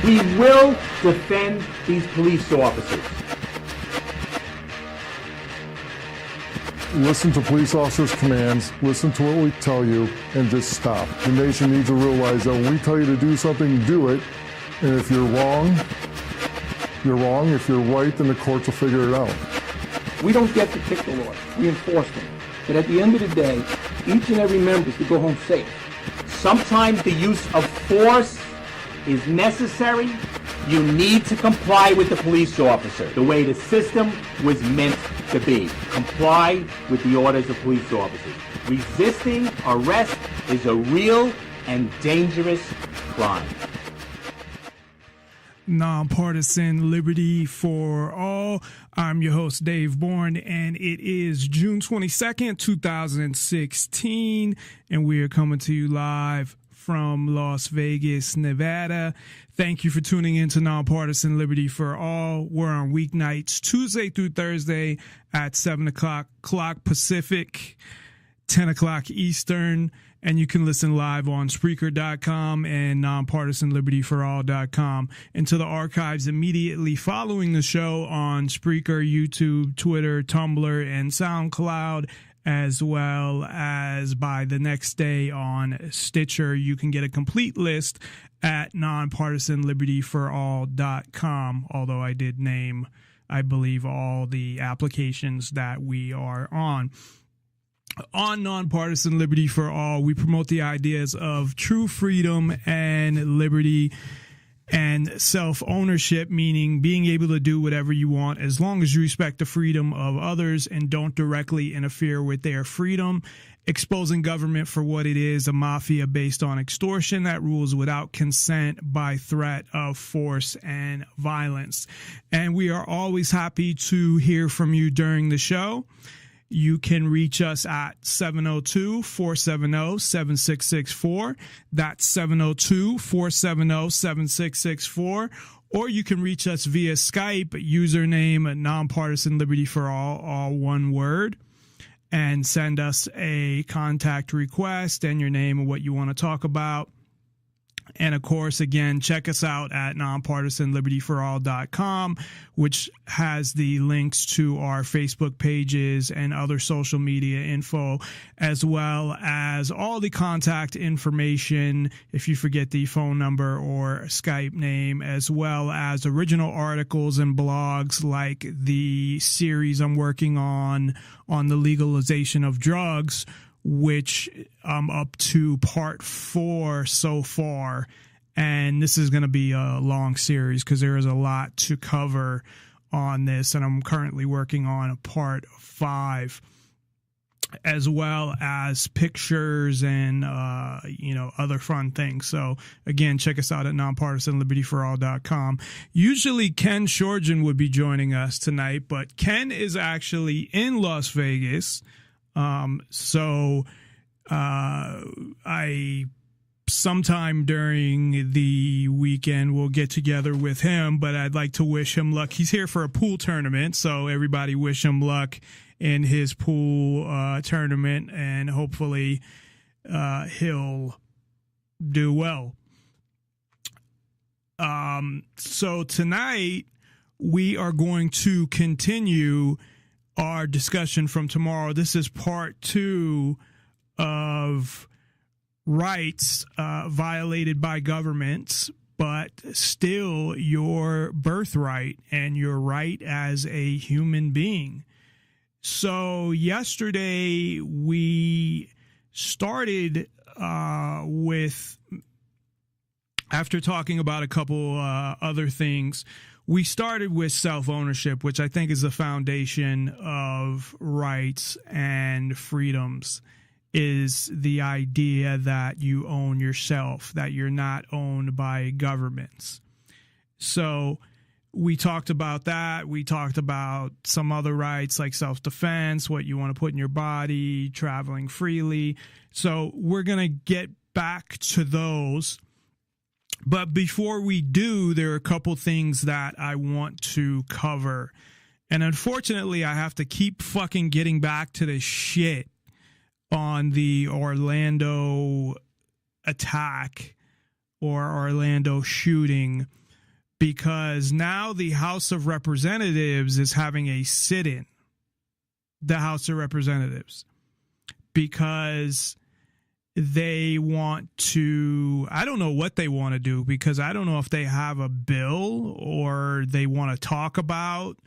We will defend these police officers. Listen to police officers' commands, listen to what we tell you, and just stop. The nation needs to realize that when we tell you to do something, do it. And if you're wrong, you're wrong. If you're right, then the courts will figure it out. We don't get to pick the laws. We enforce them. But at the end of the day, each and every member is to go home safe. Sometimes the use of force is necessary. You need to comply with the police officer the way the system was meant to be. Comply with the orders of police officers. Resisting arrest is a real and dangerous crime. Nonpartisan Liberty for All. I'm your host, Dave Bourne, and it is June 22nd, 2016, and we are coming to you live from Las Vegas, Nevada. Thank you for tuning in to Nonpartisan Liberty for All. We're on weeknights, Tuesday through Thursday at 7 o'clock Pacific, 10 o'clock Eastern. And you can listen live on Spreaker.com and NonpartisanLibertyForAll.com. And to the archives immediately following the show on Spreaker, YouTube, Twitter, Tumblr, and SoundCloud, as well as by the next day on Stitcher. You can get a complete list at NonpartisanLibertyForAll.com, although I did name, I believe, all the applications that we are on. On Nonpartisan Liberty for All, we promote the ideas of true freedom and liberty and self-ownership, meaning being able to do whatever you want as long as you respect the freedom of others and don't directly interfere with their freedom. Exposing government for what it is, a mafia based on extortion that rules without consent by threat of force and violence. And we are always happy to hear from you during the show. You can reach us at 702-470-7664. That's 702-470-7664. Or you can reach us via Skype, username Nonpartisan Liberty for all one word, and send us a contact request and your name and what you want to talk about. And, of course, again, check us out at nonpartisanlibertyforall.com, which has the links to our Facebook pages and other social media info, as well as all the contact information if you forget the phone number or Skype name, as well as original articles and blogs like the series I'm working on the legalization of drugs, which I'm up to part 4 so far. And this is going to be a long series because there is a lot to cover on this. And I'm currently working on part 5, as well as pictures and, other fun things. So, again, check us out at nonpartisanlibertyforall.com. Usually Ken Shorgen would be joining us tonight, but Ken is actually in Las Vegas. I sometime during the weekend will get together with him, but I'd like to wish him luck. He's here for a pool tournament, so everybody wish him luck in his pool tournament, and hopefully he'll do well. So tonight we are going to continue our discussion from tomorrow. This is part 2 of rights violated by governments, but still your birthright and your right as a human being. So yesterday we started with, after talking about a couple other things, we started with self-ownership, which I think is the foundation of rights and freedoms, is the idea that you own yourself, that you're not owned by governments. So we talked about that. We talked about some other rights like self-defense, what you want to put in your body, traveling freely. So we're going to get back to those. But before we do, there are a couple things that I want to cover. And unfortunately, I have to keep fucking getting back to this shit on the Orlando attack or Orlando shooting. because now the House of Representatives is having a sit-in, the House of Representatives, because they want to, I don't know what they want to do, because I don't know if they have a bill or they want to talk about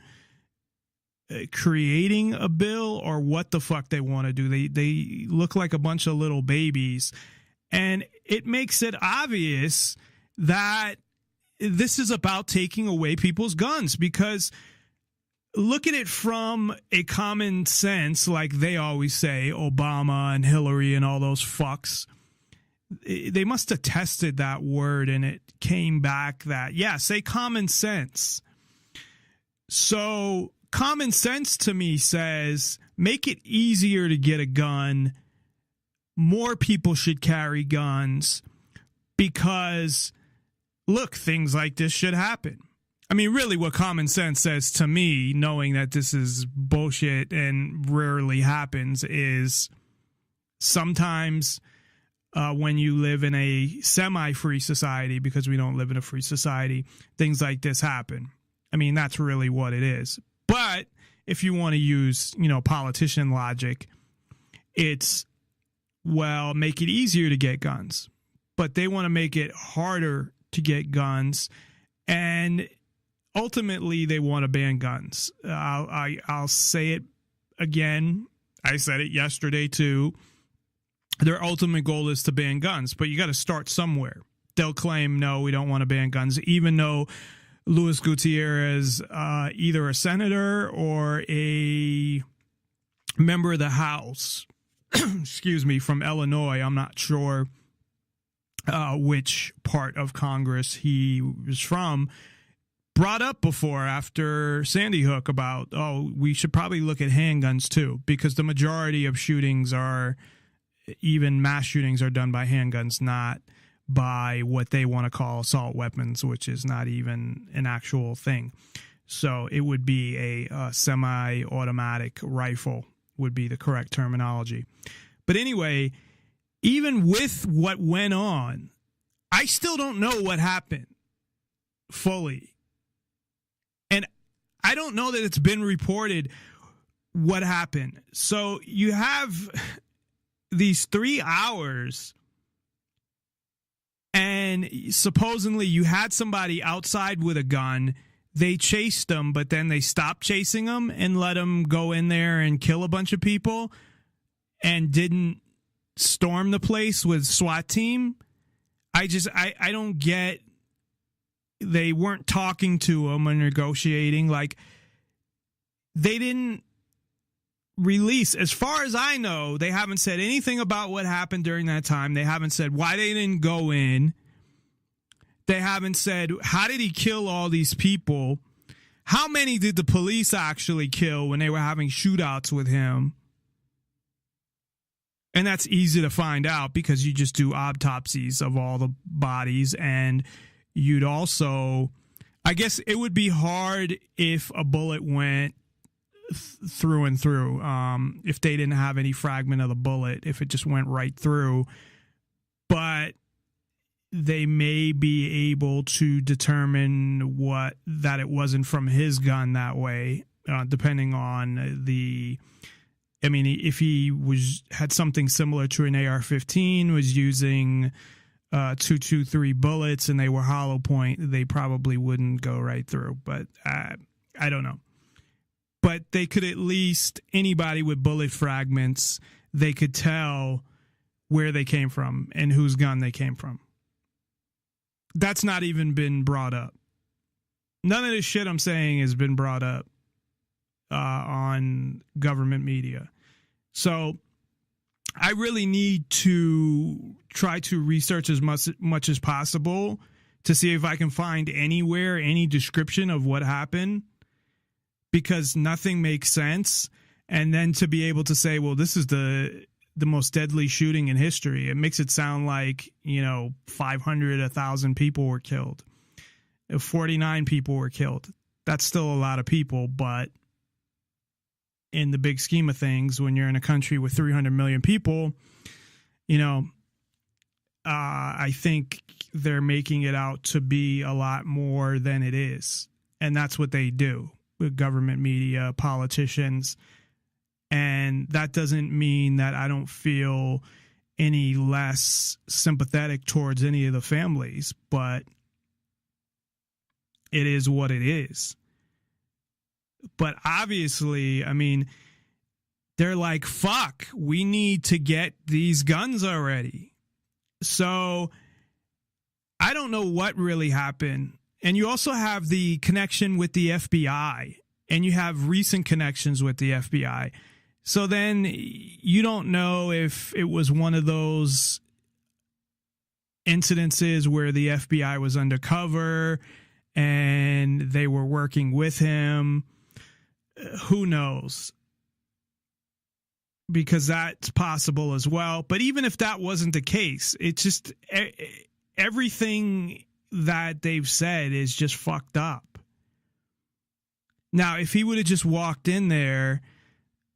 creating a bill or what the fuck they want to do. They look like a bunch of little babies, and it makes it obvious that this is about taking away people's guns, because look at it from a common sense, like they always say, Obama and Hillary and all those fucks. They must have tested that word and it came back that, yeah, say common sense. So common sense to me says make it easier to get a gun. More people should carry guns because, look, things like this should happen. I mean, really what common sense says to me, knowing that this is bullshit and rarely happens, is sometimes when you live in a semi-free society, because we don't live in a free society, things like this happen. I mean, that's really what it is. But if you want to use, politician logic, it's, well, make it easier to get guns. But they want to make it harder to get guns. And ultimately, they want to ban guns. I'll say it again. I said it yesterday, too. Their ultimate goal is to ban guns, but you got to start somewhere. They'll claim, no, we don't want to ban guns, even though Luis Gutierrez, either a senator or a member of the House, excuse me, from Illinois, I'm not sure which part of Congress he was from, brought up before after Sandy Hook about, we should probably look at handguns too, because the majority of shootings even mass shootings are done by handguns, not by what they want to call assault weapons, which is not even an actual thing. So it would be a semi-automatic rifle would be the correct terminology. But anyway, even with what went on, I still don't know what happened fully. And I don't know that it's been reported what happened. So you have these 3 hours, and supposedly you had somebody outside with a gun. They chased them, but then they stopped chasing them and let them go in there and kill a bunch of people and didn't storm the place with SWAT team. I don't get, they weren't talking to them or negotiating. Like, they didn't release, as far as I know, they haven't said anything about what happened during that time. They haven't said why they didn't go in. They haven't said, how did he kill all these people? How many did the police actually kill when they were having shootouts with him? And that's easy to find out because you just do autopsies of all the bodies. And you'd also, I guess it would be hard if a bullet went through and through, if they didn't have any fragment of the bullet, if it just went right through. But they may be able to determine that it wasn't from his gun that way, depending on if he had something similar to an AR-15, was using 223 bullets and they were hollow point, they probably wouldn't go right through. But I don't know. But they could at least, anybody with bullet fragments, they could tell where they came from and whose gun they came from. That's not even been brought up. None of this shit I'm saying has been brought up on government media. So I really need to try to research as much as possible to see if I can find anywhere any description of what happened, because nothing makes sense. And then to be able to say, well, this is the most deadly shooting in history. It makes it sound like, 500, 1,000 people were killed. 49 people were killed. That's still a lot of people, but in the big scheme of things, when you're in a country with 300 million people, I think they're making it out to be a lot more than it is. And that's what they do with government media, politicians. And that doesn't mean that I don't feel any less sympathetic towards any of the families, but it is what it is. But obviously, I mean, they're like, fuck, we need to get these guns already. So I don't know what really happened. And you also have the connection with the FBI, and you have recent connections with the FBI. So then you don't know if it was one of those incidences where the FBI was undercover and they were working with him. Who knows? Because that's possible as well. But even if that wasn't the case, it's just everything that they've said is just fucked up. Now, if he would have just walked in there,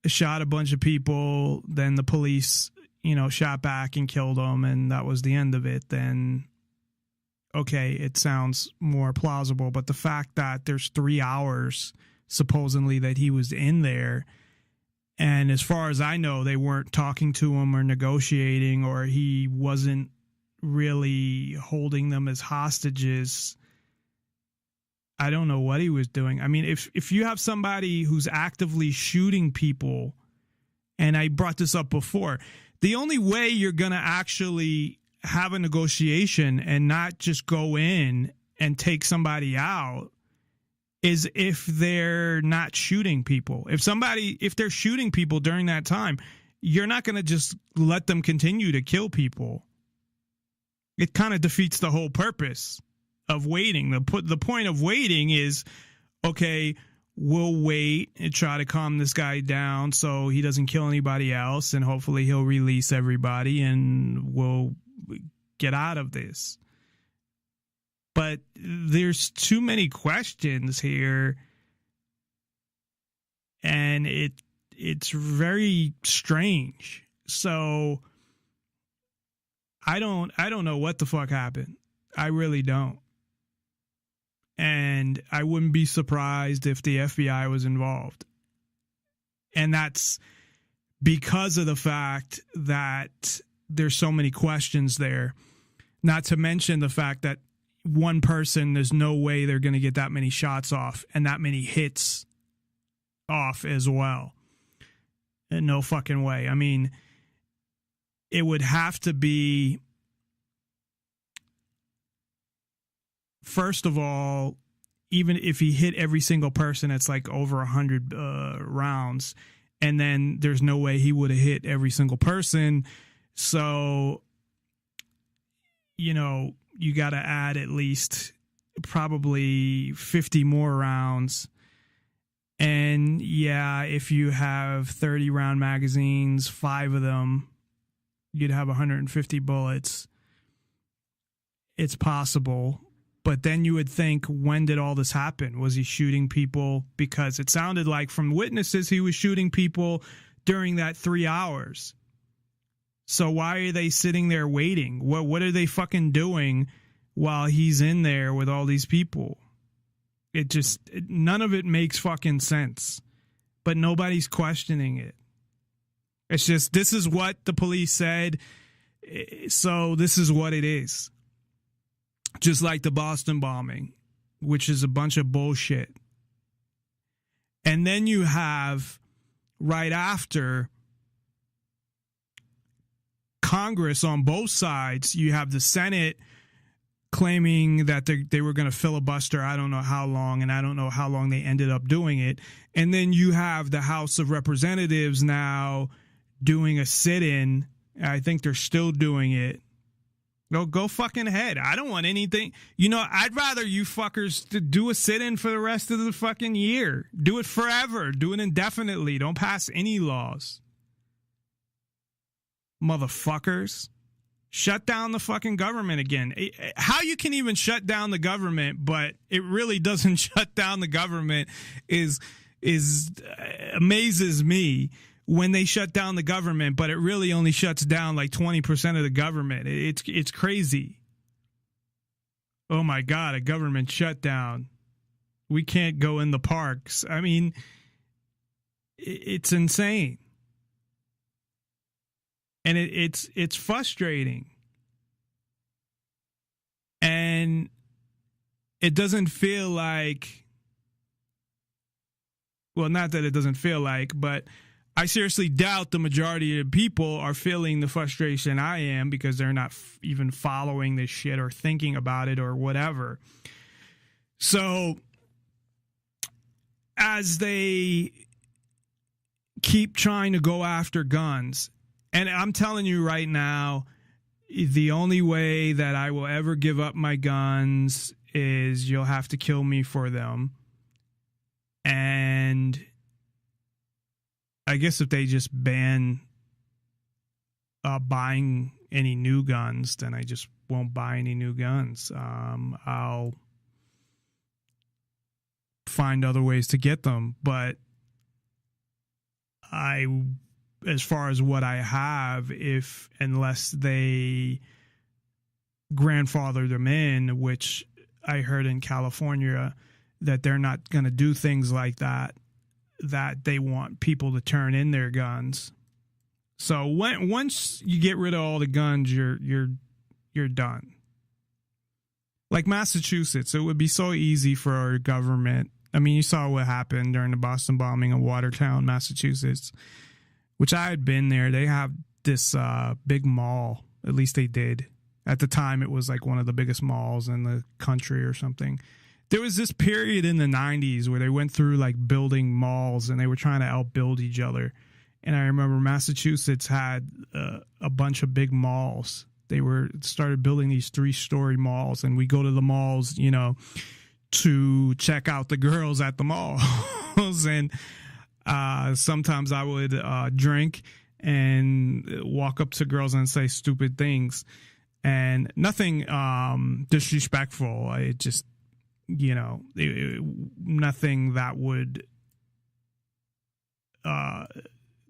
shot a bunch of people, then the police, shot back and killed him, and that was the end of it, then okay, it sounds more plausible. But the fact that there's 3 hours supposedly that he was in there, and as far as I know, they weren't talking to him or negotiating, or he wasn't really holding them as hostages. I don't know what he was doing. I mean, if you have somebody who's actively shooting people, and I brought this up before, the only way you're going to actually have a negotiation and not just go in and take somebody out is if they're not shooting people. If they're shooting people during that time, you're not going to just let them continue to kill people. It kind of defeats the whole purpose of waiting. The point of waiting is, okay, we'll wait and try to calm this guy down so he doesn't kill anybody else, and hopefully he'll release everybody and we'll get out of this. But there's too many questions here, and it's very strange. So I don't know what the fuck happened. I really don't. And I wouldn't be surprised if the FBI was involved. And that's because of the fact that there's so many questions there. Not to mention the fact that one person, there's no way they're going to get that many shots off and that many hits off as well. And no fucking way. I mean, it would have to be, first of all, even if he hit every single person, it's like over 100 rounds. And then there's no way he would have hit every single person. So, you got to add at least probably 50 more rounds. And yeah, if you have 30 round magazines, 5 of them, you'd have 150 bullets. It's possible. But then you would think, when did all this happen? Was he shooting people? Because it sounded like from witnesses he was shooting people during that 3 hours. So why are they sitting there waiting? What are they fucking doing while he's in there with all these people? None of it makes fucking sense. But nobody's questioning it. It's just, this is what the police said, so this is what it is. Just like the Boston bombing, which is a bunch of bullshit. And then you have, right after, Congress on both sides. You have the Senate claiming that they were going to filibuster I don't know how long, and I don't know how long they ended up doing it. And then you have the House of Representatives now doing a sit-in. I think they're still doing it. Go fucking ahead. I don't want anything. I'd rather you fuckers to do a sit-in for the rest of the fucking year. Do it forever. Do it indefinitely. Don't pass any laws. Motherfuckers. Shut down the fucking government again. How you can even shut down the government, but it really doesn't shut down the government is amazes me. When they shut down the government, but it really only shuts down like 20% of the government. It's crazy. oh my God, a government shutdown. We can't go in the parks. I mean, it's insane. And it's frustrating. And it doesn't feel like, well, not that it doesn't feel like, but I seriously doubt the majority of people are feeling the frustration I am, because they're not even following this shit or thinking about it or whatever. So as they keep trying to go after guns, and I'm telling you right now, the only way that I will ever give up my guns is you'll have to kill me for them. And I guess if they just ban buying any new guns, then I just won't buy any new guns. I'll find other ways to get them. But as far as what I have, unless they grandfather them in, which I heard in California that they're not going to do things like that, that they want people to turn in their guns. So once you get rid of all the guns, you're done. Like Massachusetts, it would be so easy for our government. I mean, you saw what happened during the Boston bombing of Watertown, Massachusetts, which I had been there. They have this big mall. At least they did. At the time, it was like one of the biggest malls in the country or something. There was this period in the 90s where they went through like building malls and they were trying to outbuild each other. And I remember Massachusetts had a bunch of big malls. They started building these 3-story malls, and we go to the malls, to check out the girls at the malls. And sometimes I would drink and walk up to girls and say stupid things, and nothing disrespectful. I just, nothing that would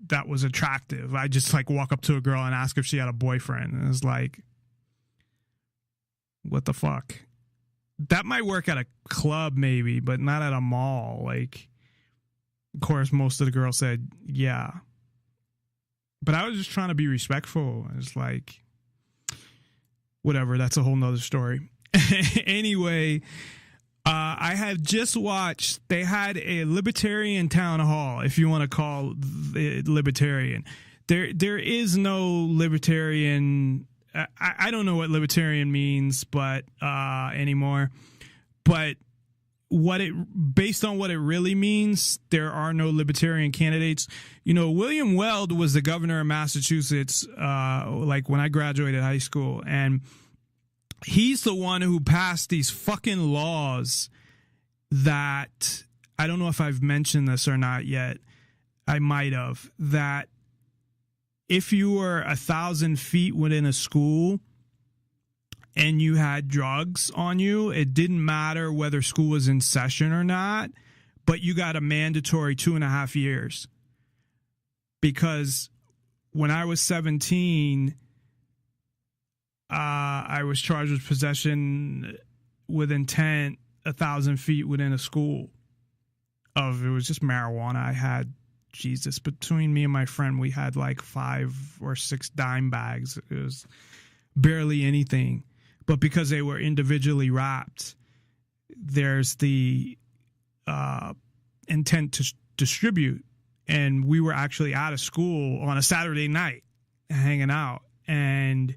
that was attractive. I just like walk up to a girl and ask if she had a boyfriend, and it's like, what the fuck? That might work at a club maybe, but not at a mall. Like, of course, most of the girls said yeah, but I was just trying to be respectful. It's like, whatever, that's a whole nother story. Anyway, I have just watched, they had a libertarian town hall, if you want to call it libertarian. There is no libertarian. I don't know what libertarian means, but anymore. But based on what it really means, there are no libertarian candidates. William Weld was the governor of Massachusetts, like when I graduated high school, and he's the one who passed these fucking laws that, I don't know if I've mentioned this or not yet. I might have. That if you were 1,000 feet within a school and you had drugs on you, it didn't matter whether school was in session or not, but you got a mandatory 2.5 years. Because when I was 17, I was charged with possession with intent 1,000 feet within a school it was just marijuana. I had, Jesus, between me and my friend, we had like 5 or 6 dime bags. It was barely anything. But because they were individually wrapped, there's the intent to distribute. And we were actually out of school on a Saturday night hanging out. And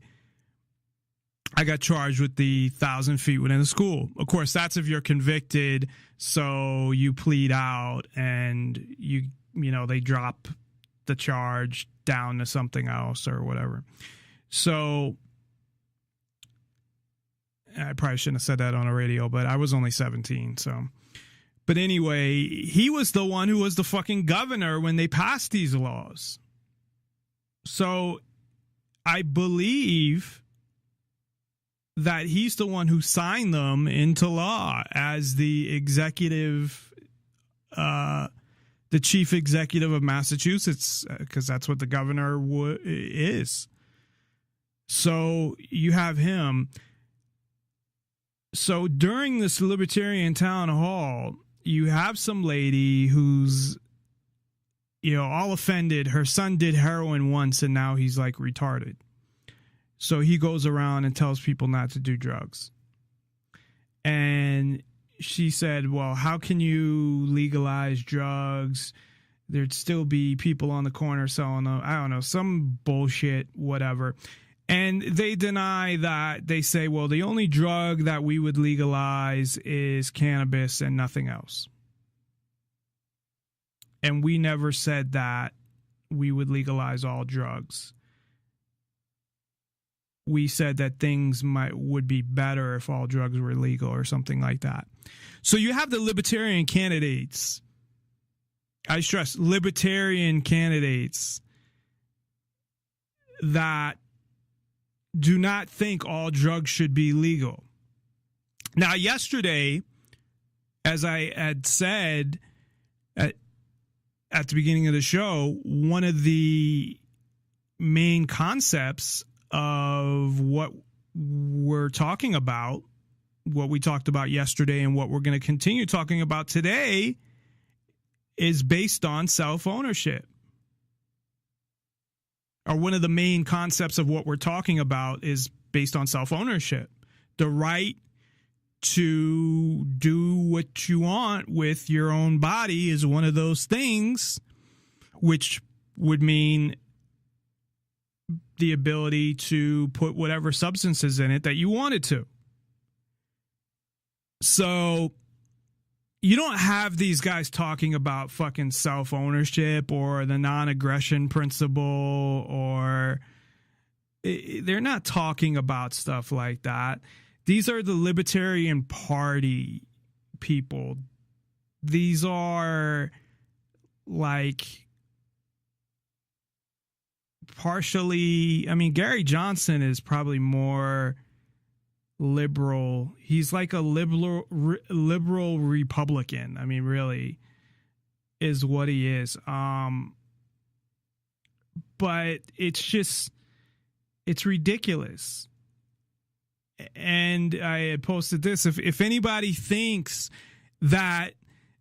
I got charged with the 1,000 feet within the school. Of course, that's if you're convicted. So you plead out and they drop the charge down to something else or whatever. So I probably shouldn't have said that on the radio, but I was only 17. So, but anyway, he was the one who was the fucking governor when they passed these laws. So I believe that he's the one who signed them into law as the executive, the chief executive of Massachusetts, because that's what the governor is. So you have him. So during this libertarian town hall, you have some lady who's, all offended. Her son did heroin once and now he's like retarded. So he goes around and tells people not to do drugs. And she said, well, how can you legalize drugs? There'd still be people on the corner selling them. I don't know, some bullshit, whatever. And they deny that. They say, well, the only drug that we would legalize is cannabis and nothing else. And we never said that we would legalize all drugs. We said that things would be better if all drugs were legal or something like that. So you have the libertarian candidates. I stress libertarian candidates that do not think all drugs should be legal. Now, yesterday, as I had said at the beginning of the show, one of the main concepts of what we're talking about, what we talked about yesterday and what we're going to continue talking about today, is based on self-ownership. Or one of the main concepts of what we're talking about is based on self-ownership. The right to do what you want with your own body is one of those things, which would mean the ability to put whatever substances in it that you wanted to. So you don't have these guys talking about fucking self-ownership or the non-aggression principle, or they're not talking about stuff like that. These are the Libertarian Party people. These are like partially, I mean, Gary Johnson is probably more liberal. He's like a liberal Republican. I mean, really is what he is. But it's ridiculous. And I had posted this. If anybody thinks that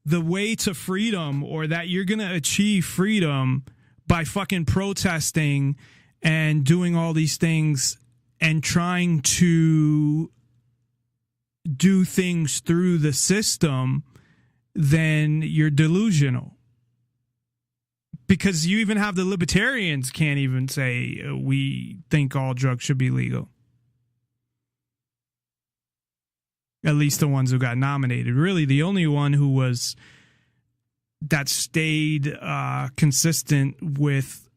the way to freedom, or that you're going to achieve freedom by fucking protesting and doing all these things and trying to do things through the system, then you're delusional. Because you even have the libertarians can't even say we think all drugs should be legal. At least the ones who got nominated. Really, the only one that stayed consistent with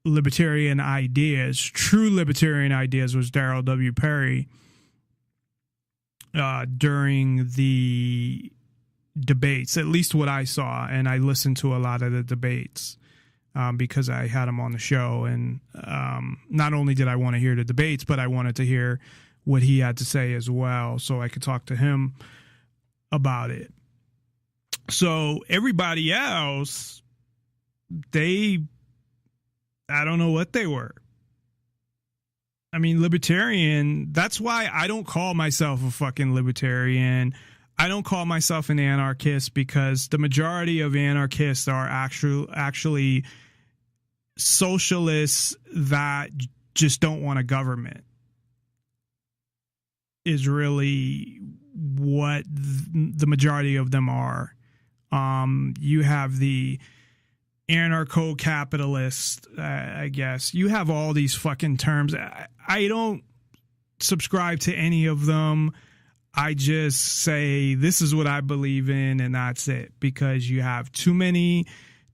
libertarian ideas, true libertarian ideas, was Darrell W. Perry during the debates, at least what I saw. And I listened to a lot of the debates because I had him on the show. And not only did I want to hear the debates, but I wanted to hear what he had to say as well, so I could talk to him about it. So everybody else, I don't know what they were. I mean, libertarian, that's why I don't call myself a fucking libertarian. I don't call myself an anarchist, because the majority of anarchists are actually socialists that just don't want a government, is really what the majority of them are. You have the anarcho-capitalist, I guess. You have all these fucking terms. I don't subscribe to any of them. I just say this is what I believe in, and that's it. Because you have too many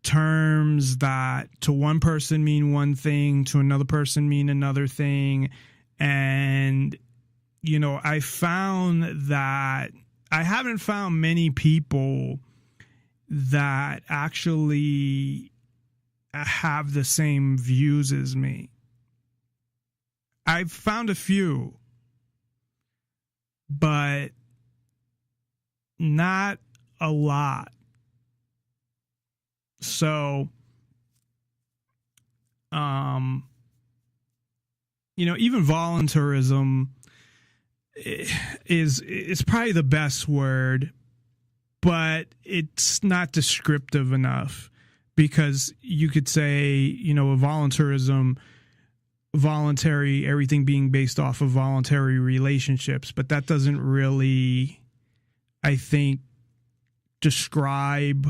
terms that to one person mean one thing, to another person mean another thing. And I found that I haven't found many people that actually have the same views as me. I've found a few, but not a lot. So, even voluntarism, is probably the best word, but it's not descriptive enough, because you could say, you know, a voluntarism, voluntary, everything being based off of voluntary relationships, but that doesn't really, I think, describe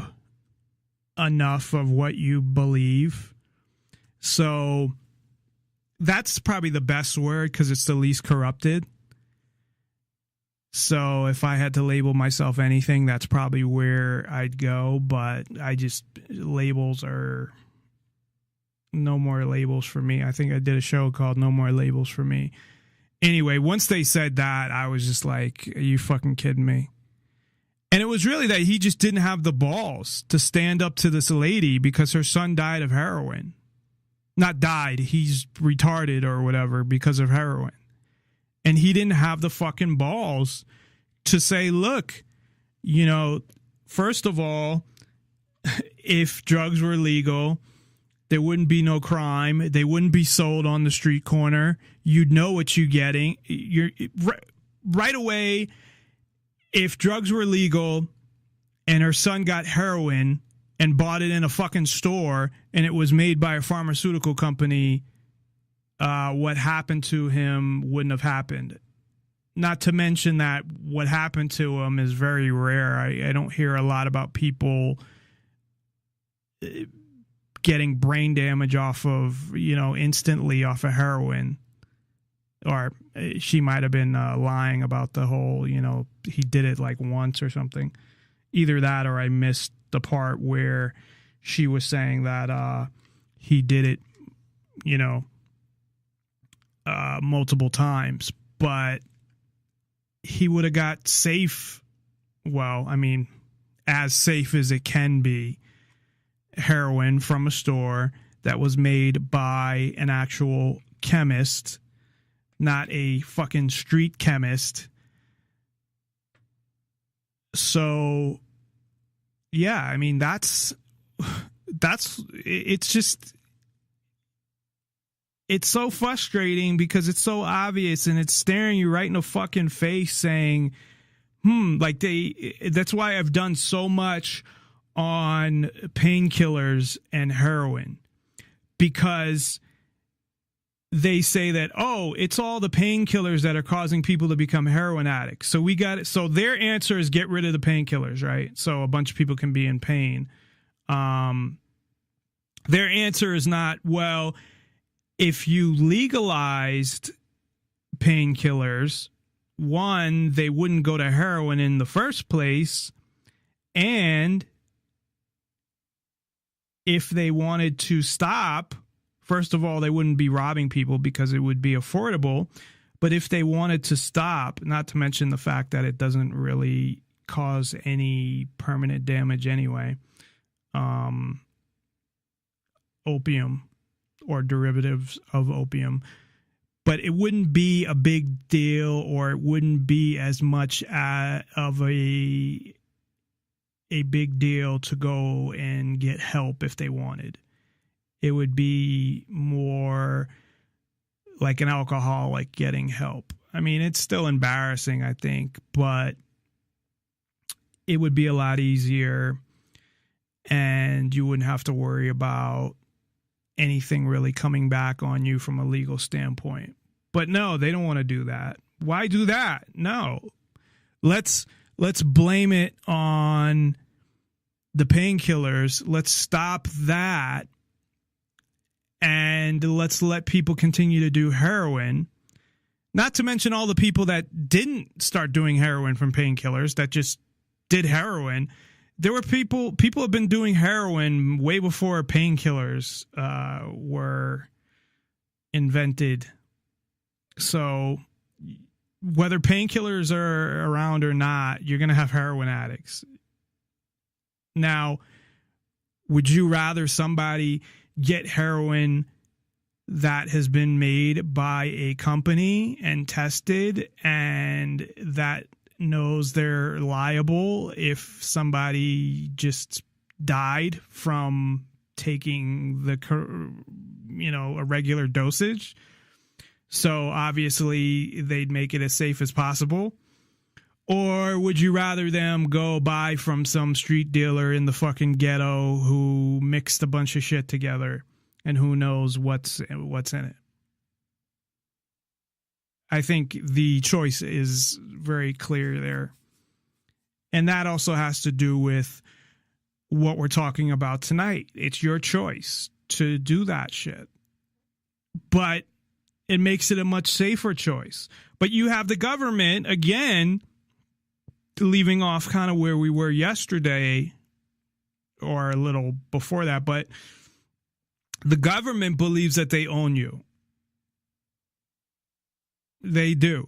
enough of what you believe. So that's probably the best word because it's the least corrupted. So if I had to label myself anything, that's probably where I'd go. But labels are no more labels for me. I think I did a show called No More Labels for Me. Anyway, once they said that, I was just like, are you fucking kidding me? And it was really that he just didn't have the balls to stand up to this lady because her son died of heroin. Not died, he's retarded or whatever because of heroin. And he didn't have the fucking balls to say, look, you know, first of all, if drugs were legal, there wouldn't be no crime. They wouldn't be sold on the street corner. You'd know what you're getting. You're right away. If drugs were legal and her son got heroin and bought it in a fucking store and it was made by a pharmaceutical company, what happened to him wouldn't have happened. Not to mention that what happened to him is very rare. I don't hear a lot about people getting brain damage off of, you know, instantly off of heroin. Or she might have been lying about the whole, you know, he did it like once or something. Either that or I missed the part where she was saying that he did it, you know, multiple times. But he would have got safe, well, I mean, as safe as it can be, heroin from a store that was made by an actual chemist, not a fucking street chemist. So, yeah, I mean, it's just, it's so frustrating because it's so obvious and it's staring you right in the fucking face saying, that's why I've done so much on painkillers and heroin, because they say that, oh, it's all the painkillers that are causing people to become heroin addicts. So we got it. So their answer is get rid of the painkillers, right? So a bunch of people can be in pain. Their answer is not, well, if you legalized painkillers, one, they wouldn't go to heroin in the first place. And if they wanted to stop, first of all, they wouldn't be robbing people because it would be affordable. But if they wanted to stop, not to mention the fact that it doesn't really cause any permanent damage anyway, opium or derivatives of opium, but it wouldn't be a big deal, or it wouldn't be as much of a big deal to go and get help if they wanted. It would be more like an alcoholic getting help. I mean, it's still embarrassing, I think, but it would be a lot easier and you wouldn't have to worry about anything really coming back on you from a legal standpoint. But no, they don't want to do that. Why do that? No. Let's blame it on the painkillers. Let's stop that. And let's let people continue to do heroin. Not to mention all the people that didn't start doing heroin from painkillers, that just did heroin. There were people have been doing heroin way before painkillers were invented. So whether painkillers are around or not, you're going to have heroin addicts. Now, would you rather somebody get heroin that has been made by a company and tested and that knows they're liable if somebody just died from taking a regular dosage? So obviously they'd make it as safe as possible. Or would you rather them go buy from some street dealer in the fucking ghetto who mixed a bunch of shit together and who knows what's in it? I think the choice is very clear there. And that also has to do with what we're talking about tonight. It's your choice to do that shit. But it makes it a much safer choice. But you have the government, again, leaving off kind of where we were yesterday or a little before that, but the government believes that they own you. They do.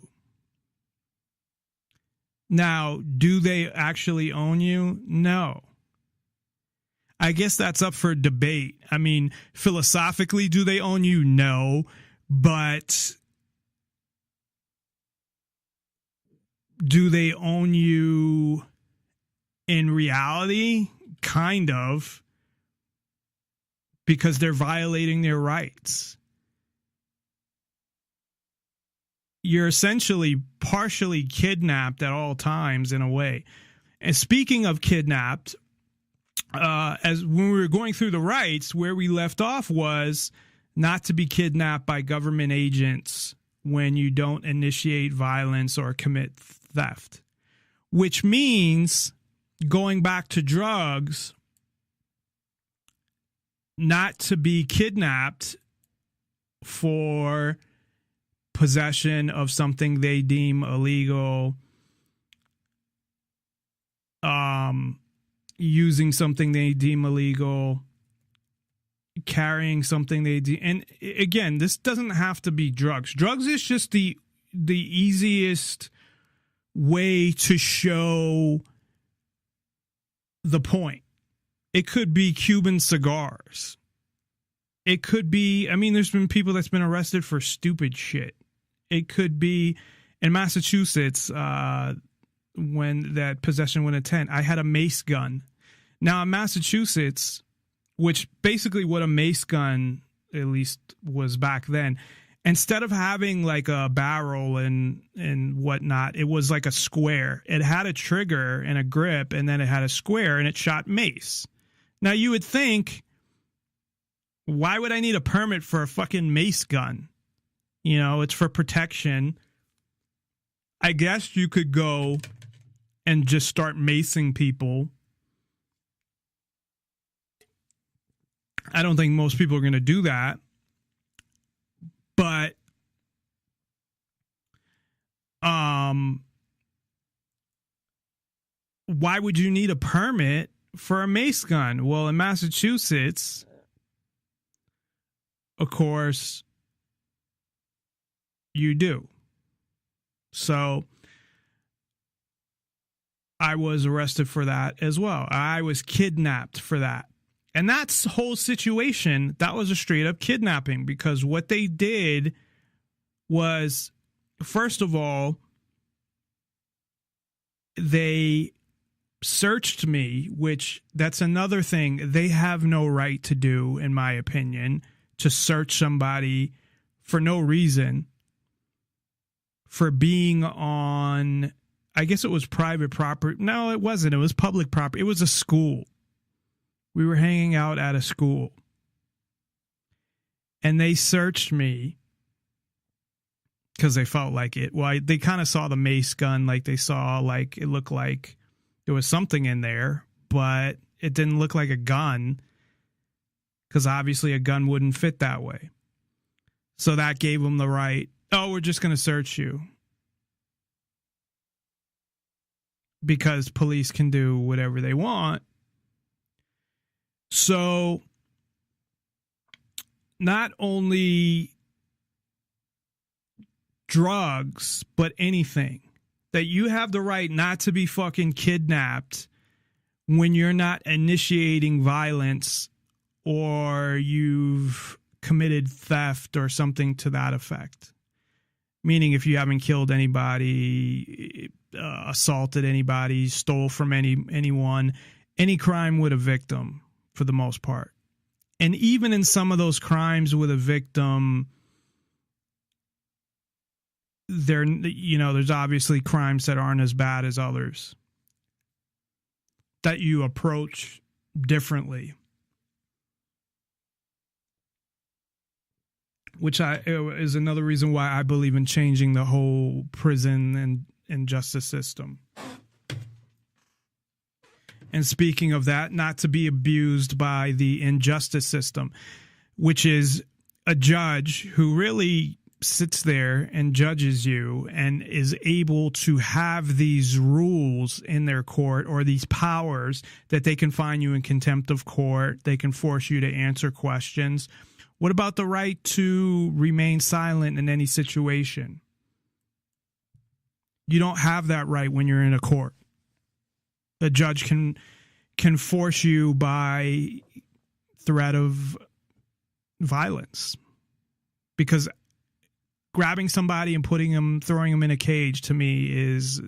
Now, do they actually own you? No. I guess that's up for debate. I mean, philosophically, do they own you? No. But do they own you in reality? Kind of. Because they're violating their rights. You're essentially partially kidnapped at all times in a way. And speaking of kidnapped, as when we were going through the rights, where we left off was not to be kidnapped by government agents when you don't initiate violence or commit theft, which means, going back to drugs, not to be kidnapped for possession of something they deem illegal, using something they deem illegal, carrying something they deem, and again, this doesn't have to be drugs. Drugs is just the easiest way to show the point. It could be Cuban cigars. It could be, I mean, there's been people that's been arrested for stupid shit. It could be in Massachusetts, when that possession with intent, I had a mace gun. Now in Massachusetts, which basically what a mace gun at least was back then, instead of having like a barrel and whatnot, it was like a square. It had a trigger and a grip, and then it had a square, and it shot mace. Now you would think, why would I need a permit for a fucking mace gun? You know, it's for protection. I guess you could go and just start macing people. I don't think most people are going to do that. But why would you need a permit for a mace gun? Well, in Massachusetts, of course, you do. So I was arrested for that as well. I was kidnapped for that. And that's the whole situation. That was a straight up kidnapping, because what they did was, first of all, they searched me, which that's another thing they have no right to do, in my opinion, to search somebody for no reason, for being on, I guess it was private property. No, it wasn't. It was public property. It was a school. We were hanging out at a school, and they searched me because they felt like it. Well, they kind of saw the mace gun, like they saw, like it looked like there was something in there, but it didn't look like a gun, because obviously a gun wouldn't fit that way. So that gave them the right, oh, we're just going to search you, because police can do whatever they want. So not only drugs, but anything, that you have the right not to be fucking kidnapped when you're not initiating violence or you've committed theft or something to that effect. Meaning if you haven't killed anybody, assaulted anybody, stole from anyone, any crime with a victim, for the most part. And even in some of those crimes with a victim, there's obviously crimes that aren't as bad as others that you approach differently, which is another reason why I believe in changing the whole prison and justice system. And speaking of that, not to be abused by the injustice system, which is a judge who really sits there and judges you and is able to have these rules in their court, or these powers that they can find you in contempt of court. They can force you to answer questions. What about the right to remain silent in any situation? You don't have that right when you're in a court. A judge can force you by threat of violence, because grabbing somebody and throwing them in a cage, to me, is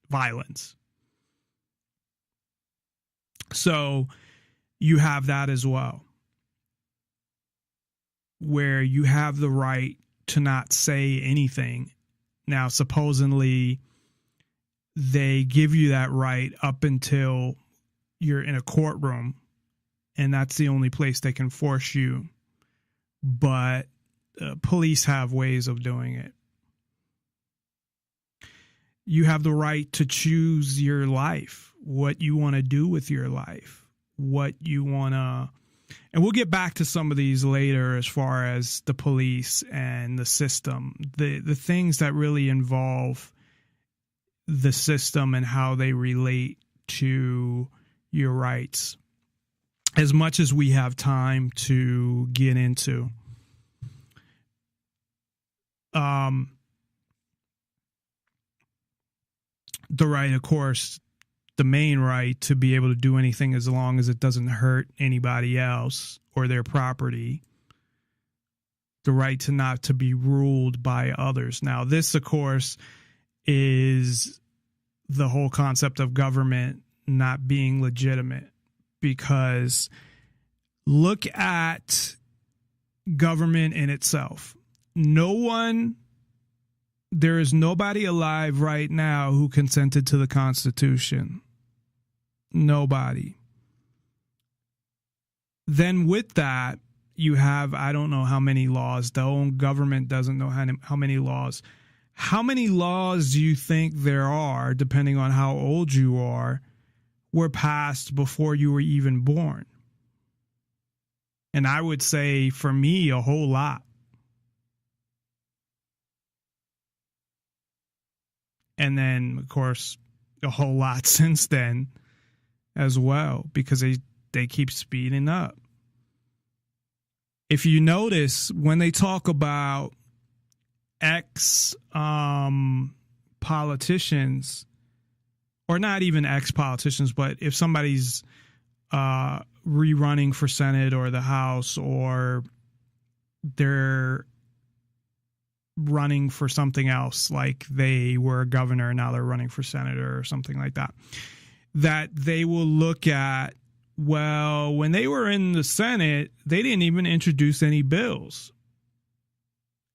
violence. So you have that as well, where you have the right to not say anything. Now, supposedly, they give you that right up until you're in a courtroom, and that's the only place they can force you. But police have ways of doing it. You have the right to choose your life, what you want to do with your life, what you want to. And we'll get back to some of these later as far as the police and the system, the things that really involve the system and how they relate to your rights, as much as we have time to get into. The right, of course, the main right to be able to do anything as long as it doesn't hurt anybody else or their property. The right to not to be ruled by others. Now, this, of course, is the whole concept of government not being legitimate, because look at government in itself. There is nobody alive right now who consented to the Constitution. Nobody. Then with that, you have, I don't know how many laws. The own government doesn't know how many laws. How many laws do you think there are, depending on how old you are, were passed before you were even born? And I would say, for me, a whole lot. And then, of course, a whole lot since then as well, because they keep speeding up. If you notice, when they talk about ex-politicians, or not even ex-politicians, but if somebody's rerunning for Senate or the House, or they're running for something else, like they were a governor and now they're running for senator or something like that, that they will look at, well, when they were in the Senate, they didn't even introduce any bills.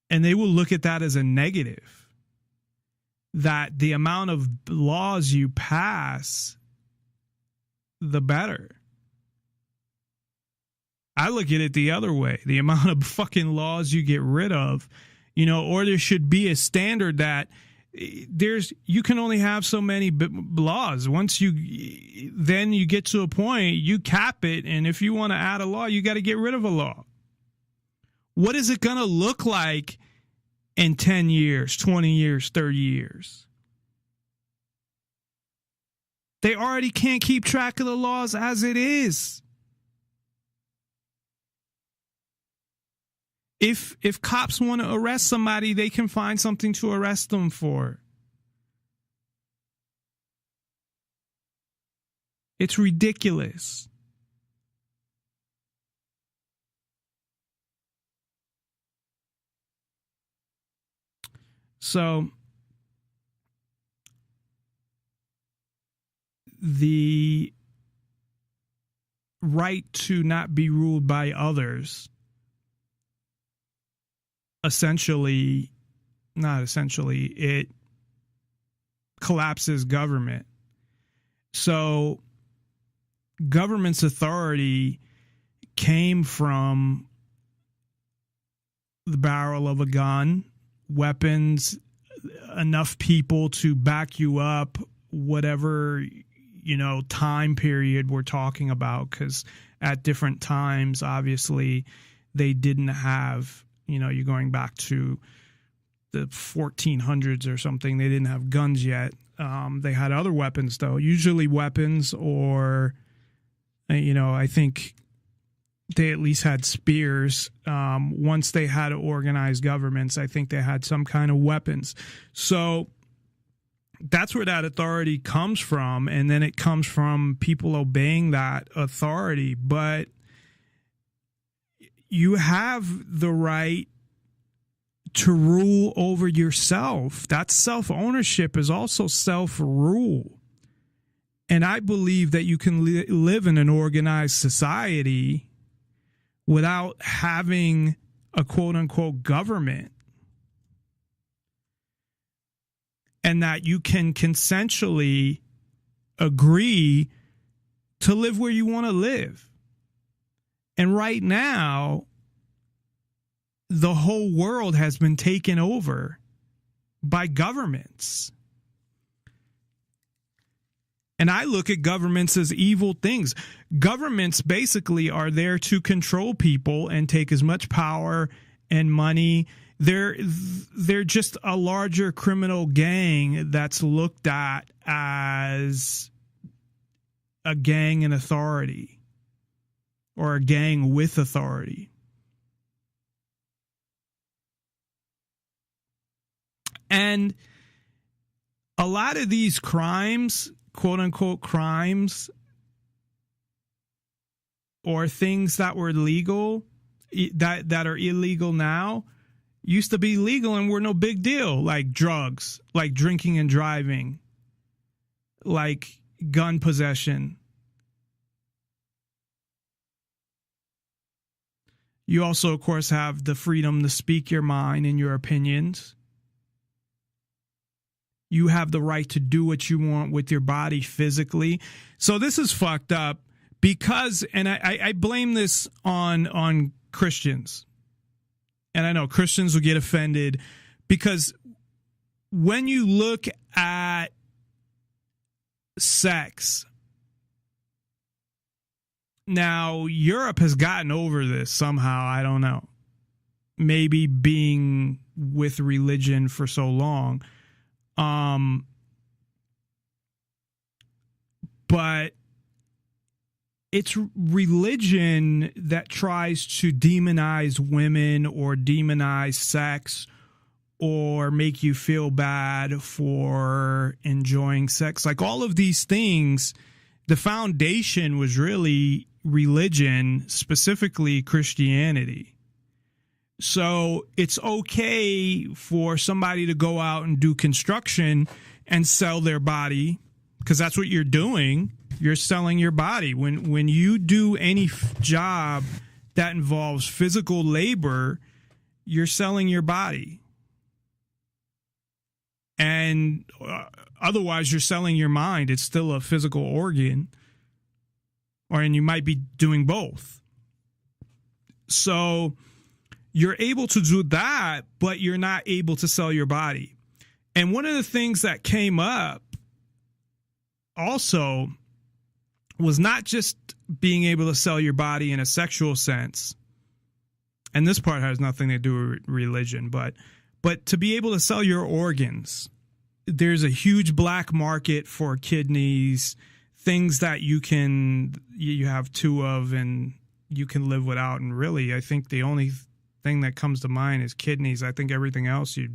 And they will look at that as a negative, that the amount of laws you pass, the better. I look at it the other way. The amount of fucking laws you get rid of, or there should be a standard that you can only have so many laws. Once then you get to a point, you cap it. And if you want to add a law, you got to get rid of a law. What is it going to look like in 10 years, 20 years, 30 years? They already can't keep track of the laws as it is. If cops want to arrest somebody, they can find something to arrest them for. It's ridiculous. So the right to not be ruled by others essentially not essentially, it collapses government. So government's authority came from the barrel of a gun, weapons, enough people to back you up, whatever, time period we're talking about, because at different times, obviously, they didn't have, you're going back to the 1400s or something. They didn't have guns yet. They had other weapons, though, usually weapons, or, I think they at least had spears. Once they had organized governments, I think they had some kind of weapons. So that's where that authority comes from. And then it comes from people obeying that authority. But you have the right to rule over yourself. That self-ownership is also self-rule. And I believe that you can live in an organized society without having a quote-unquote government, and that you can consensually agree to live where you want to live. And right now, the whole world has been taken over by governments. And I look at governments as evil things. Governments basically are there to control people and take as much power and money. They're just a larger criminal gang that's looked at as a gang in authority, or a gang with authority. And a lot of these crimes, quote unquote crimes, or things that were legal, that are illegal now, used to be legal and were no big deal, like drugs, like drinking and driving, like gun possession. You also, of course, have the freedom to speak your mind and your opinions. You have the right to do what you want with your body physically. So this is fucked up because, and I blame this on Christians. And I know Christians will get offended because when you look at sex, now Europe has gotten over this somehow. I don't know. Maybe being with religion for so long. But it's religion that tries to demonize women or demonize sex or make you feel bad for enjoying sex. Like all of these things, the foundation was really religion, specifically Christianity. So it's okay for somebody to go out and do construction and sell their body, because that's what you're doing. You're selling your body. When you do any job that involves physical labor, you're selling your body. And otherwise, you're selling your mind. It's still a physical organ. And you might be doing both. So you're able to do that, but you're not able to sell your body. And one of the things that came up also was not just being able to sell your body in a sexual sense. And this part has nothing to do with religion, but to be able to sell your organs. There's a huge black market for kidneys, things that you have two of and you can live without. And really, I think the only thing that comes to mind is kidneys. I think everything else you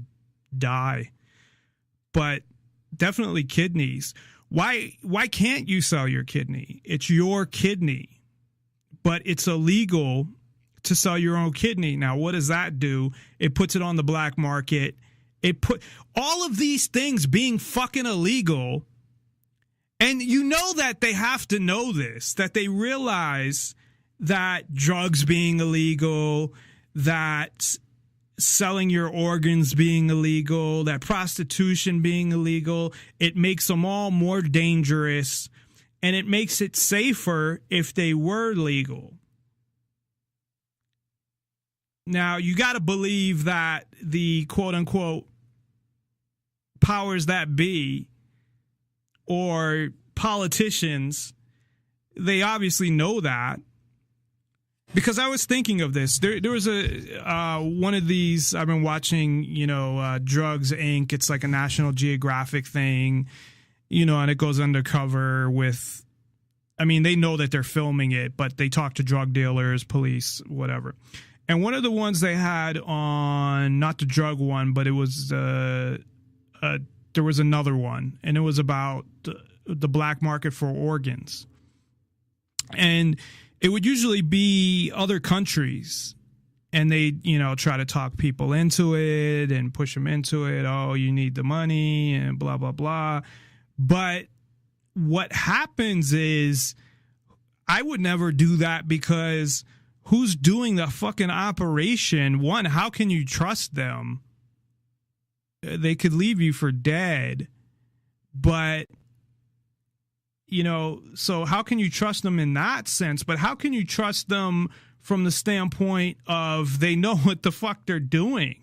die. But definitely kidneys. Why can't you sell your kidney? It's your kidney, but it's illegal to sell your own kidney. Now, what does that do? It puts it on the black market. It put all of these things being fucking illegal. And you know that they have to know this, that they realize that drugs being illegal, that selling your organs being illegal, that prostitution being illegal. It makes them all more dangerous, and it makes it safer if they were legal. Now, you got to believe that the quote-unquote powers that be or politicians, they obviously know that. Because I was thinking of this. There was one of these, I've been watching, Drugs, Inc. It's like a National Geographic thing, and it goes undercover with, they know that they're filming it, but they talk to drug dealers, police, whatever. And one of the ones they had on, not the drug one, but it was, there was another one, and it was about the black market for organs. And it would usually be other countries, and they, try to talk people into it and push them into it. Oh, you need the money and blah, blah, blah. But what happens is I would never do that, because who's doing the fucking operation? One, how can you trust them? They could leave you for dead, but so how can you trust them in that sense? But how can you trust them from the standpoint of they know what the fuck they're doing?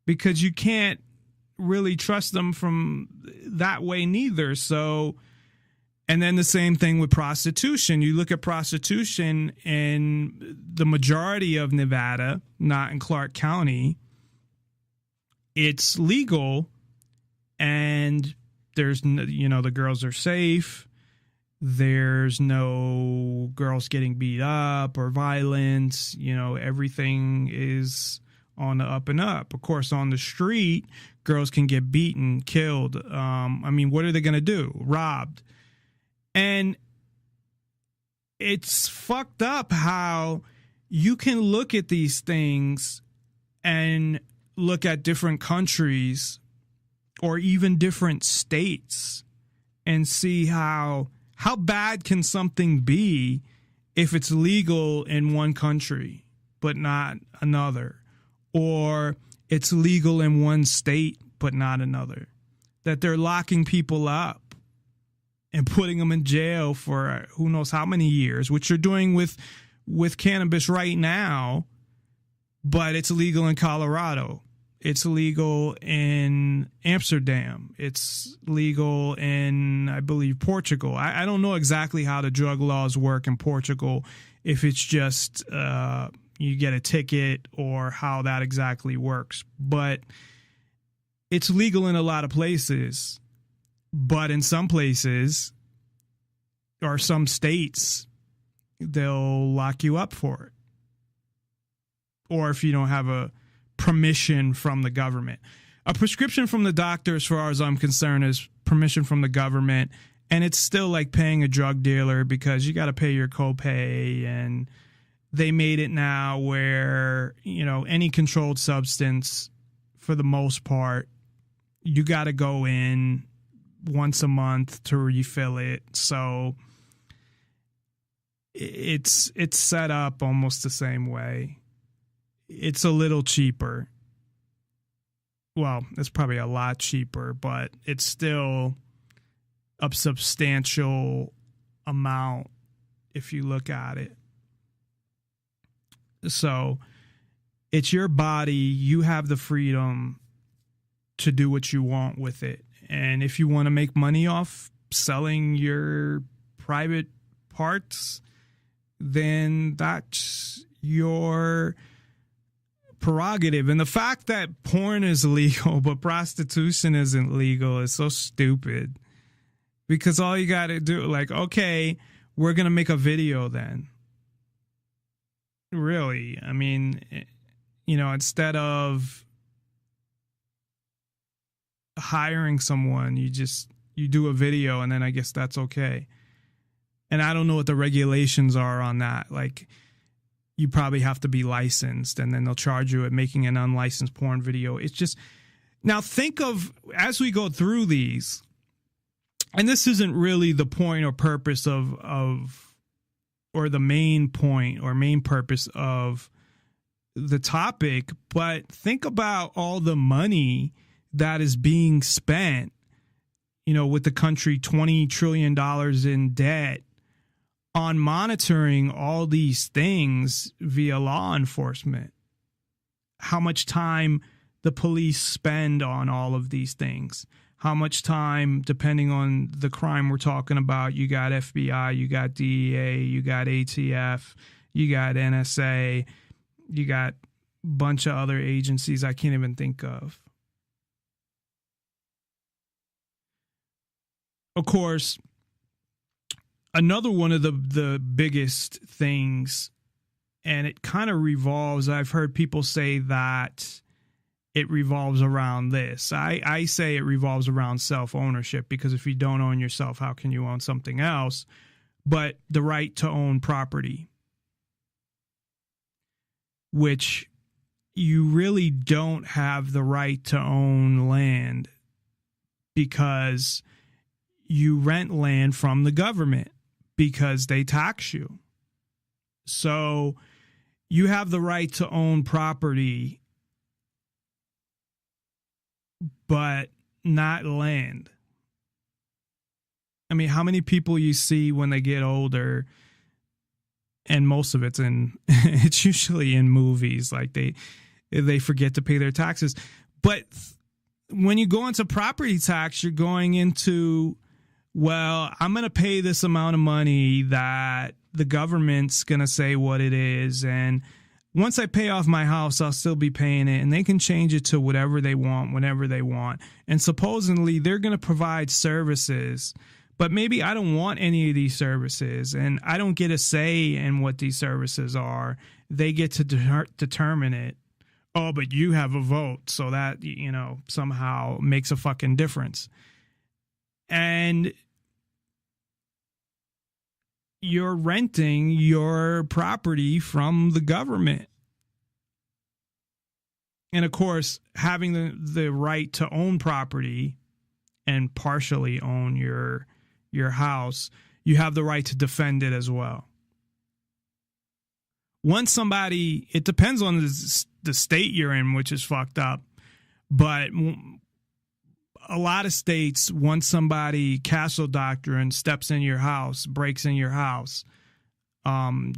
Because you can't really trust them from that way neither. So, and then the same thing with prostitution. You look at prostitution in the majority of Nevada, not in Clark County, it's legal, and there's no, the girls are safe. There's no girls getting beat up or violence. Everything is on the up and up. Of course, on the street, girls can get beaten, killed. What are they going to do? Robbed. And it's fucked up how you can look at these things and look at different countries or even different states and see how bad can something be if it's legal in one country but not another, or it's legal in one state but not another, that they're locking people up and putting them in jail for who knows how many years, which you're doing with cannabis right now, but it's illegal in Colorado. It's legal in Amsterdam. It's legal in, I believe, Portugal. I don't know exactly how the drug laws work in Portugal, if it's just you get a ticket or how that exactly works. But it's legal in a lot of places. But in some places or some states, they'll lock you up for it. Or if you don't have a permission from the government. A prescription from the doctor, as far as I'm concerned, is permission from the government, and it's still like paying a drug dealer, because you got to pay your copay, and they made it now where, any controlled substance, for the most part, you got to go in once a month to refill it. So it's set up almost the same way. It's a little cheaper. Well, it's probably a lot cheaper, but it's still a substantial amount if you look at it. So it's your body. You have the freedom to do what you want with it. And if you want to make money off selling your private parts, then that's your prerogative. And the fact that porn is legal but prostitution isn't legal is so stupid, because all you got to do, like, okay, we're going to make a video then. Really? Instead of hiring someone, you do a video, and then I guess that's okay. And I don't know what the regulations are on that. Like, you probably have to be licensed, and then they'll charge you at making an unlicensed porn video. It's just, now think of, as we go through these, and this isn't really the point or purpose of or the main point or main purpose of the topic, but think about all the money that is being spent, with the country $20 trillion in debt on monitoring all these things via law enforcement. How much time the police spend on all of these things. How much time, depending on the crime we're talking about, you got FBI, you got DEA, you got ATF, you got NSA, you got a bunch of other agencies I can't even think of. Of course, another one of the biggest things, and it kind of revolves, I've heard people say that it revolves around this. I say it revolves around self-ownership, because if you don't own yourself, how can you own something else? But the right to own property, which you really don't have the right to own land, because you rent land from the government because they tax you. So you have the right to own property, but not land. I mean, how many people you see when they get older, and most of it's it's usually in movies, like they forget to pay their taxes. But when you go into property tax, you're going into, well, I'm going to pay this amount of money that the government's going to say what it is. And once I pay off my house, I'll still be paying it. And they can change it to whatever they want, whenever they want. And supposedly they're going to provide services. But maybe I don't want any of these services, and I don't get a say in what these services are. They get to determine it. Oh, but you have a vote, so that, somehow makes a fucking difference. And you're renting your property from the government. And of course, having the right to own property and partially own your house, you have the right to defend it as well. Once somebody, it depends on the state you're in, which is fucked up, but a lot of states, once somebody, castle doctrine, steps in your house, breaks in your house,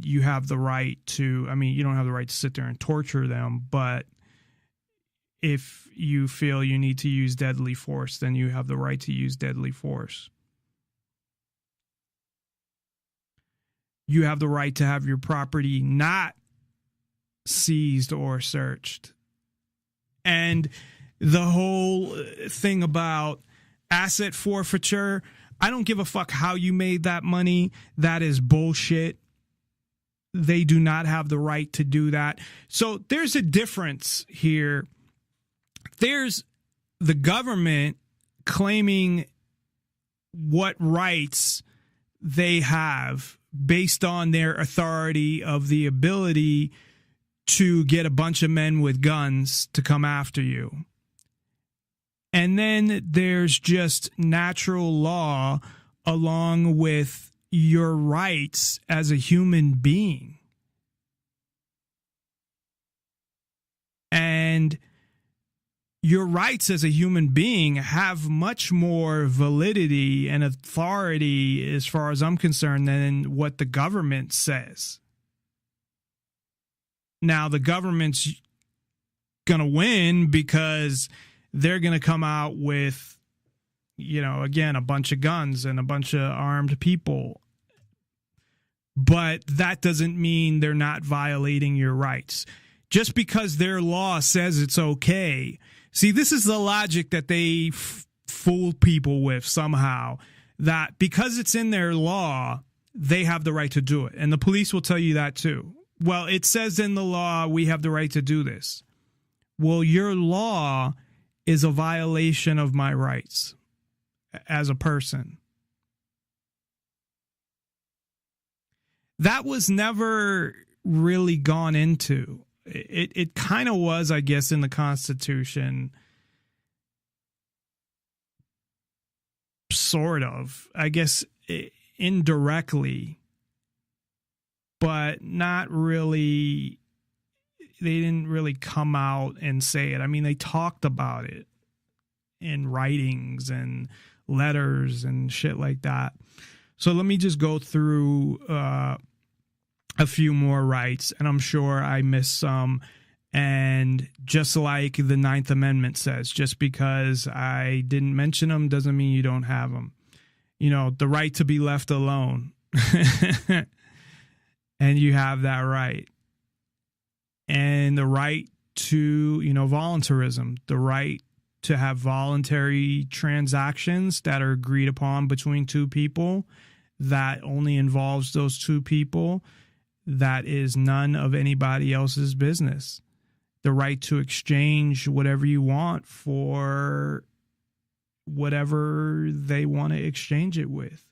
you have the right to, you don't have the right to sit there and torture them, but if you feel you need to use deadly force, then you have the right to use deadly force. You have the right to have your property not seized or searched. And the whole thing about asset forfeiture, I don't give a fuck how you made that money. That is bullshit. They do not have the right to do that. So there's a difference here. There's the government claiming what rights they have based on their authority of the ability to get a bunch of men with guns to come after you. And then there's just natural law along with your rights as a human being. And your rights as a human being have much more validity and authority, as far as I'm concerned, than what the government says. Now, the government's going to win because they're going to come out with, again, a bunch of guns and a bunch of armed people. But that doesn't mean they're not violating your rights. Just because their law says it's okay. See, this is the logic that they fool people with somehow, that because it's in their law, they have the right to do it. And the police will tell you that too. Well, it says in the law, we have the right to do this. Well, your law is a violation of my rights as a person. That was never really gone into. It kind of was, I guess, in the Constitution, sort of, I guess, indirectly, but not really. didn't really come out and say it. I mean, they talked about it in writings and letters and shit like that. So let me just go through a few more rights, and I'm sure I missed some. And just like the Ninth Amendment says, just because I didn't mention them doesn't mean you don't have them. You know, the right to be left alone. And you have that right. And the right to, voluntarism, the right to have voluntary transactions that are agreed upon between two people that only involves those two people, that is none of anybody else's business. The right to exchange whatever you want for whatever they want to exchange it with.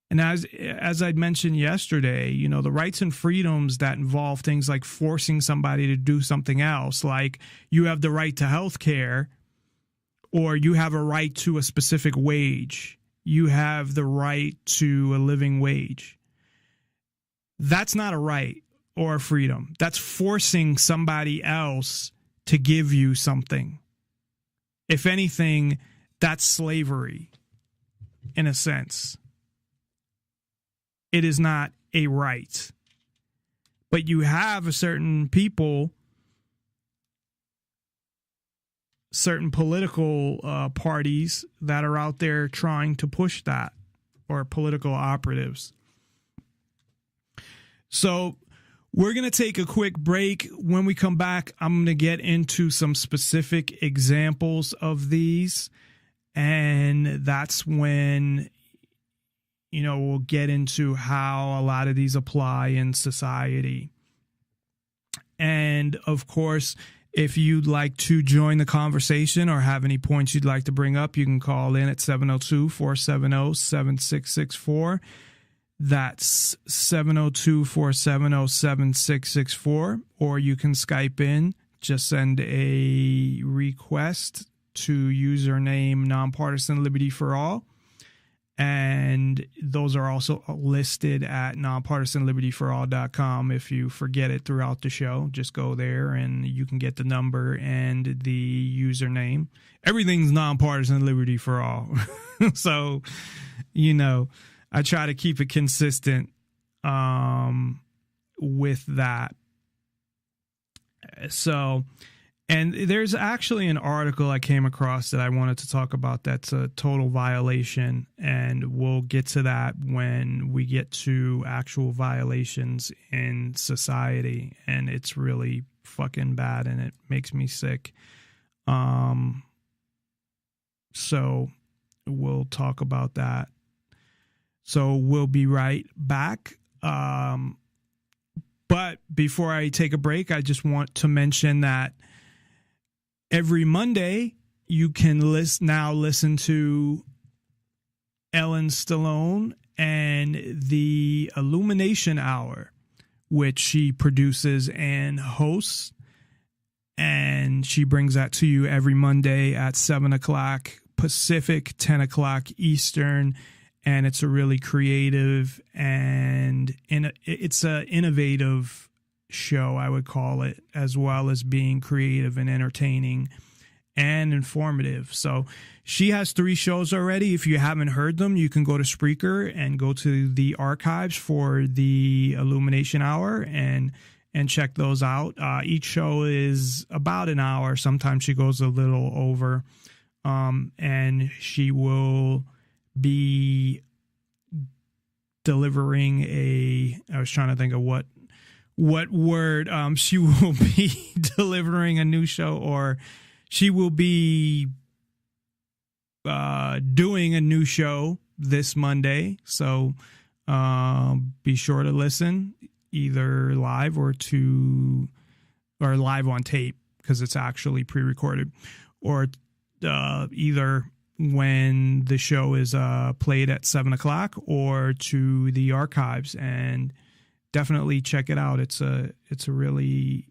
And as I'd mentioned yesterday, the rights and freedoms that involve things like forcing somebody to do something else, like you have the right to health care, or you have a right to a specific wage. You have the right to a living wage. That's not a right or a freedom. That's forcing somebody else to give you something. If anything, that's slavery in a sense. It is not a right. But you have a certain people, certain political parties that are out there trying to push that, or political operatives. So we're going to take a quick break. When we come back, I'm going to get into some specific examples of these. And that's when, we'll get into how a lot of these apply in society. And of course, if you'd like to join the conversation or have any points you'd like to bring up, you can call in at 702-470-7664. That's 702-470-7664. Or you can Skype in. Just send a request to username Nonpartisan Liberty for All. And those are also listed at nonpartisanlibertyforall.com. If you forget it throughout the show, just go there and you can get the number and the username. Everything's Nonpartisan Liberty for All. So, I try to keep it consistent with that. So, and there's actually an article I came across that I wanted to talk about that's a total violation, and we'll get to that when we get to actual violations in society, and it's really fucking bad, and it makes me sick. So we'll talk about that. So we'll be right back. But before I take a break, I just want to mention that every Monday, you can listen to Ellen Stallone and the Illumination Hour, which she produces and hosts. And she brings that to you every Monday at 7 o'clock Pacific, 10 o'clock Eastern. And it's a really creative and it's an innovative show, I would call it, as well as being creative and entertaining and informative. So she has 3 shows already. If you haven't heard them, you can go to Spreaker and go to the archives for the Illumination Hour and check those out. Each show is about an hour. Sometimes she goes a little over. And she will be delivering I was trying to think of what word, she will be delivering a new show, or she will be doing a new show this Monday. So be sure to listen either live or live on tape, because it's actually pre-recorded, or either when the show is played at 7 o'clock or to the archives, and definitely check it out. It's a really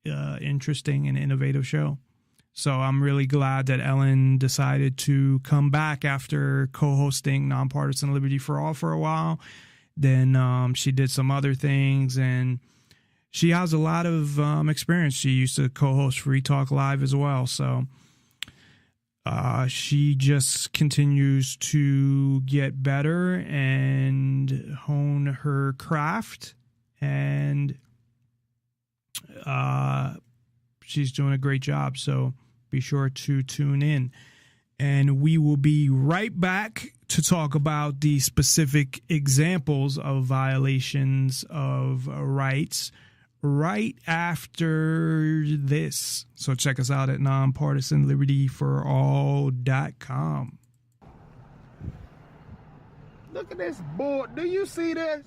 interesting and innovative show. So I'm really glad that Ellen decided to come back after co-hosting Nonpartisan Liberty for All for a while. Then she did some other things, and she has a lot of experience. She used to co-host Free Talk Live as well. So she just continues to get better and hone her craft. And she's doing a great job. So be sure to tune in. And we will be right back to talk about the specific examples of violations of rights right after this. So check us out at nonpartisanlibertyforall.com. Look at this board. Do you see this?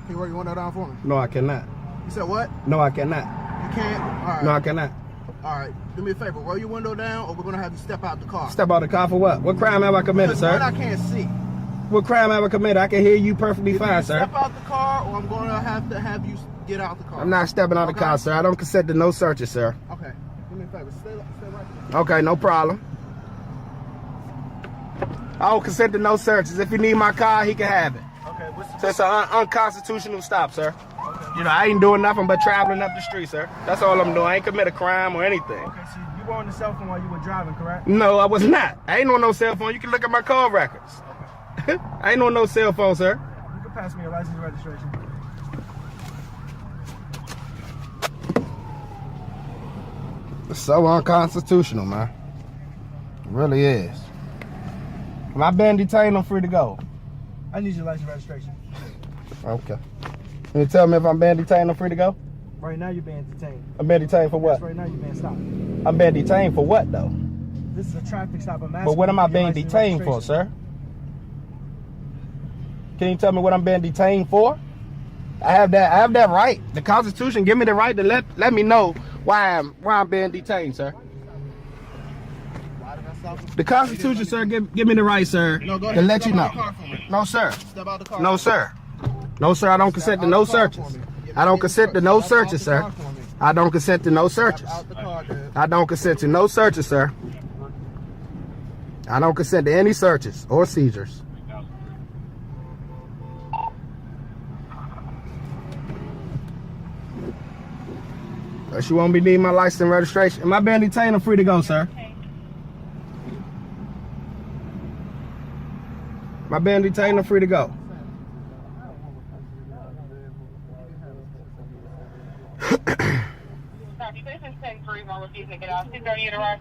Can you work your window down for me? No, I cannot. You said what? No, I cannot. You can't? All right. No, I cannot. All right. Do me a favor. Roll your window down, or we're going to have you step out the car. Step out the car for what? What crime have I committed, Because one, sir? I can't see. What crime have I committed? I can hear you perfectly Either fine, you sir. step out the car, or I'm going to have you get out the car. I'm not stepping out the Okay. car, sir. I don't consent to no searches, sir. Okay. Do me a favor. Stay right there. Okay, no problem. I don't consent to no searches. If you need my car, he can have it. Okay. What's the... So it's an unconstitutional stop, sir. You know, I ain't doing nothing but traveling up the street, sir. That's all I'm doing. I ain't commit a crime or anything. Okay, so you were on the cell phone while you were driving, correct? No, I was not. I ain't on no cell phone. You can look at my call records. I ain't on no cell phone, sir. You can pass me your license and registration. It's so unconstitutional, man. It really is. Am I being detained? I'm free to go. I need your license and registration. Okay. Can you tell me if I'm being detained? I'm free to go? Right now you're being detained. I'm being detained for what? Yes, right now you're being stopped. I'm being detained for what, though? This is a traffic stop. I'm asking But what you am I for your being license and detained for, registration. sir? Can you tell me what I'm being detained for? I have that right. The Constitution give me the right to let me know why I'm being detained, sir. Why did I stop you? The Constitution, sir, give me the right, sir, No, go to ahead. let you Step know. out the car for me. No, sir. Step out the car. No, sir. No, sir. I don't consent to no searches. I don't consent to no searches, sir. I don't consent to no searches. Step out the car, dude. I don't consent to no searches, sir. I don't consent to any searches or seizures. Unless you won't be needing my license and registration. Am I being detained or free to go, sir? Am I being detained or free to go? Copy. This is 10-3, while refusing to get off. 2:30 at arrive.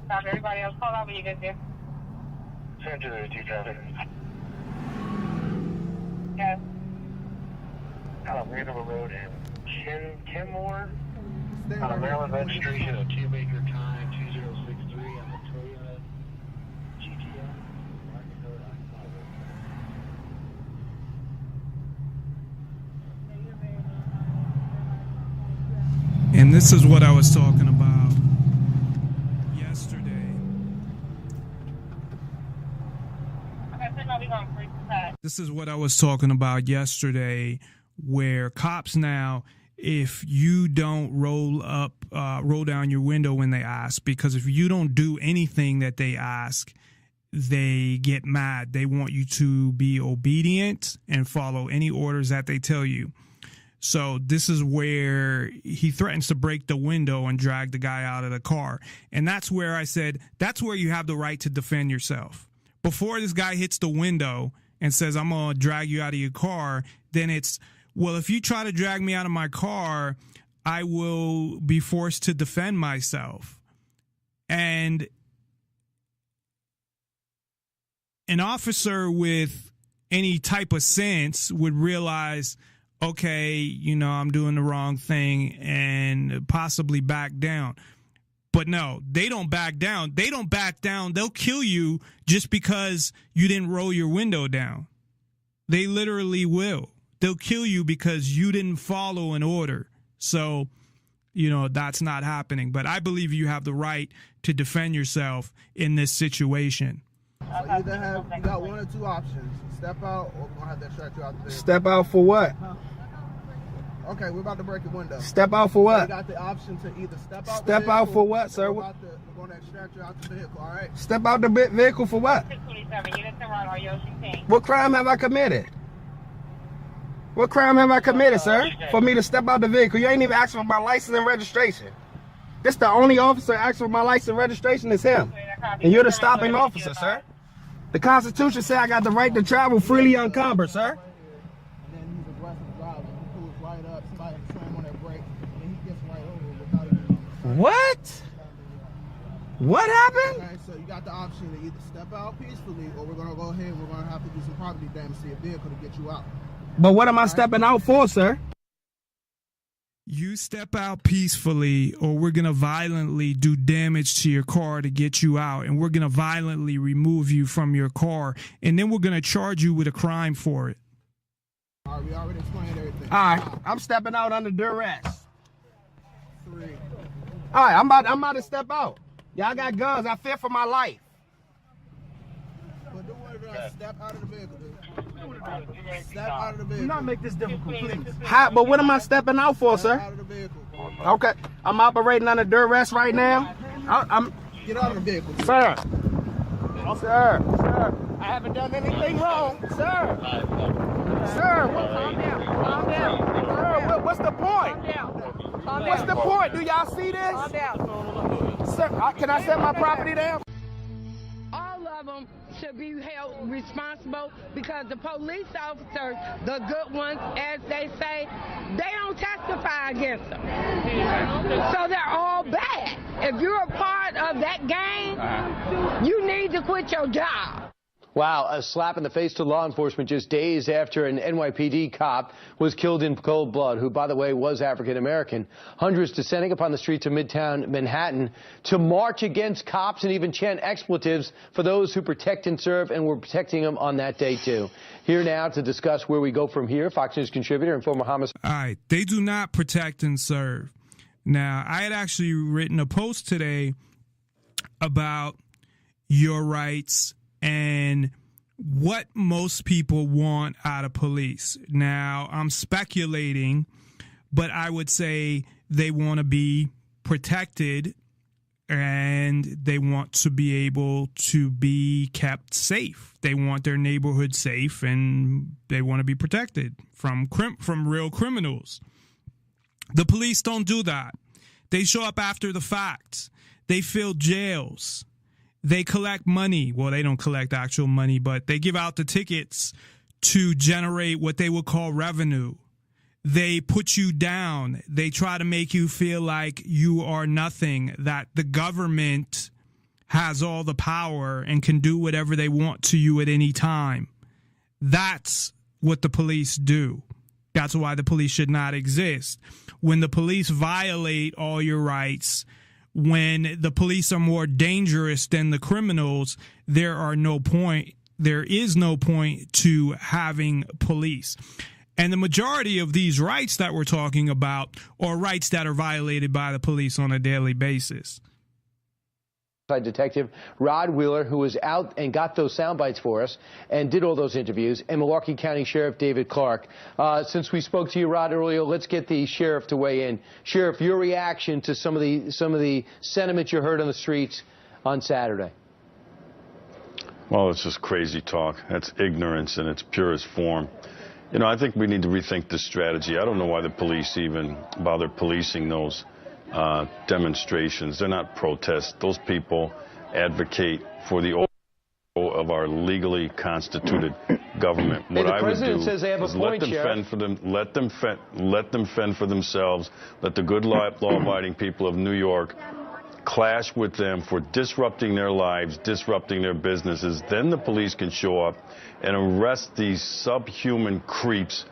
Copy. Everybody else, call out when you get there. 10-2 traffic. Yes. Randall Road and Kenmore. Stay right here. Maryland registration of 2 Baker Time 2063 on the Toyota GTO. And this is what I was talking about yesterday. Okay, so now we're going to free side. This is what I was talking about yesterday, where cops now, if you don't roll down your window when they ask, because if you don't do anything that they ask, they get mad. They want you to be obedient and follow any orders that they tell you. So this is where he threatens to break the window and drag the guy out of the car. And that's where I said, that's where you have the right to defend yourself. Before this guy hits the window and says, I'm going to drag you out of your car, then it's, well, if you try to drag me out of my car, I will be forced to defend myself. And an officer with any type of sense would realize, okay, you know, I'm doing the wrong thing and possibly back down. But no, they don't back down. They don't back down. They'll kill you just because you didn't roll your window down. They literally will. They'll kill you because you didn't follow an order. So that's not happening. But I believe you have the right to defend yourself in this situation. So either you got one or two options. Step out, or we're gonna have to extract you out the vehicle. Step out for what? Okay, we're about to break your window. Step out for So what? you got the option to either step out. Step out for what, sir? We're gonna extract you out the vehicle. All right. Step out the vehicle for what? 627, units around our Yoshi King. What crime have I committed? What crime have I committed, sir? For me to step out the vehicle? You ain't even asking for my license and registration. This the only officer asking for my license and registration is him. And you're the stopping officer, sir. The Constitution says I got the right to travel freely unencumbered, sir. And then he's aggressive driving. He pulls right up, somebody slam on that brake, and he gets right over without even. What? What happened? Okay, so you got the option to either step out peacefully, or we're gonna go ahead and we're gonna have to do some property damage to your vehicle to get you out. But what am I stepping out for, sir? You step out peacefully, or we're going to violently do damage to your car to get you out, and we're going to violently remove you from your car, and then we're going to charge you with a crime for it. All right, we already explained everything. All right, I'm stepping out under duress. 3. All right, I'm about to step out. Y'all got guns. I fear for my life. But do what, step out of the vehicle, dude. Step out of the vehicle. Do not make this difficult, please. But what am I stepping out for, Step sir? out of the vehicle. Okay, I'm operating under duress right now. I'm, Get out of the vehicle. sir. Sir, I haven't done anything wrong, sir. Sir, calm down. Calm down. Sir, what's the point? What's the point? Do y'all see this? Calm down. Sir, can I set my property down? All of them should be held responsible because the police officers, the good ones, as they say, they don't testify against them. So they're all bad. If you're a part of that gang, you need to quit your job. Wow, a slap in the face to law enforcement just days after an NYPD cop was killed in cold blood, who, by the way, was African-American. Hundreds descending upon the streets of Midtown Manhattan to march against cops and even chant expletives for those who protect and serve, and were protecting them on that day, too. Here now to discuss where we go from here, Fox News contributor and former homicide. All right, they do not protect and serve. Now, I had actually written a post today about your rights and what most people want out of police. Now, I'm speculating, but I would say they want to be protected and they want to be able to be kept safe. They want their neighborhood safe, and they want to be protected from real criminals. The police don't do that. They show up after the fact. They fill jails. They collect money. Well, they don't collect actual money, but they give out the tickets to generate what they would call revenue. They put you down. They try to make you feel like you are nothing, that the government has all the power and can do whatever they want to you at any time. That's what the police do. That's why the police should not exist. When the police violate all your rights, when the police are more dangerous than the criminals, there is no point to having police. And the majority of these rights that we're talking about are rights that are violated by the police on a daily basis. Detective Rod Wheeler, who was out and got those sound bites for us and did all those interviews, and Milwaukee County Sheriff David Clark. Since we spoke to you, Rod, earlier, let's get the sheriff to weigh in. Sheriff, your reaction to some of the sentiment you heard on the streets on Saturday. Well, it's just crazy talk. That's ignorance in its purest form. You know, I think we need to rethink this strategy. I don't know why the police even bother policing those demonstrations. They're not protests. Those people advocate for the overthrow of our legally constituted government. What I would do is let them fend for them. Let them fend for themselves. Let the good law-abiding people of New York clash with them for disrupting their lives, disrupting their businesses. Then the police can show up and arrest these subhuman creeps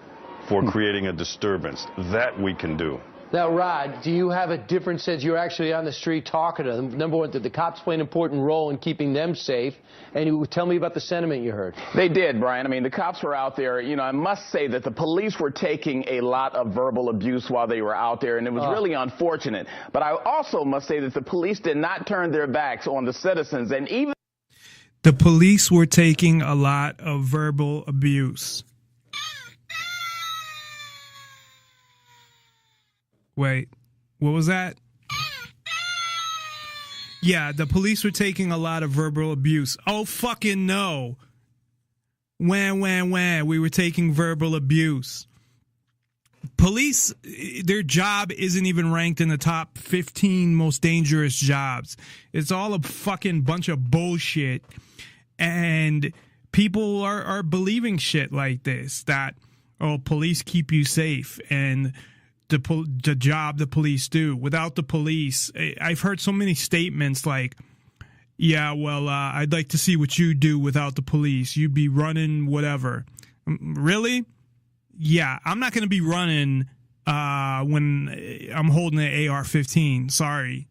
for creating a disturbance. That we can do. Now, Rod, do you have a different sense? You're actually on the street talking to them. Number one, did the cops play an important role in keeping them safe? And you tell me about the sentiment you heard. They did, Brian. I mean, the cops were out there. You know, I must say that the police were taking a lot of verbal abuse while they were out there, and it was really unfortunate. But I also must say that the police did not turn their backs on the citizens, and even the police were taking a lot of verbal abuse. Wait, what was that? Yeah, the police were taking a lot of verbal abuse. Oh, fucking no. When. We were taking verbal abuse. Police, their job isn't even ranked in the top 15 most dangerous jobs. It's all a fucking bunch of bullshit. And people are believing shit like this, that, oh, police keep you safe, and the job the police do. Without the police, I've heard so many statements like, yeah, well, I'd like to see what you do without the police. You'd be running whatever. Really? Yeah, I'm not going to be running when I'm holding an AR-15. Sorry.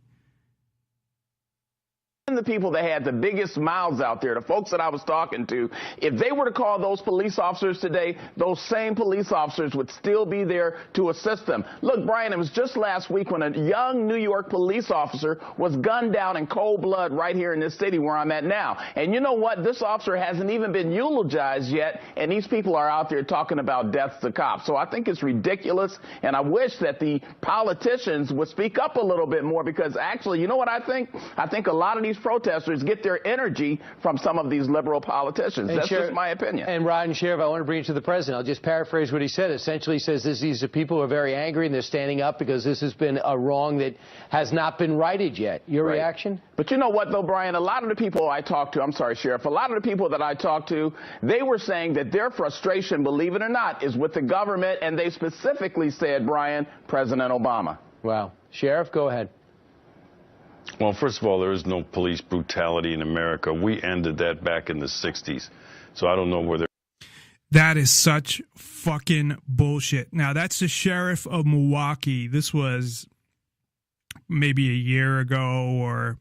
the people that had the biggest mouths out there, the folks that I was talking to, if they were to call those police officers today, those same police officers would still be there to assist them. Look, Brian, it was just last week when a young New York police officer was gunned down in cold blood right here in this city where I'm at now. And you know what? This officer hasn't even been eulogized yet, and these people are out there talking about deaths to cops. So I think it's ridiculous, and I wish that the politicians would speak up a little bit more, because actually, you know what I think? I think a lot of these protesters get their energy from some of these liberal politicians. That's just my opinion. And Rod and Sheriff, I want to bring it to the president. I'll just paraphrase what he said. Essentially, he says these are people who are very angry and they're standing up because this has been a wrong that has not been righted yet. Your reaction? But you know what, though, Brian? A lot of the people I talked to, I'm sorry, Sheriff, a lot of the people that I talked to, they were saying that their frustration, believe it or not, is with the government, and they specifically said, Brian, President Obama. Wow. Sheriff, go ahead. Well, first of all, there is no police brutality in America. We ended that back in the 60s. So I don't know where they're... That is such fucking bullshit. Now, that's the sheriff of Milwaukee. This was maybe a year ago or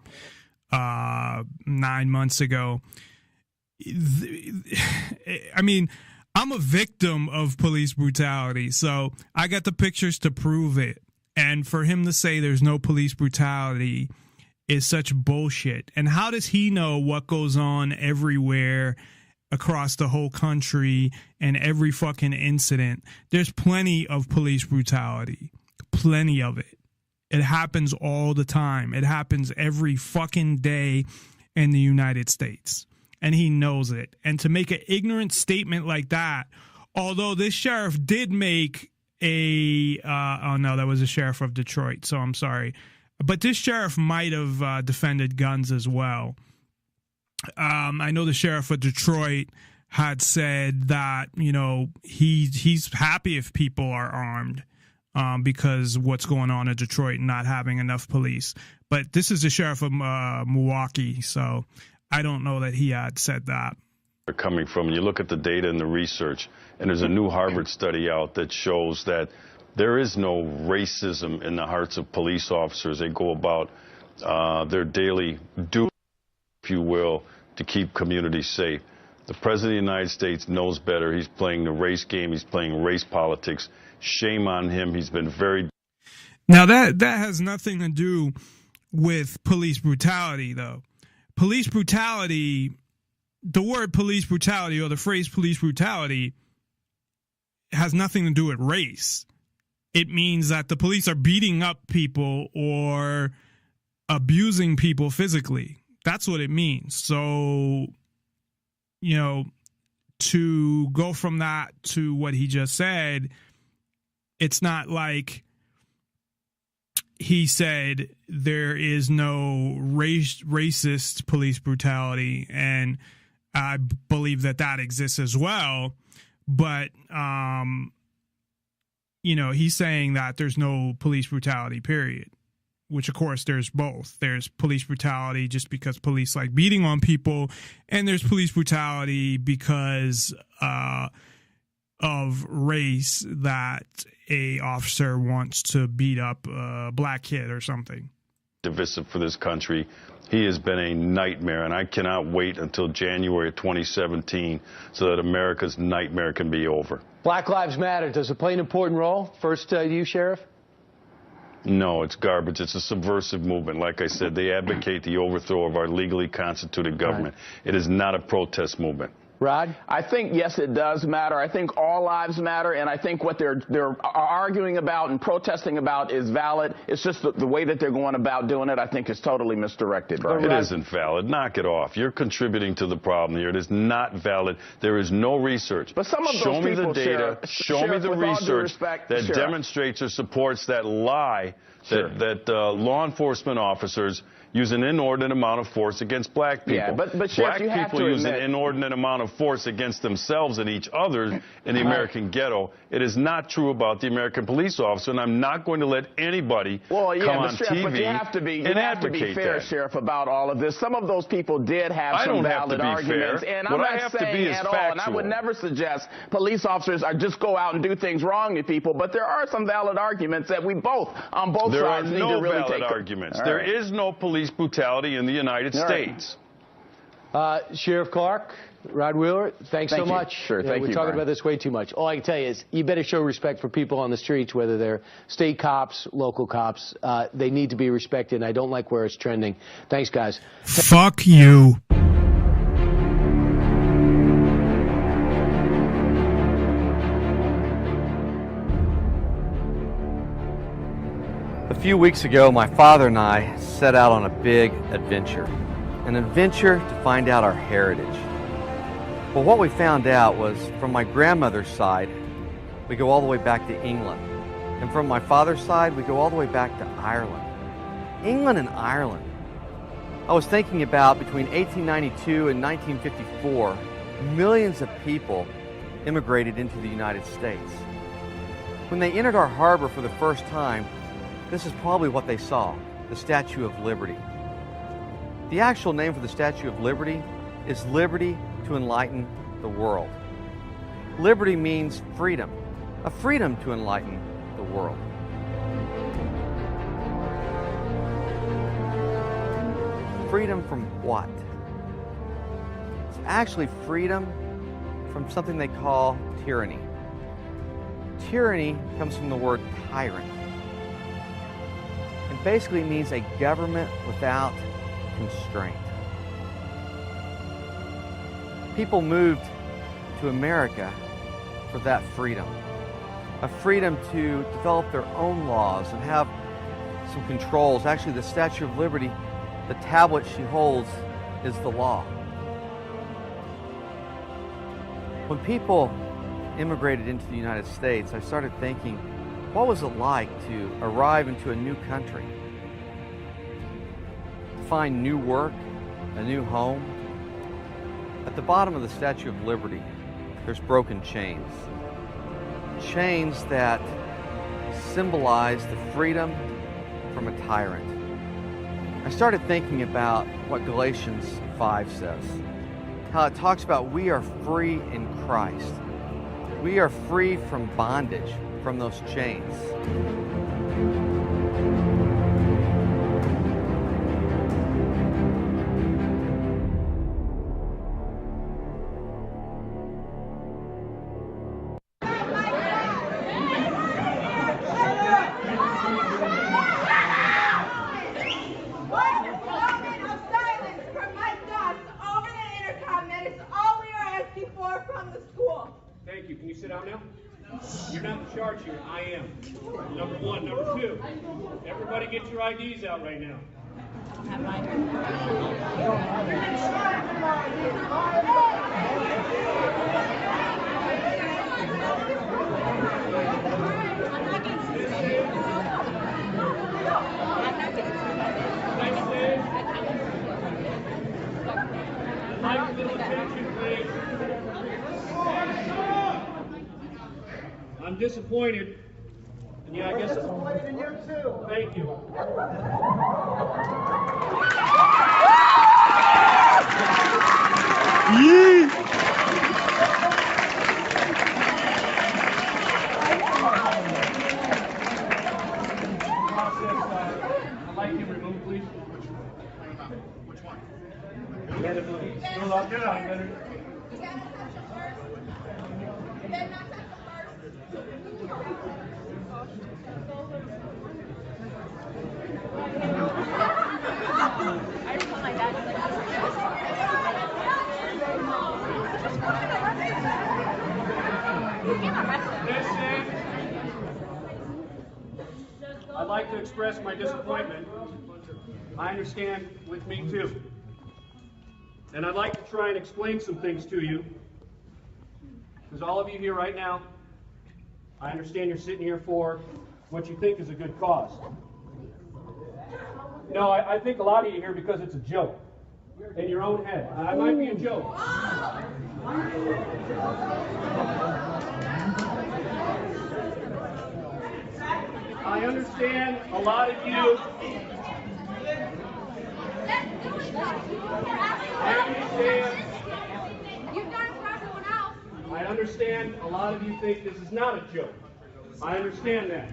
9 months ago. I mean, I'm a victim of police brutality, so I got the pictures to prove it. And for him to say there's no police brutality is such bullshit. And how does he know what goes on everywhere across the whole country and every fucking incident? There's plenty of police brutality. Plenty of it. It happens all the time. It happens every fucking day in the United States. And he knows it. And to make an ignorant statement like that, although this sheriff did make oh no, that was a sheriff of Detroit, so I'm sorry. But this sheriff might have defended guns as well. I know the sheriff of Detroit had said that, you know, he's happy if people are armed because what's going on in Detroit and not having enough police. But this is the sheriff of Milwaukee, so I don't know that he had said that. Coming from. You look at the data and the research, and there's a new Harvard study out that shows that there is no racism in the hearts of police officers. They go about their daily duty, if you will, to keep communities safe. The President of the United States knows better. He's playing the race game. He's playing race politics. Shame on him. He's been very... Now, that has nothing to do with police brutality, though. Police brutality... The word police brutality or the phrase police brutality has nothing to do with race. It means that the police are beating up people or abusing people physically. That's what it means. So, you know, to go from that to what he just said, it's not like he said there is no racist police brutality, and I believe that exists as well, but, you know, he's saying that there's no police brutality, period, which, of course, there's both. There's police brutality just because police like beating on people, and there's police brutality because of race that a officer wants to beat up a black kid or something. Divisive for this country. He has been a nightmare, and I cannot wait until January of 2017 so that America's nightmare can be over. Black Lives Matter, does it play an important role? First, you, Sheriff? No, it's garbage. It's a subversive movement. Like I said, they advocate the overthrow of our legally constituted government. It is not a protest movement. Rod? I think, yes, it does matter. I think all lives matter, and I think what they're arguing about and protesting about is valid. It's just the way that they're going about doing it, I think, is totally misdirected, Brian. It isn't valid. Knock it off. You're contributing to the problem here. It is not valid. There is no research. But some of those show me people, the data. Show me the research that demonstrates or supports that lie that law enforcement officers use an inordinate amount of force against black people. Yeah, but Sheriff, black you have people to use admit, an inordinate amount of force against themselves and each other in the American ghetto. It is not true about the American police officer, and I'm not going to let anybody come on TV but you have to be fair, that. Sheriff, about all of this. Some of those people did have some valid arguments, and I'm not saying at all, and I would never suggest police officers just go out and do things wrong to people, but there are some valid arguments that we both, on both sides, need to really take. There are no valid arguments. There is no police brutality in the United States. Sheriff Clark, Rod Wheeler, thanks so much. Sure, thank you. We're talking about this way too much. All I can tell you is you better show respect for people on the streets, whether they're state cops, local cops. They need to be respected, and I don't like where it's trending. Thanks, guys. Fuck you. A few weeks ago, my father and I set out on a big adventure. An adventure to find out our heritage. But what we found out was, from my grandmother's side, we go all the way back to England. And from my father's side, we go all the way back to Ireland. England and Ireland. I was thinking about between 1892 and 1954, millions of people immigrated into the United States. When they entered our harbor for the first time, this is probably what they saw, the Statue of Liberty. The actual name for the Statue of Liberty is Liberty to Enlighten the World. Liberty means freedom, a freedom to enlighten the world. Freedom from what? It's actually freedom from something they call tyranny. Tyranny comes from the word tyrant. And basically means a government without constraint. People moved to America for that freedom. A freedom to develop their own laws and have some controls. Actually, the Statue of Liberty, the tablet she holds, is the law. When people immigrated into the United States, I started thinking, what was it like to arrive into a new country? Find new work, a new home. At the bottom of the Statue of Liberty, there's broken chains. Chains that symbolize the freedom from a tyrant. I started thinking about what Galatians 5 says. How it talks about we are free in Christ. We are free from bondage, from those chains. You're not in charge here. I am. Number one. Number two, everybody get your IDs out right now. Like a little attention, please. I'm disappointed. And yeah, I guess it's disappointed in you too. Thank you. Listen. I'd like to express my disappointment. I understand with me too. And I'd like to try and explain some things to you. Because all of you here right now, I understand you're sitting here for what you think is a good cause. No, I think a lot of you here because it's a joke in your own head. I might be a joke. I understand a lot of you. I understand a lot of you think this is not a joke. I understand that.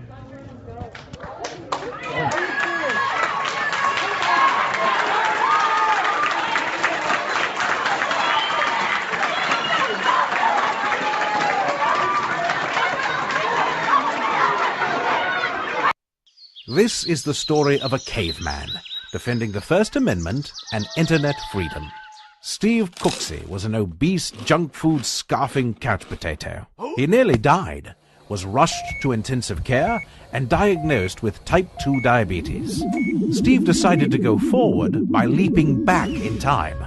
This is the story of a caveman defending the First Amendment and internet freedom. Steve Cooksey was an obese, junk food scarfing couch potato. He nearly died, was rushed to intensive care, and diagnosed with type 2 diabetes. Steve decided to go forward by leaping back in time.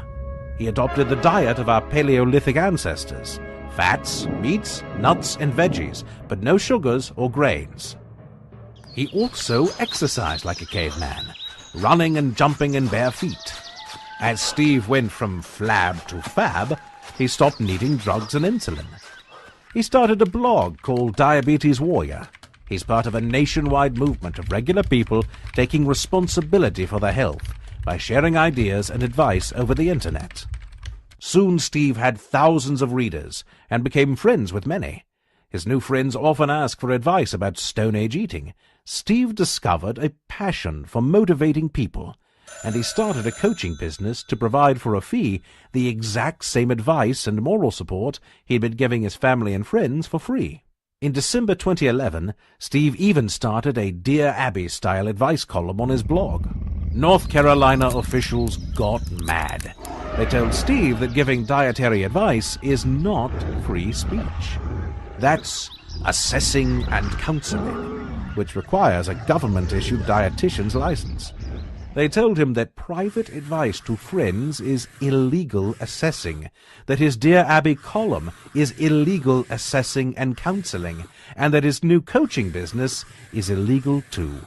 He adopted the diet of our Paleolithic ancestors: fats, meats, nuts, and veggies, but no sugars or grains. He also exercised like a caveman, running and jumping in bare feet. As Steve went from flab to fab, he stopped needing drugs and insulin. He started a blog called Diabetes Warrior. He's part of a nationwide movement of regular people taking responsibility for their health by sharing ideas and advice over the internet. Soon Steve had thousands of readers and became friends with many. His new friends often ask for advice about Stone Age eating. Steve discovered a passion for motivating people, and he started a coaching business to provide for a fee the exact same advice and moral support he'd been giving his family and friends for free. In December 2011, Steve even started a Dear Abby-style advice column on his blog. North Carolina officials got mad. They told Steve that giving dietary advice is not free speech. That's assessing and counseling, which requires a government-issued dietitian's license. They told him that private advice to friends is illegal assessing, that his Dear Abby column is illegal assessing and counseling, and that his new coaching business is illegal too.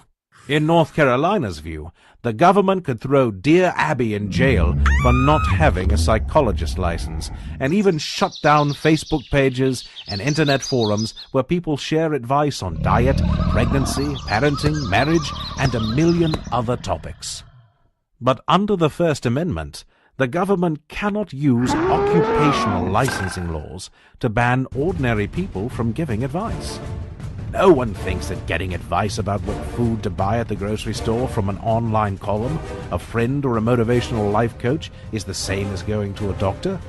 In North Carolina's view, the government could throw Dear Abby in jail for not having a psychologist license, and even shut down Facebook pages and internet forums where people share advice on diet, pregnancy, parenting, marriage, and a million other topics. But under the First Amendment, the government cannot use occupational licensing laws to ban ordinary people from giving advice. No one thinks that getting advice about what food to buy at the grocery store from an online column, a friend, or a motivational life coach is the same as going to a doctor.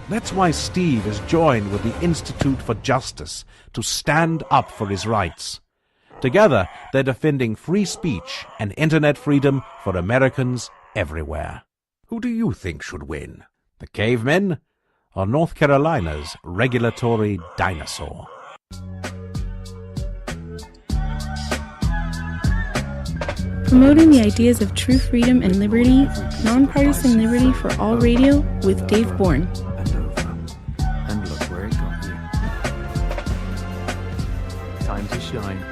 That's why Steve has joined with the Institute for Justice to stand up for his rights. Together, they're defending free speech and internet freedom for Americans everywhere. Who do you think should win? The cavemen or North Carolina's regulatory dinosaur? Promoting the ideas of true freedom and liberty, nonpartisan liberty for all radio with Dave Bourne. And look where it got you. Time to shine.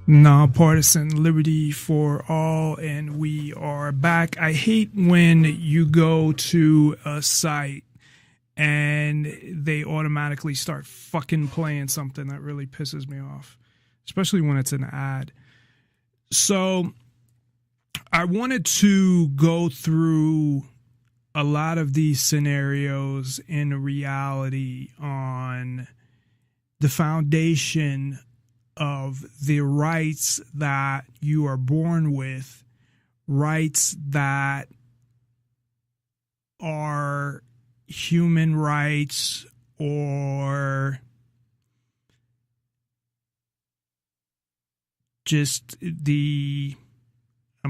Nonpartisan liberty for all, and we are back. I hate when you go to a site and they automatically start fucking playing something. That really pisses me off, especially when it's an ad. So I wanted to go through a lot of these scenarios in reality on the foundation of the rights that you are born with, rights that are human rights or just I'm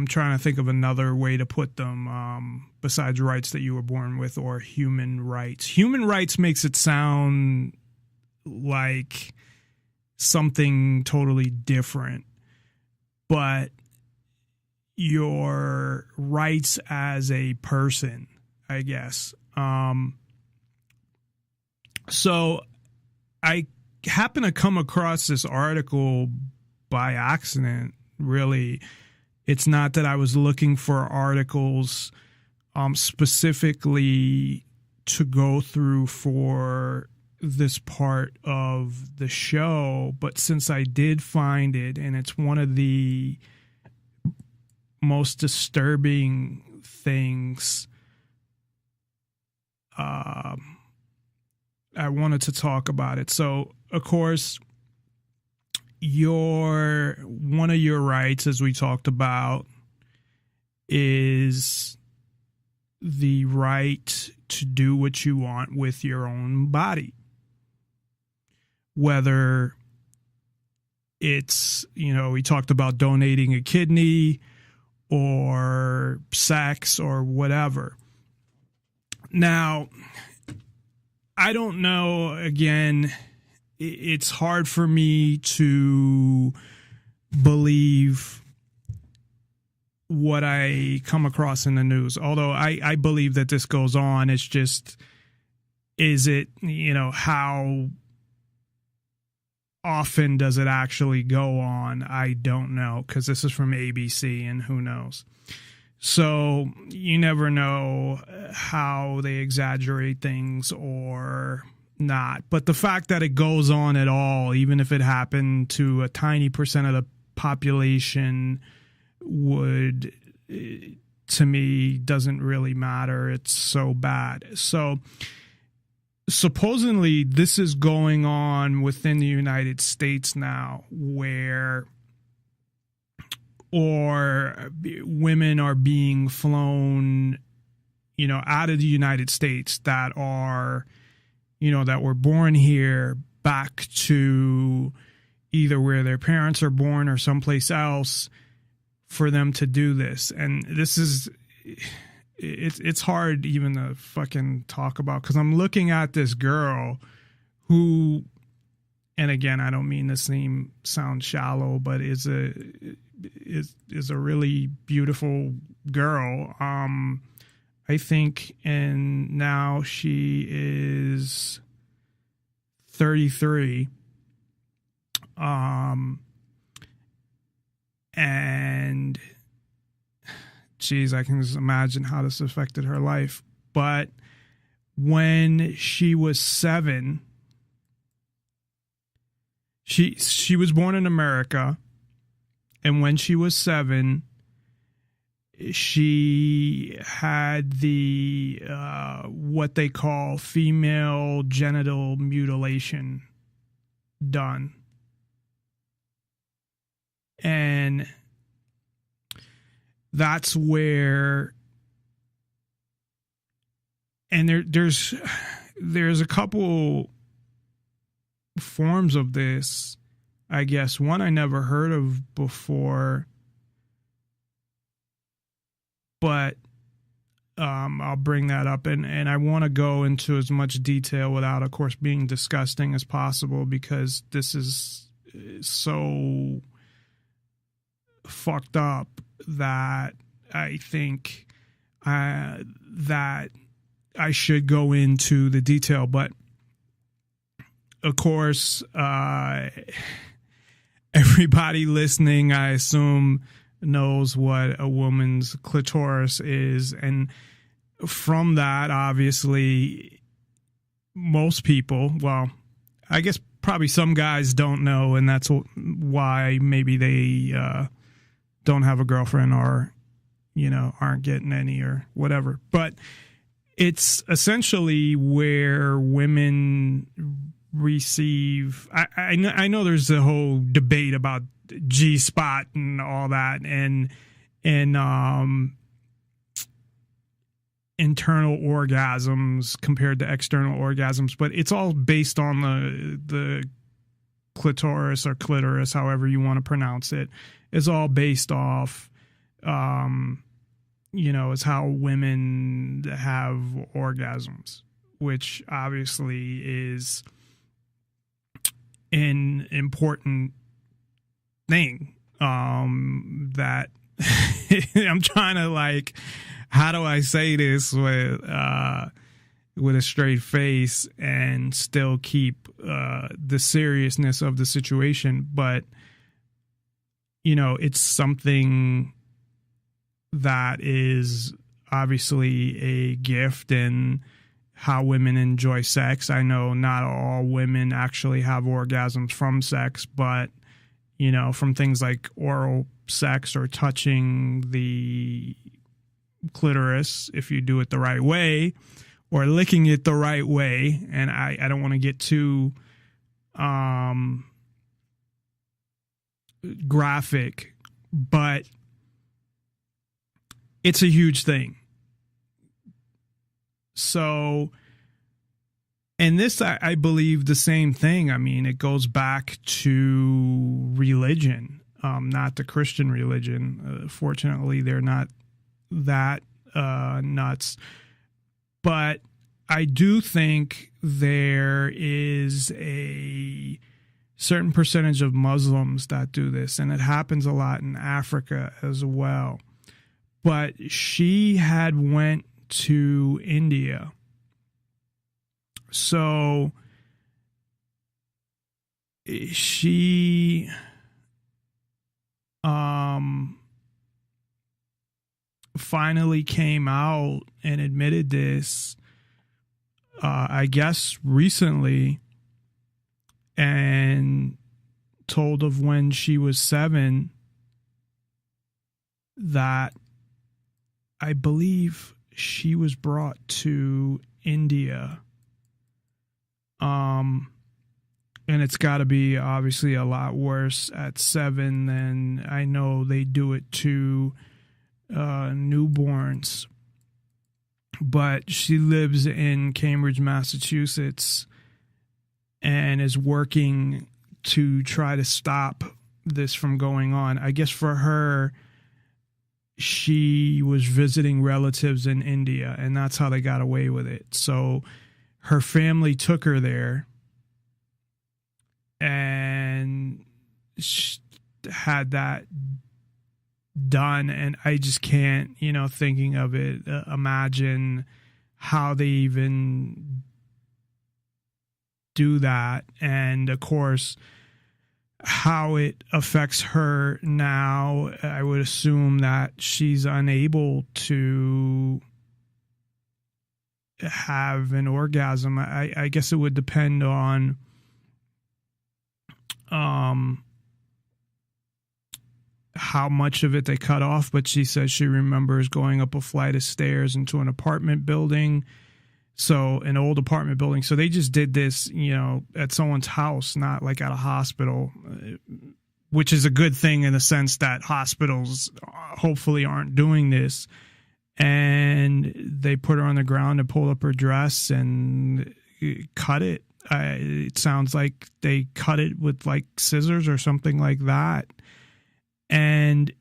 trying to think of another way to put them, besides rights that you were born with or human rights. Human rights makes it sound like something totally different, but your rights as a person, I guess. So I happened to come across this article by accident, really. It's not that I was looking for articles specifically to go through for this part of the show, but since I did find it, and it's one of the most disturbing things, I wanted to talk about it. So, of course, one of your rights, as we talked about, is the right to do what you want with your own body. Whether it's, we talked about donating a kidney or sex or whatever. Now, I don't know, again, it's hard for me to believe what I come across in the news. Although I believe that this goes on. It's just, is it, how often does it actually go on? I don't know, because this is from ABC and who knows. So you never know how they exaggerate things or not. But the fact that it goes on at all, even if it happened to a tiny percent of the population, would, to me, doesn't really matter. It's so bad. So supposedly this is going on within the United States now, where women are being flown, out of the United States that are, that were born here back to either where their parents are born or someplace else for them to do this. And this is, it's hard even to fucking talk about, because I'm looking at this girl who, and again, I don't mean to sound shallow, but is a really beautiful girl. I think, and now she is 33. And geez, I can just imagine how this affected her life. But when she was 7, she was born in America, and when she was 7, she had the what they call female genital mutilation done. And that's where, and there's a couple forms of this, I guess. One I never heard of before, but I'll bring that up, and I want to go into as much detail without, of course, being disgusting as possible, because this is so fucked up that I think that I should go into the detail. But of course, everybody listening, I assume, knows what a woman's clitoris is, and from that, obviously, most people, well, I guess probably some guys don't know, and that's why maybe they don't have a girlfriend, or aren't getting any or whatever. But it's essentially where women receive, I know there's a whole debate about G-spot and all that, and internal orgasms compared to external orgasms, but it's all based on the clitoris or clitoris, however you want to pronounce it. It's all based off is how women have orgasms, which obviously is an important thing that I'm trying to, like, how do I say this with a straight face and still keep the seriousness of the situation. But it's something that is obviously a gift in how women enjoy sex. I know not all women actually have orgasms from sex, but from things like oral sex or touching the clitoris, if you do it the right way, or licking it the right way. And I don't want to get too graphic, but it's a huge thing. So, and this, I believe the same thing. I mean, it goes back to religion, not the Christian religion. Fortunately, they're not that nuts. But I do think there is a certain percentage of Muslims that do this, and it happens a lot in Africa as well. But she had went to India. So she finally came out and admitted this, I guess recently, and told of when she was 7 that I believe she was brought to India. And it's got to be obviously a lot worse at 7 than I know they do it to newborns. But she lives in Cambridge, Massachusetts, and is working to try to stop this from going on. I guess for her, she was visiting relatives in India, and that's how they got away with it. So her family took her there and had that done. And I just can't, thinking of it, imagine how they even do that. And of course, how it affects her now. I would assume that she's unable to have an orgasm. I guess it would depend on how much of it they cut off, but she says she remembers going up a flight of stairs into an apartment building. So an old apartment building. So they just did this, at someone's house, not like at a hospital, which is a good thing in the sense that hospitals hopefully aren't doing this. And they put her on the ground and pulled up her dress and cut it. It sounds like they cut it with like scissors or something like that. And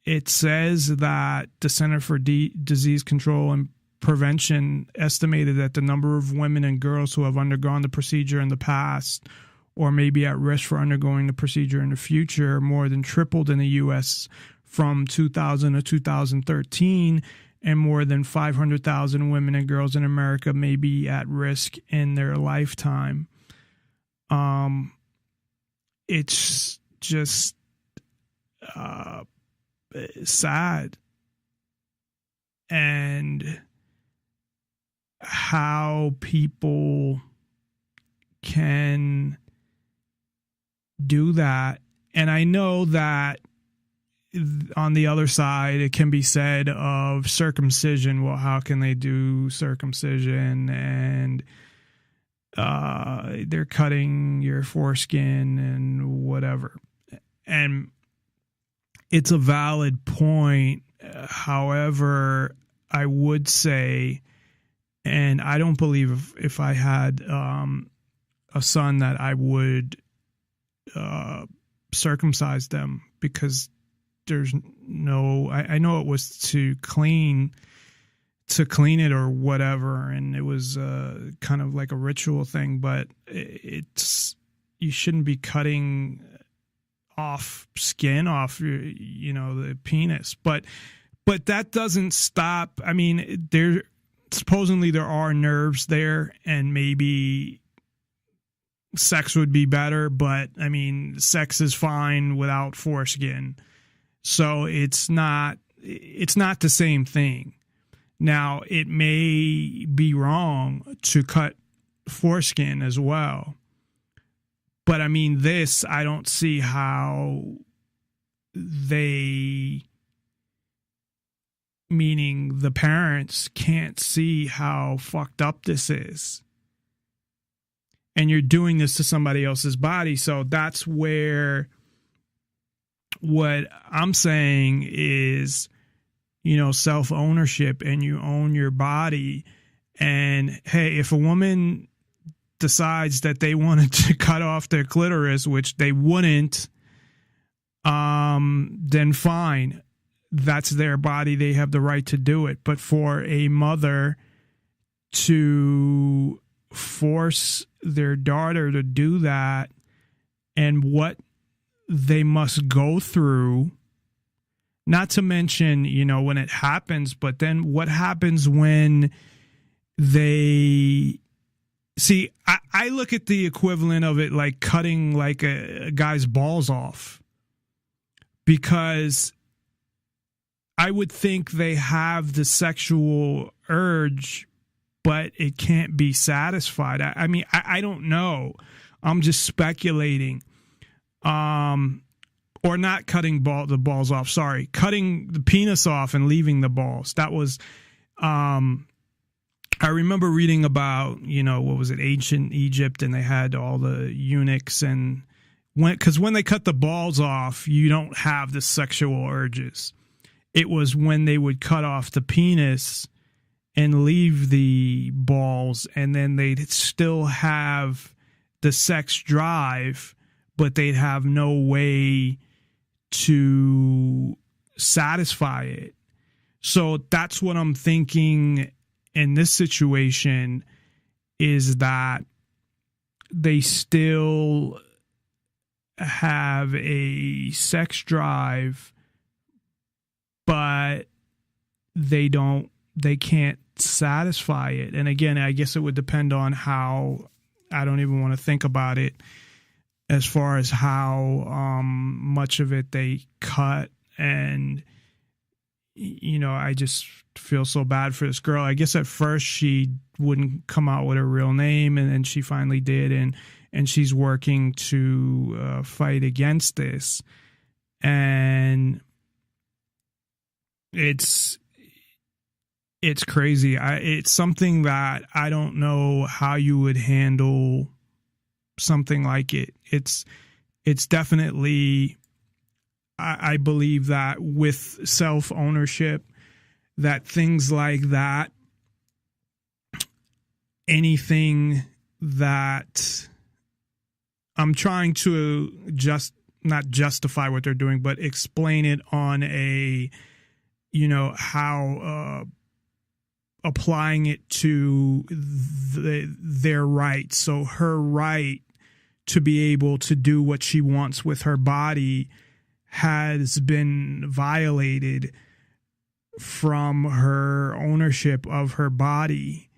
it says that the Center for Disease Control and Prevention estimated that the number of women and girls who have undergone the procedure in the past or may be at risk for undergoing the procedure in the future more than tripled in the U.S. from 2000 to 2013, and more than 500,000 women and girls in America may be at risk in their lifetime. It's just sad. And how people can do that. And I know that on the other side, it can be said of circumcision. Well, how can they do circumcision? And they're cutting your foreskin and whatever. And it's a valid point. However, I would say, and I don't believe if I had a son that I would circumcise them, because there's no, I know it was to clean it or whatever, and it was kind of like a ritual thing, but you shouldn't be cutting off skin off the penis, but that doesn't stop. I mean, supposedly there are nerves there, and maybe sex would be better, but I mean, sex is fine without foreskin, so it's not the same thing. Now, it may be wrong to cut foreskin as well, but I mean, I don't see how meaning the parents, can't see how fucked up this is. And you're doing this to somebody else's body. So that's where what I'm saying is, self-ownership, and you own your body. And hey, if a woman decides that they wanted to cut off their clitoris, which they wouldn't, then fine. That's their body. They have the right to do it. But for a mother to force their daughter to do that, and what they must go through, not to mention, when it happens, but then what happens when they see, I look at the equivalent of it like cutting like a guy's balls off, because I would think they have the sexual urge, but it can't be satisfied. I mean, I don't know. I'm just speculating. Or not cutting the balls off. Sorry, cutting the penis off and leaving the balls. That was, I remember reading about, what was it, ancient Egypt, and they had all the eunuchs, and because when they cut the balls off, you don't have the sexual urges. It was when they would cut off the penis and leave the balls, and then they'd still have the sex drive, but they'd have no way to satisfy it. So that's what I'm thinking in this situation, is that they still have a sex drive, but they can't satisfy it. And again, I guess it would depend on how, I don't even want to think about it, as far as how much of it they cut. And, I just feel so bad for this girl. I guess at first she wouldn't come out with her real name, and then she finally did, and she's working to fight against this. And it's crazy. It's something that I don't know how you would handle something like it. It's definitely, I believe that with self-ownership, that things like that, anything that I'm trying to not justify what they're doing, but explain it on a, how applying it to their right. So her right to be able to do what she wants with her body has been violated from her ownership of her body.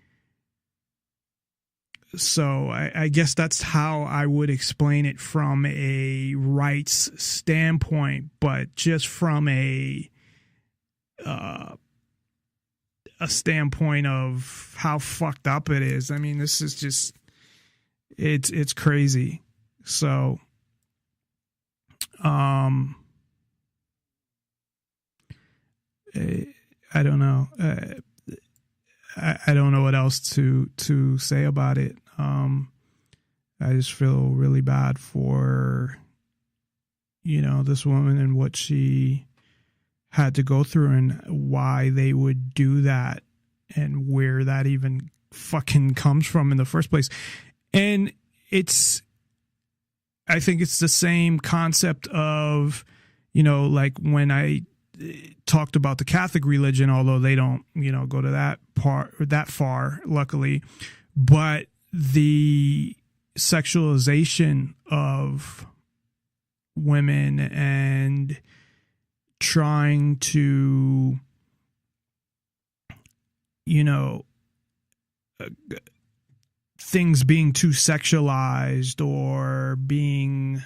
So I guess that's how I would explain it from a rights standpoint, but just from a standpoint of how fucked up it is. I mean, this is just, it's crazy. So, I don't know. I don't know what else to say about it. I just feel really bad for, this woman and what she had to go through and why they would do that and where that even fucking comes from in the first place. And I think it's the same concept of, like when I talked about the Catholic religion, although they don't, go to that far, luckily, but the sexualization of women and trying to, things being too sexualized or being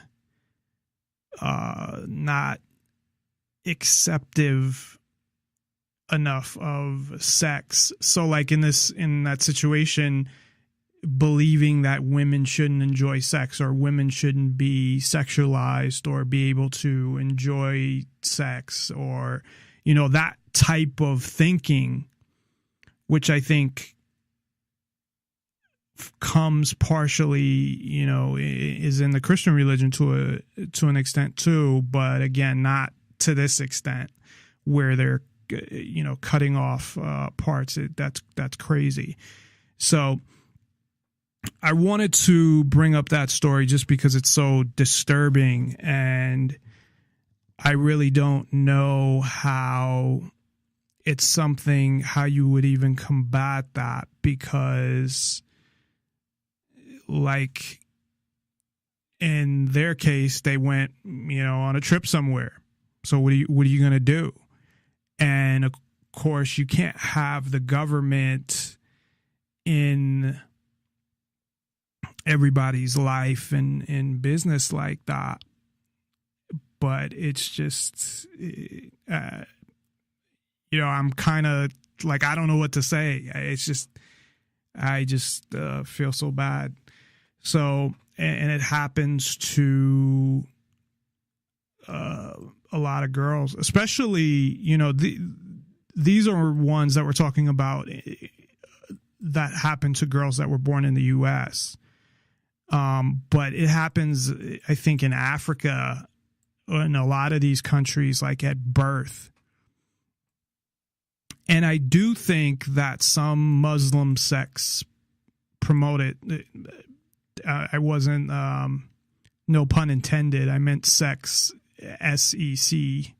not acceptive enough of sex. So like in that situation, believing that women shouldn't enjoy sex or women shouldn't be sexualized or be able to enjoy sex or, that type of thinking, which I think comes partially, is in the Christian religion to an extent too, but again, not to this extent where they're, cutting off parts. That's crazy. So I wanted to bring up that story just because it's so disturbing, and I really don't know how you would even combat that, because like in their case, they went, on a trip somewhere. So what are you going to do? And of course, you can't have the government in everybody's life and in business like that. But it's just, I'm kind of like, I don't know what to say. It's just, I just feel so bad. So, and it happens to a lot of girls, especially, these are ones that we're talking about that happen to girls that were born in the U.S. But it happens, I think, in Africa, in a lot of these countries, like at birth. And I do think that some Muslim sects promote it. I wasn't, no pun intended. I meant sex, SECTS,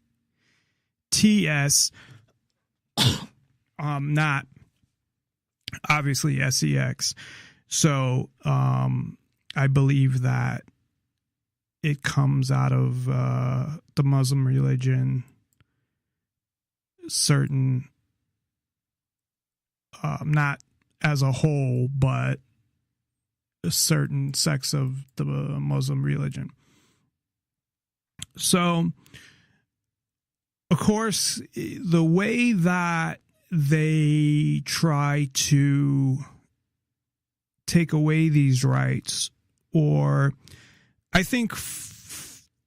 not obviously SEX. So I believe that it comes out of the Muslim religion, certain, not as a whole, but a certain sects of the Muslim religion. So, of course, the way that they try to take away these rights, or I think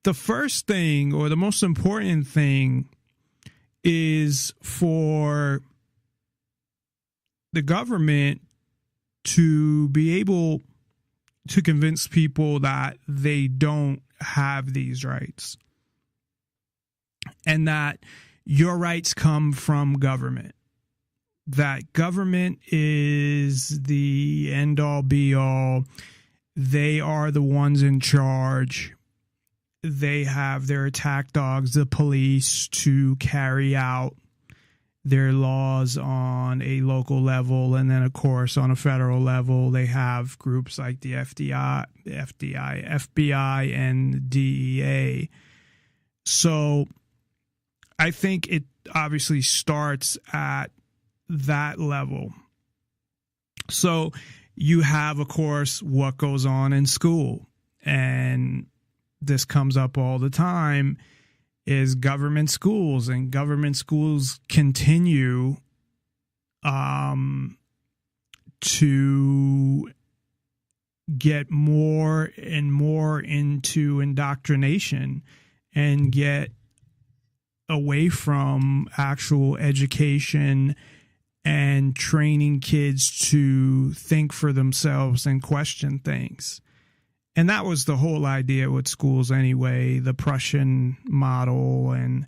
the first thing or the most important thing is for the government to be able to convince people that they don't have these rights and that your rights come from government, that government is the end all be all. They are the ones in charge. They have their attack dogs, the police, to carry out their laws on a local level. And then, of course, on a federal level, they have groups like the FBI, and DEA. So I think it obviously starts at that level. So you have, of course, what goes on in school. And this comes up all the time, is government schools, and government schools continue to get more and more into indoctrination and get away from actual education and training kids to think for themselves and question things. And that was the whole idea with schools anyway, the Prussian model and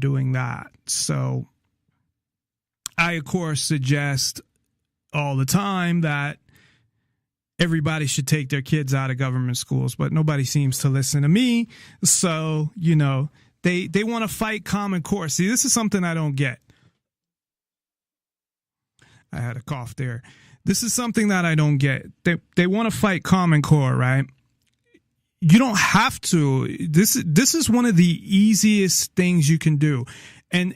doing that. So I, of course, suggest all the time that everybody should take their kids out of government schools, but nobody seems to listen to me. So, you know, they want to fight Common Core. See, this is something I don't get. I had a cough there. This is something that I don't get. They want to fight Common Core, right? You don't have to. This is one of the easiest things you can do. And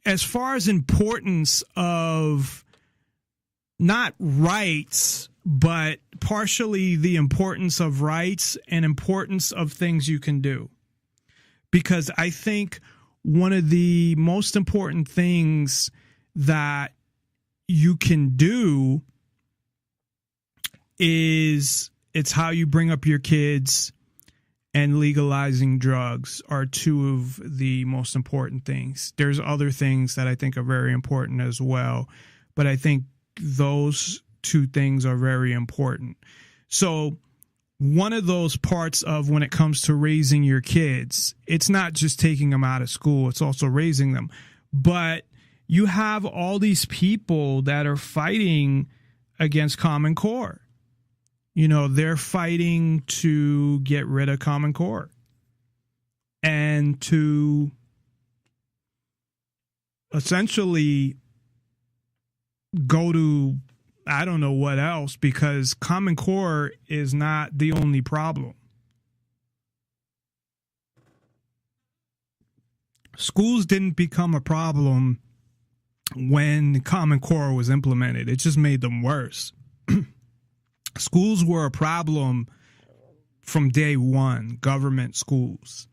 as far as importance of not rights, but partially the importance of rights and importance of things you can do. Because I think one of the most important things that you can do is it's how you bring up your kids, and legalizing drugs are two of the most important things. There's other things that I think are very important as well, but I think those two things are very important. So one of those parts of when it comes to raising your kids, it's not just taking them out of school, it's also raising them. But you have all these people that are fighting against Common Core. You know, they're fighting to get rid of Common Core and to essentially go to I don't know what else, because Common Core is not the only problem. Schools didn't become a problem when Common Core was implemented. It just made them worse. Schools were a problem from day one, government schools.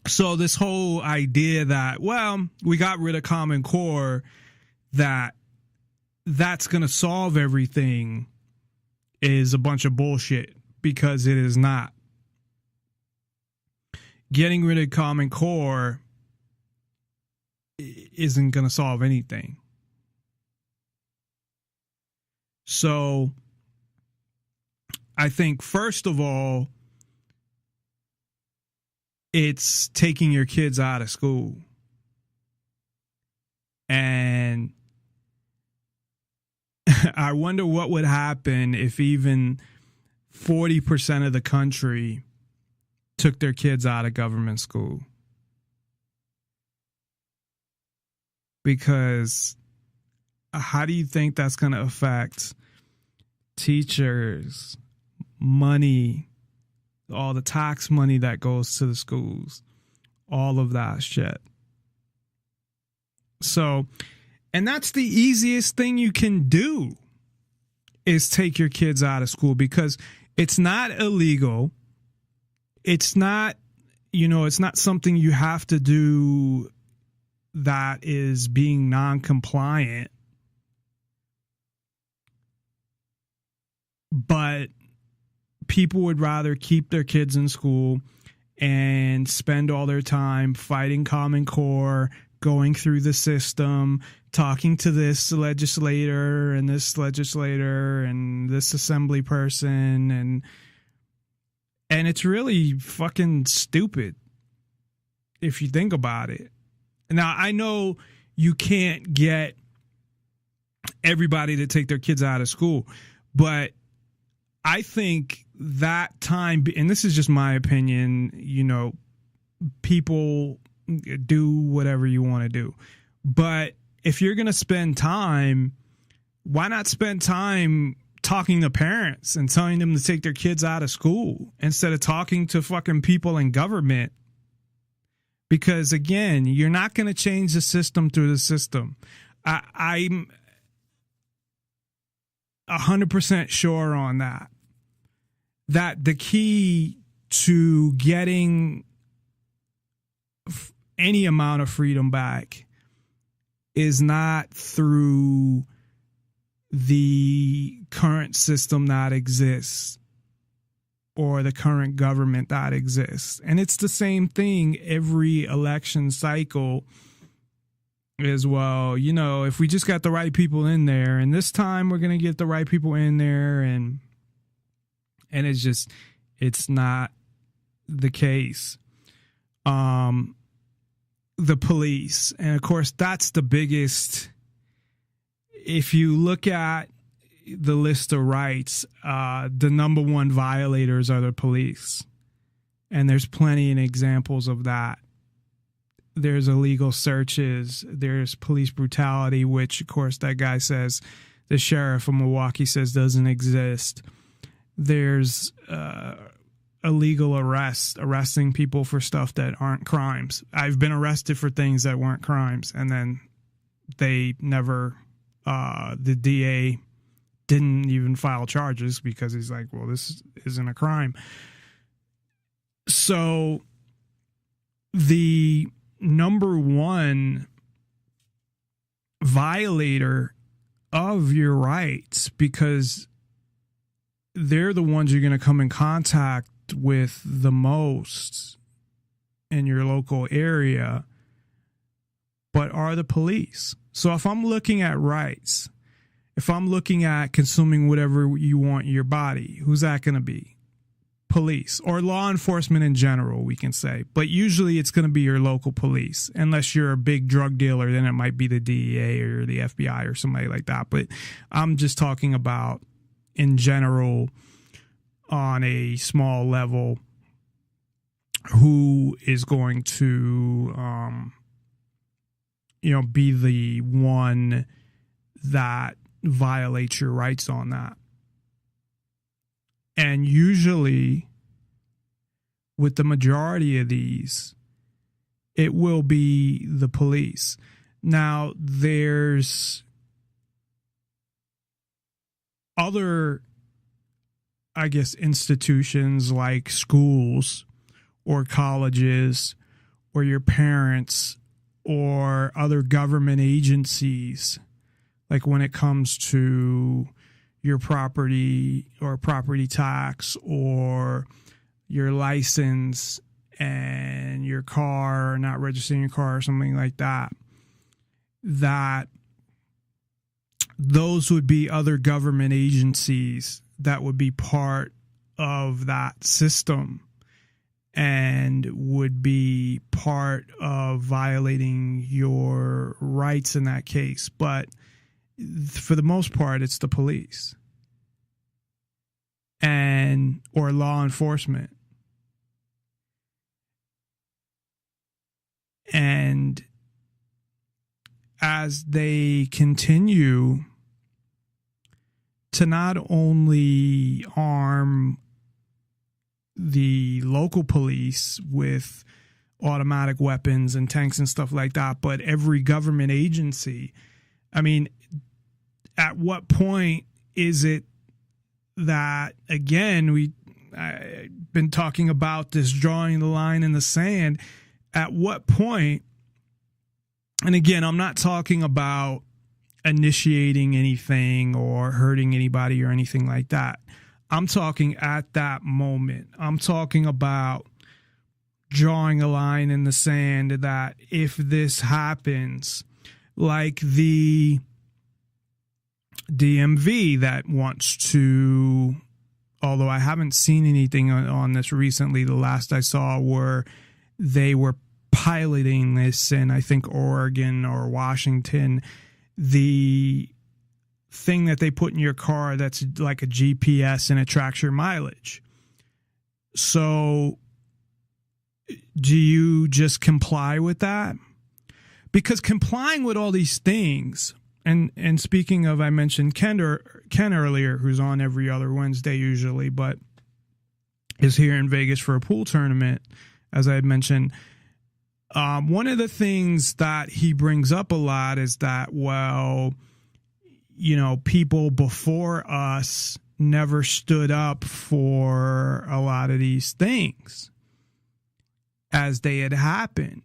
So this whole idea that, well, we got rid of Common Core, that's going to solve everything is a bunch of bullshit, because it is not. Getting rid of Common Core isn't going to solve anything. So I think, first of all, it's taking your kids out of school. And I wonder what would happen if even 40% of the country took their kids out of government school. Because how do you think that's going to affect teachers, money, all the tax money that goes to the schools, all of that shit? So, and that's the easiest thing you can do, is take your kids out of school, because it's not illegal. It's not, it's not something you have to do that is being non-compliant. But people would rather keep their kids in school and spend all their time fighting Common Core, going through the system, talking to this legislator and this legislator and this assembly person, and it's really fucking stupid if you think about it. Now, I know you can't get everybody to take their kids out of school, but I think that time, and this is just my opinion, people do whatever you want to do. But if you're going to spend time, why not spend time talking to parents and telling them to take their kids out of school instead of talking to fucking people in government? Because again, you're not going to change the system through the system. I'm 100% sure on that. That the key to getting any amount of freedom back is not through the current system that exists or the current government that exists. And it's the same thing every election cycle as well. If we just got the right people in there, and this time we're going to get the right people in there, and it's not the case. The police, and of course that's the biggest. If you look at the list of rights, the number one violators are the police. And there's plenty of examples of that. There's illegal searches. There's police brutality, which, of course, that guy says, the sheriff of Milwaukee says doesn't exist. There's illegal arrests, arresting people for stuff that aren't crimes. I've been arrested for things that weren't crimes, and then they never, the DA didn't even file charges because he's like, well, this isn't a crime. So the number one violator of your rights, because they're the ones you're going to come in contact with the most in your local area, but are the police. So if I'm looking at rights, if I'm looking at consuming whatever you want in your body, who's that going to be? Police or law enforcement in general, we can say. But usually it's going to be your local police. Unless you're a big drug dealer, then it might be the DEA or the FBI or somebody like that. But I'm just talking about in general on a small level who is going to, be the one that violates your rights on that. And usually, with the majority of these, it will be the police. Now, there's other, I guess, institutions like schools or colleges or your parents or other government agencies, like when it comes to your property or property tax or your license and your car, not registering your car or something like that, that those would be other government agencies that would be part of that system and would be part of violating your rights in that case. But for the most part, it's the police or law enforcement. And as they continue to not only arm the local police with automatic weapons and tanks and stuff like that, but every government agency, I mean, at what point is it that, again, I've been talking about this drawing the line in the sand. At what point, and again, I'm not talking about initiating anything or hurting anybody or anything like that. I'm talking at that moment. I'm talking about drawing a line in the sand that if this happens, like the DMV that wants to, although I haven't seen anything on this recently, the last I saw were they were piloting this in, I think, Oregon or Washington, the thing that they put in your car that's like a GPS and it tracks your mileage. So do you just comply with that? Because complying with all these things, and speaking of, I mentioned Ken earlier, who's on every other Wednesday usually, but is here in Vegas for a pool tournament, as I had mentioned. One of the things that he brings up a lot is that, well, people before us never stood up for a lot of these things as they had happened.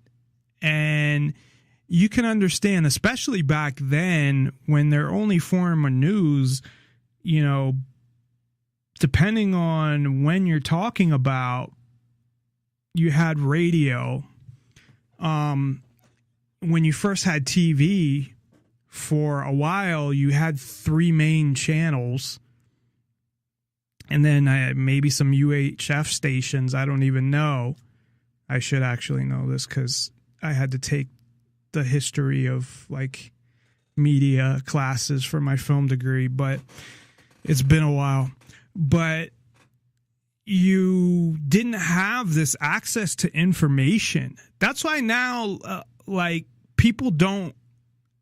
And you can understand, especially back then when their only form of news, depending on when you're talking about, you had radio. When you first had TV for a while, you had 3 main channels and then maybe some UHF stations. I don't even know. I should actually know this because I had to take the history of like media classes for my film degree. But It's been a while. But you didn't have this access to information. That's why now, like, people don't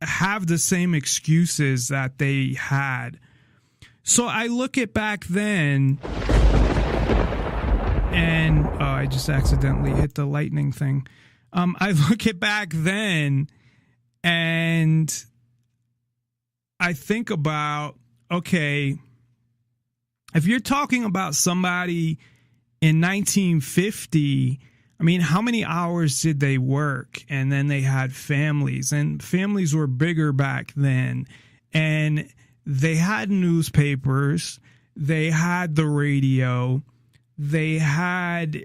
have the same excuses that they had. So I look at back then, and I just accidentally hit the lightning thing. I look at back then, and I think about, okay, if you're talking about somebody in 1950, I mean, how many hours did they work? And then they had families, and families were bigger back then. And they had newspapers, they had the radio, they had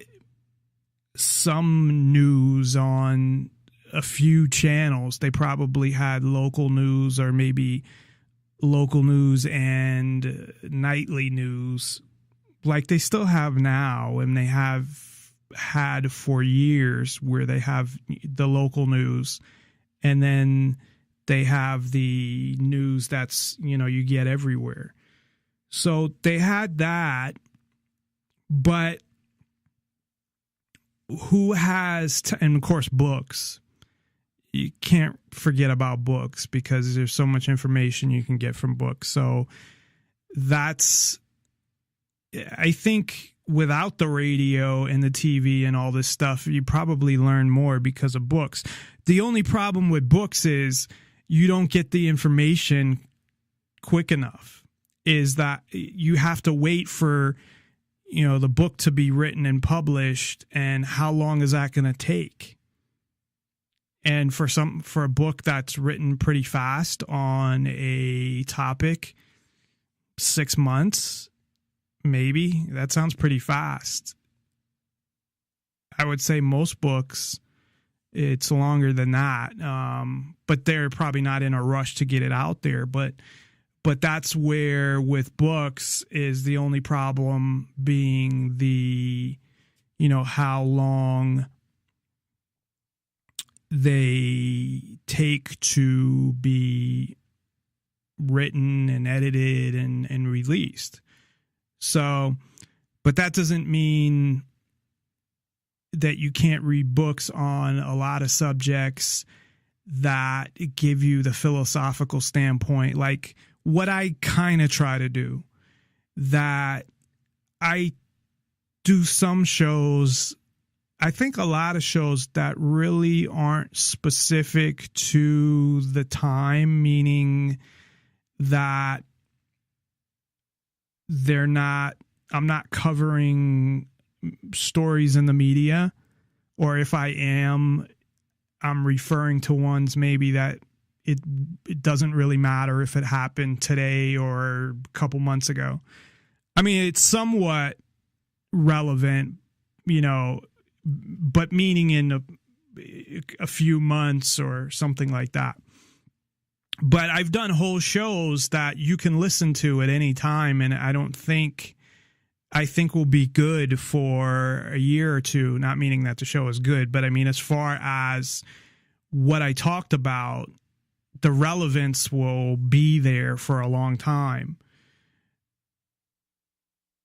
some news on a few channels. They probably had local news, or maybe local news and nightly news like they still have now, and they have had for years, where they have the local news and then they have the news that's, you get everywhere. So they had that, but who has, and of course, books. You can't forget about books, because there's so much information you can get from books. So that's, I think without the radio and the TV and all this stuff, you probably learn more because of books. The only problem with books is you don't get the information quick enough, is that you have to wait for, the book to be written and published. And how long is that going to take? And for a book that's written pretty fast on a topic, 6 months, maybe. That sounds pretty fast. I would say most books, it's longer than that. But they're probably not in a rush to get it out there. But that's where, with books, is the only problem being the, how long they take to be written and edited and released. So, but that doesn't mean that you can't read books on a lot of subjects that give you the philosophical standpoint, like what I kind of try to do. That I do some shows, I think a lot of shows that really aren't specific to the time, meaning that I'm not covering stories in the media, or if I am, I'm referring to ones maybe that it doesn't really matter if it happened today or a couple months ago. I mean, it's somewhat relevant, but meaning in a few months or something like that. But I've done whole shows that you can listen to at any time, and I think will be good for a year or two, not meaning that the show is good, but I mean, as far as what I talked about, the relevance will be there for a long time.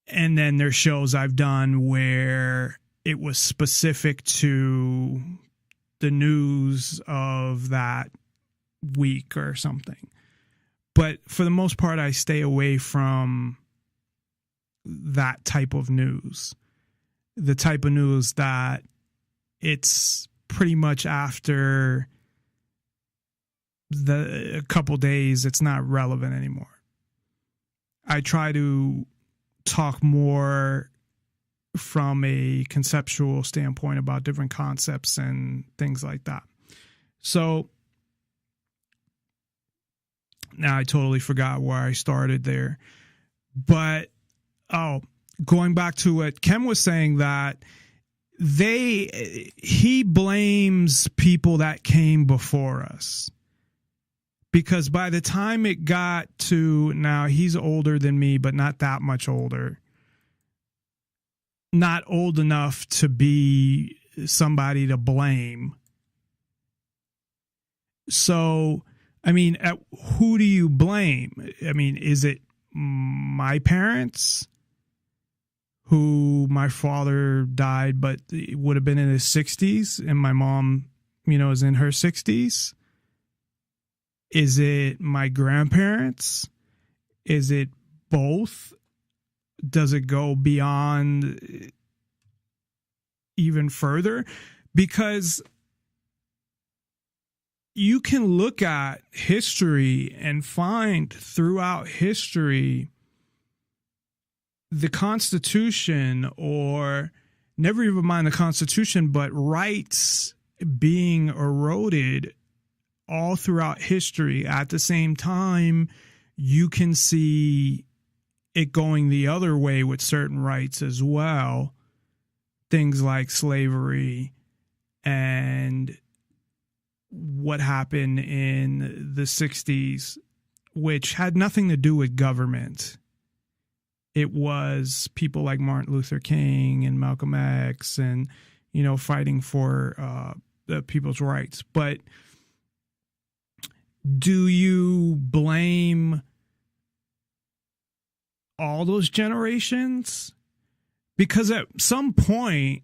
And then there's shows I've done where it was specific to the news of that week or something. But for the most part, I stay away from that type of news. The type of news that it's pretty much after a couple days, it's not relevant anymore. I try to talk more from a conceptual standpoint about different concepts and things like that. So now I totally forgot where I started there. But, going back to what Ken was saying, that he blames people that came before us. Because by the time it got to, now he's older than me, but not that much older. Not old enough to be somebody to blame. So, I mean, who do you blame? I mean, is it my parents, who my father died, but it would have been in his 60s, and my mom, is in her 60s? Is it my grandparents? Is it both? Does it go beyond even further? Because you can look at history and find throughout history the Constitution, or never even mind the Constitution, but rights being eroded all throughout history. At the same time, you can see it going the other way with certain rights as well. Things like slavery and what happened in the 60s, which had nothing to do with government. It was people like Martin Luther King and Malcolm X and, fighting for the people's rights. But do you blame all those generations? Because at some point,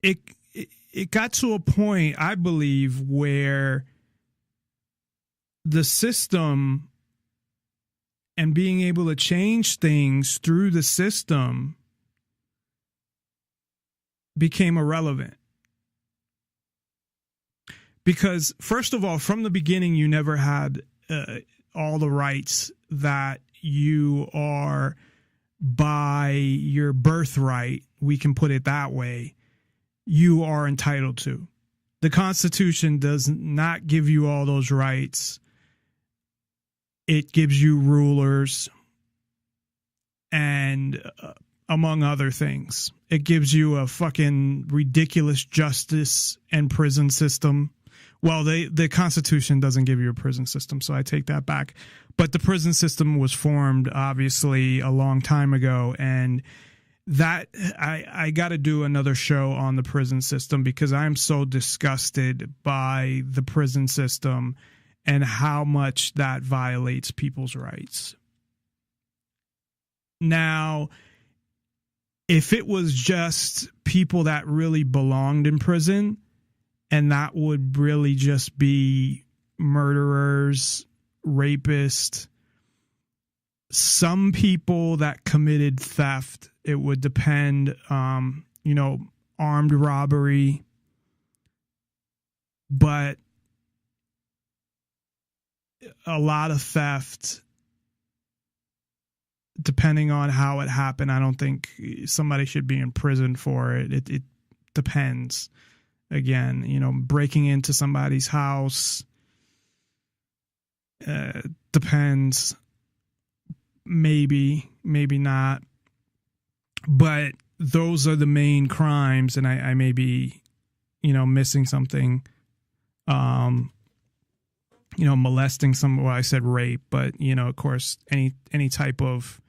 it got to a point, I believe, where the system and being able to change things through the system became irrelevant. Because, first of all, from the beginning, you never had all the rights that you are by your birthright, we can put it that way, you are entitled to. The Constitution does not give you all those rights. It gives you rulers and, among other things, it gives you a fucking ridiculous justice and prison system. Well, the Constitution doesn't give you a prison system, so I take that back. But the prison system was formed, obviously, a long time ago, and that I got to do another show on the prison system, because I'm so disgusted by the prison system and how much that violates people's rights. Now, if it was just people that really belonged in prison, and that would really just be murderers, rapists, some people that committed theft, it would depend, armed robbery. But a lot of theft, depending on how it happened, I don't think somebody should be in prison for it. It depends. Again, breaking into somebody's house, depends. Maybe not. But those are the main crimes, and I may be, missing something. Molesting someone. Well, I said rape, but of course, any type of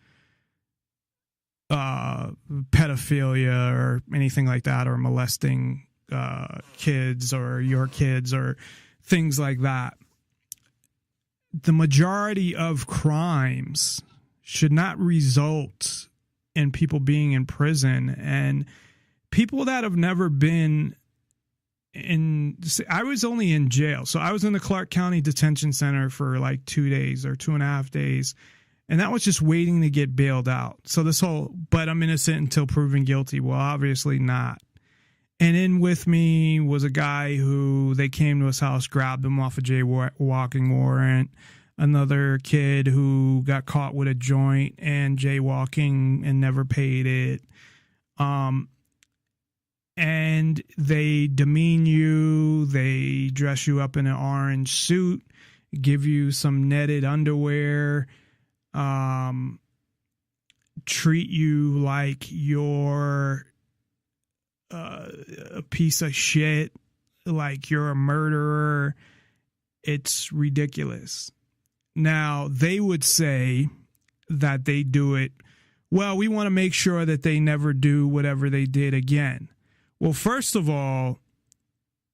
pedophilia or anything like that, or molesting kids or your kids or things like that. The majority of crimes should not result in people being in prison, and people that have never been in. I was only in jail, so I was in the Clark County Detention Center for like 2 days or 2.5 days, and that was just waiting to get bailed out. So but I'm innocent until proven guilty. Well, obviously not. And in with me was a guy who they came to his house, grabbed him off a jaywalking warrant. Another kid who got caught with a joint and jaywalking and never paid it. And they demean you. They dress you up in an orange suit, give you some netted underwear, treat you like you're a piece of shit, like you're a murderer. It's ridiculous. Now, they would say that they do it, well, we want to make sure that they never do whatever they did again. Well, first of all,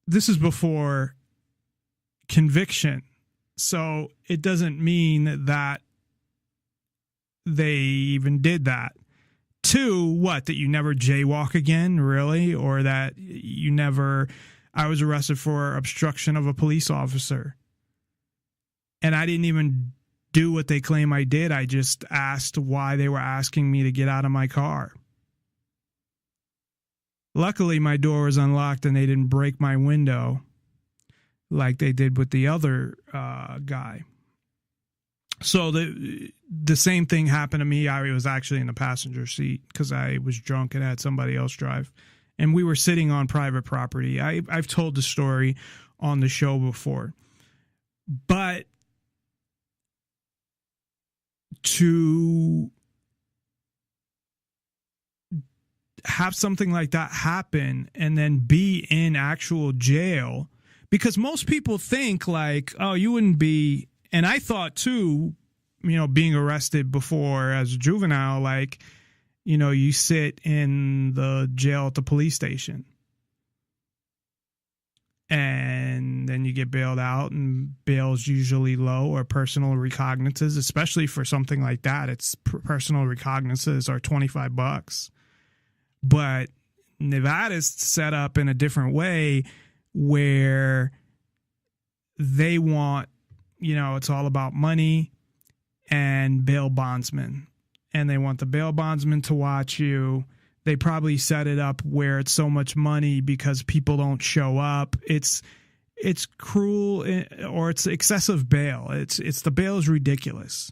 this is before conviction. So it doesn't mean that they even did that. 2, what, that you never jaywalk again, really? Or that you never, I was arrested for obstruction of a police officer. And I didn't even do what they claim I did. I just asked why they were asking me to get out of my car. Luckily, my door was unlocked and they didn't break my window like they did with the other guy. So the same thing happened to me. I was actually in the passenger seat because I was drunk and had somebody else drive. And we were sitting on private property. I've told the story on the show before. But to have something like that happen and then be in actual jail, because most people think like, oh, you wouldn't be, and I thought too, you know, being arrested before as a juvenile, like, you know, you sit in the jail at the police station and then you get bailed out, and bail's usually low, or personal recognizances, especially for something like that. It's personal recognizances are $25. But Nevada's set up in a different way where they want, you know, it's all about money and bail bondsmen. And they want the bail bondsman to watch you. They probably set it up where it's so much money because people don't show up. It's cruel, or it's excessive bail. It's the bail is ridiculous.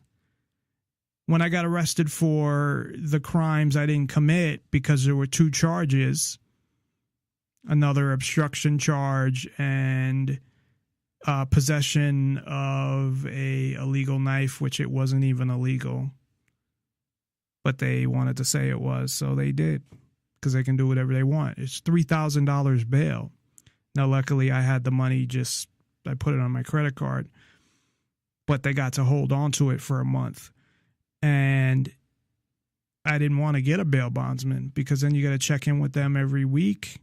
When I got arrested for the crimes I didn't commit, because there were 2 charges, another obstruction charge and possession of a illegal knife, which it wasn't even illegal. But they wanted to say it was, so they did, because they can do whatever they want. It's $3,000 bail. Now, luckily, I had the money, I put it on my credit card, but they got to hold on to it for a month. And I didn't want to get a bail bondsman, because then you got to check in with them every week.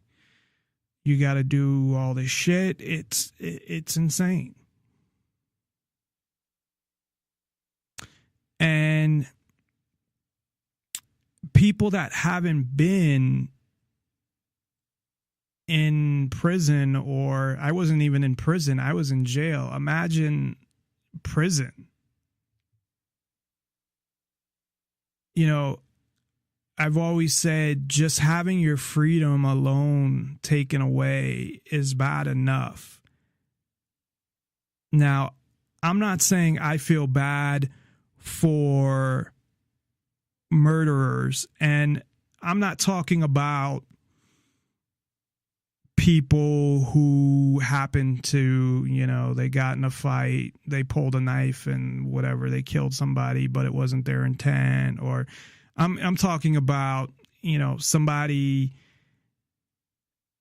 You got to do all this shit. It's insane. And people that haven't been in prison, or I wasn't even in prison, I was in jail. Imagine prison. You know, I've always said just having your freedom alone taken away is bad enough. Now, I'm not saying I feel bad for murderers, and I'm not talking about people who happen to, you know, they got in a fight, they pulled a knife and whatever, they killed somebody, but it wasn't their intent. Or I'm talking about, you know, somebody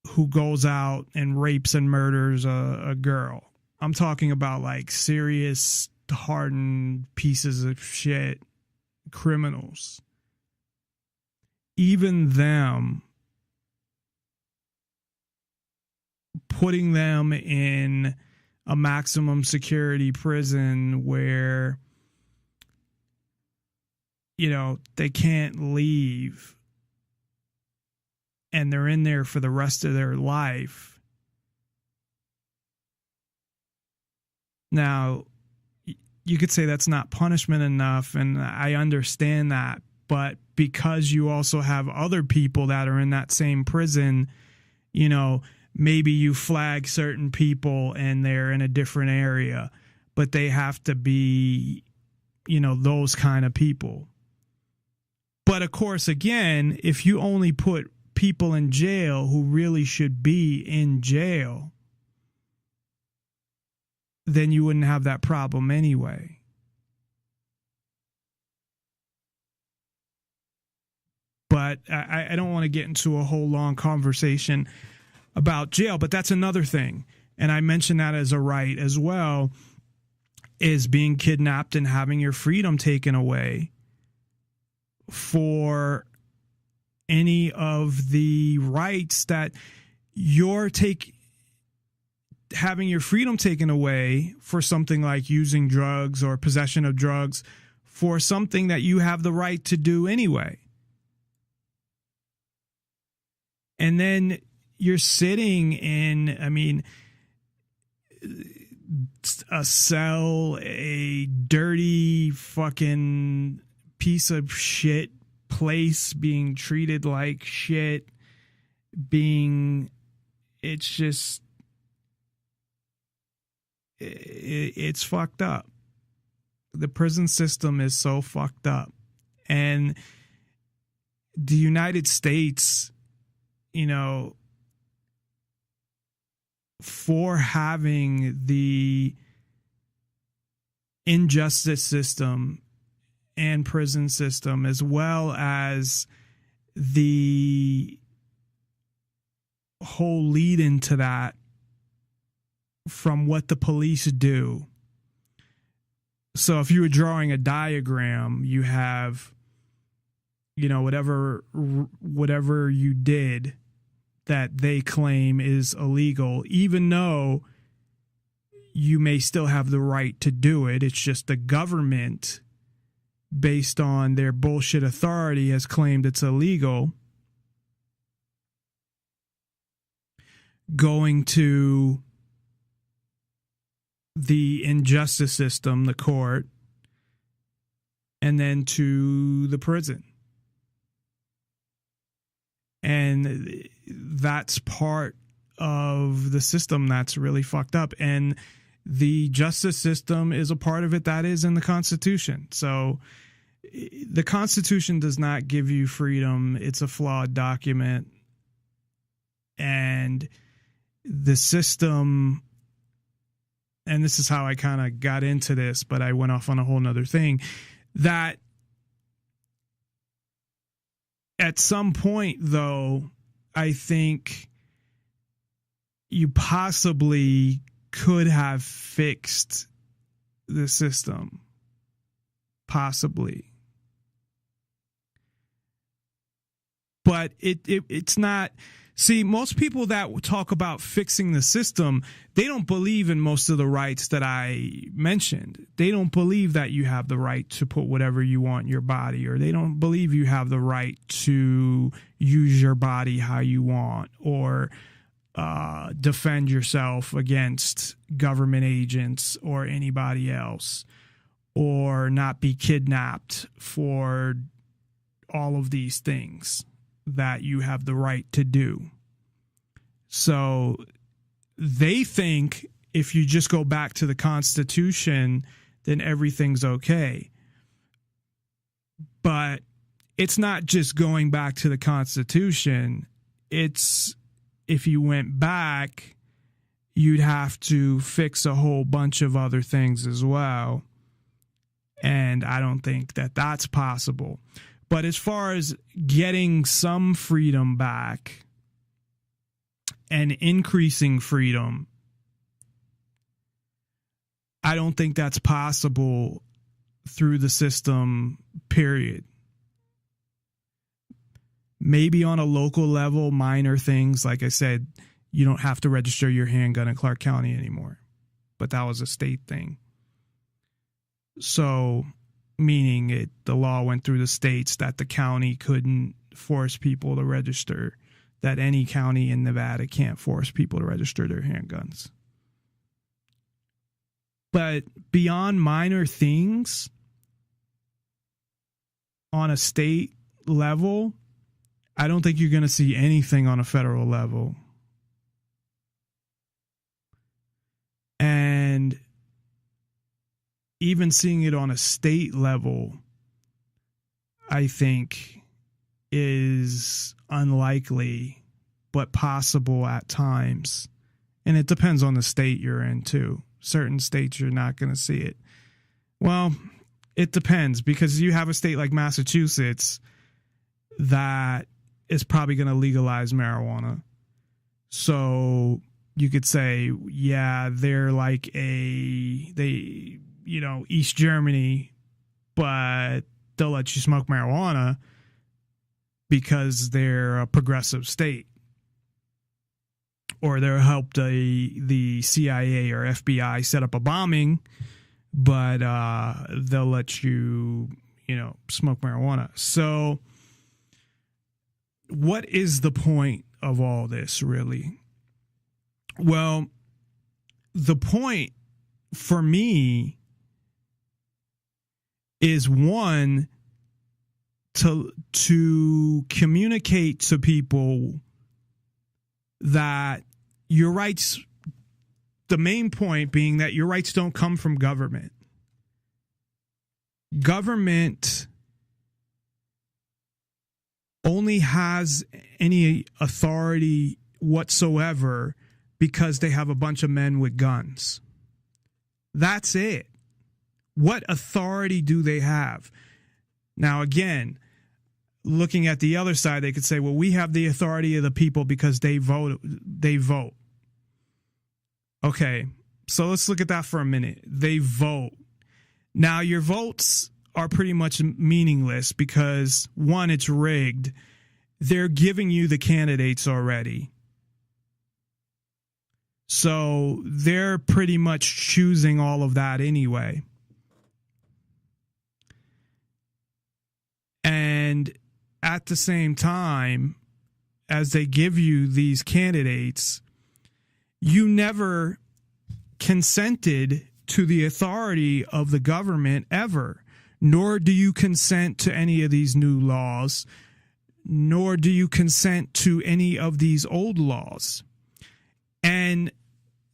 who goes out and rapes and murders a girl. I'm talking about like serious, hardened pieces of shit, criminals. Even them, putting them in a maximum security prison where, you know, they can't leave and they're in there for the rest of their life. Now, you could say that's not punishment enough, and I understand that, but because you also have other people that are in that same prison, you know, maybe you flag certain people and they're in a different area, but they have to be, you know, those kind of people. But of course, again, if you only put people in jail who really should be in jail, then you wouldn't have that problem anyway. But I don't want to get into a whole long conversation about jail, but that's another thing. And I mentioned that as a right as well, is being kidnapped and having your freedom taken away for any of the rights that you're having your freedom taken away for something like using drugs or possession of drugs for something that you have the right to do anyway. And then you're sitting in, I mean, a cell, a dirty fucking piece of shit place, being treated like shit, it's just, it's fucked up. The prison system is so fucked up. And the United States, you know, for having the injustice system and prison system, as well as the whole lead into that from what the police do. So if you were drawing a diagram, you have, you know, whatever you did that they claim is illegal, even though you may still have the right to do it. It's just the government, based on their bullshit authority, has claimed it's illegal. Going to the injustice system, the court, and then to the prison. And that's part of the system that's really fucked up. And the justice system is a part of it that is in the Constitution. So the Constitution does not give you freedom. It's a flawed document. And the system, and this is how I kind of got into this, but I went off on a whole nother thing, that at some point, though, I think you possibly could have fixed the system. Possibly. But it's not. See, most people that talk about fixing the system, they don't believe in most of the rights that I mentioned. They don't believe that you have the right to put whatever you want in your body, or they don't believe you have the right to use your body how you want, or defend yourself against government agents or anybody else, or not be kidnapped for all of these things that you have the right to do. So they think if you just go back to the Constitution, then everything's okay. But it's not just going back to the Constitution. It's, if you went back, you'd have to fix a whole bunch of other things as well. And I don't think that that's possible. But as far as getting some freedom back and increasing freedom, I don't think that's possible through the system, period. Maybe on a local level, minor things. Like I said, you don't have to register your handgun in Clark County anymore. But that was a state thing. So, meaning the law went through the states that the county couldn't force people to register, that any county in Nevada can't force people to register their handguns. But beyond minor things, on a state level, I don't think you're going to see anything on a federal level. And even seeing it on a state level, I think, is unlikely, but possible at times. And it depends on the state you're in, too. Certain states, you're not going to see it. Well, it depends, because you have a state like Massachusetts that is probably going to legalize marijuana. So you could say, yeah, they're like East Germany, but they'll let you smoke marijuana because they're a progressive state. Or they'll help the CIA or FBI set up a bombing but they'll let you, smoke marijuana. So what is the point of all this, really? Well, the point for me is, one, to communicate to people that your rights, the main point being that your rights don't come from government. Government only has any authority whatsoever because they have a bunch of men with guns. That's it. What authority do they have? Now, again, looking at the other side, they could say, well, we have the authority of the people because they vote. Okay, so let's look at that for a minute. They vote. Now, your votes are pretty much meaningless because, one, it's rigged. They're giving you the candidates already. So they're pretty much choosing all of that anyway. And at the same time, as they give you these candidates, you never consented to the authority of the government ever, nor do you consent to any of these new laws, nor do you consent to any of these old laws. And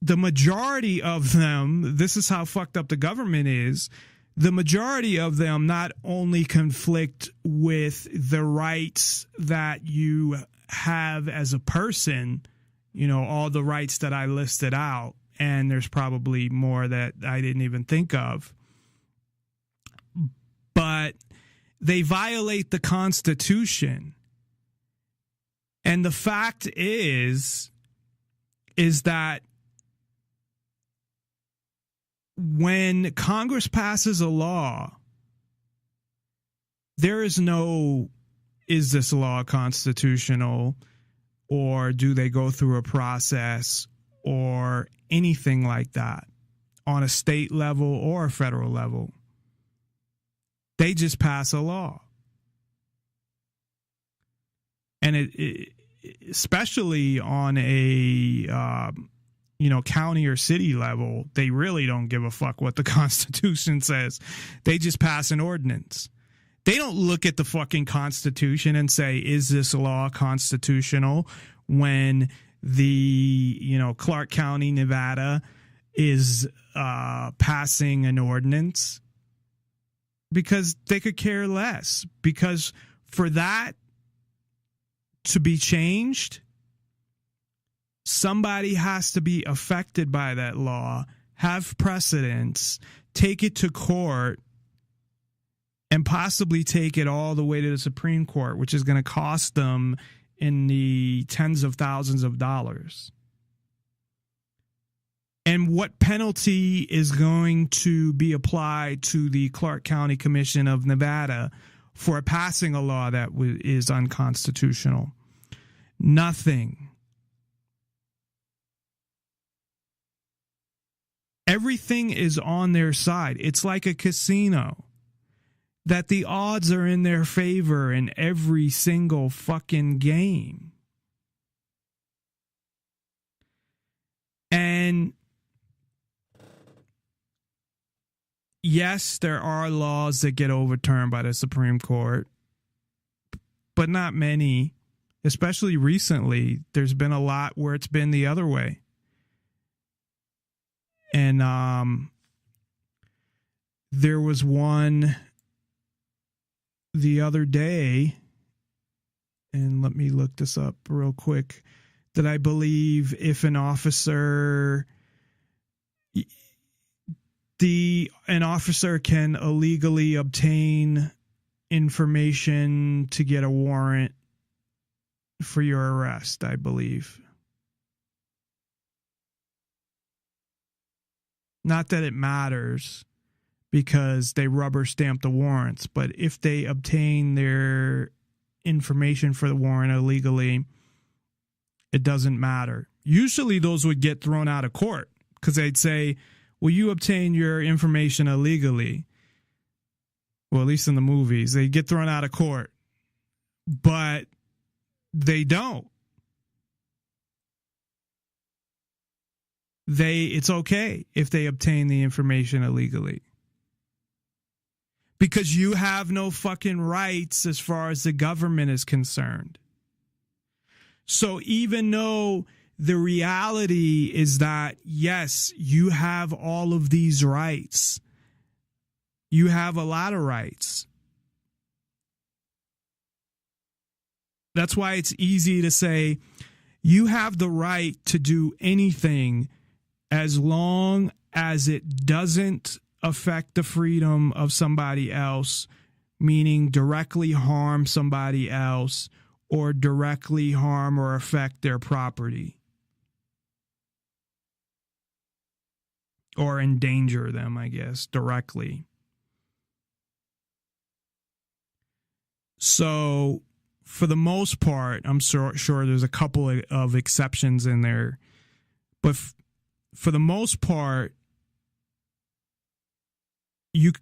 the majority of them, this is how fucked up the government is, the majority of them not only conflict with the rights that you have as a person, all the rights that I listed out, and there's probably more that I didn't even think of, but they violate the Constitution. And the fact is that when Congress passes a law, there is no, is this law constitutional, or do they go through a process or anything like that on a state level or a federal level. They just pass a law. And it especially on a county or city level, they really don't give a fuck what the Constitution says. They just pass an ordinance. They don't look at the fucking Constitution and say, is this law constitutional, when the, Clark County, Nevada is passing an ordinance, because they could care less. Because for that to be changed, somebody has to be affected by that law, have precedence, take it to court, and possibly take it all the way to the Supreme Court, which is going to cost them in the tens of thousands of dollars. And what penalty is going to be applied to the Clark County Commission of Nevada for passing a law that is unconstitutional? Nothing. Everything is on their side. It's like a casino, that the odds are in their favor in every single fucking game. And yes, there are laws that get overturned by the Supreme Court, but not many. Especially recently, there's been a lot where it's been the other way. And there was one the other day, and let me look this up real quick, that I believe if an officer can illegally obtain information to get a warrant for your arrest, I believe. Not that it matters, because they rubber stamp the warrants, but if they obtain their information for the warrant illegally, it doesn't matter. Usually those would get thrown out of court, because they'd say, well, you obtain your information illegally. Well, at least in the movies, they get thrown out of court, but they don't. It's okay if they obtain the information illegally. Because you have no fucking rights as far as the government is concerned. So even though the reality is that, yes, you have all of these rights, you have a lot of rights. That's why it's easy to say you have the right to do anything as long as it doesn't affect the freedom of somebody else, meaning directly harm somebody else or directly harm or affect their property or endanger them, I guess, directly. So for the most part, I'm sure there's a couple of exceptions in there, but for the most part, you,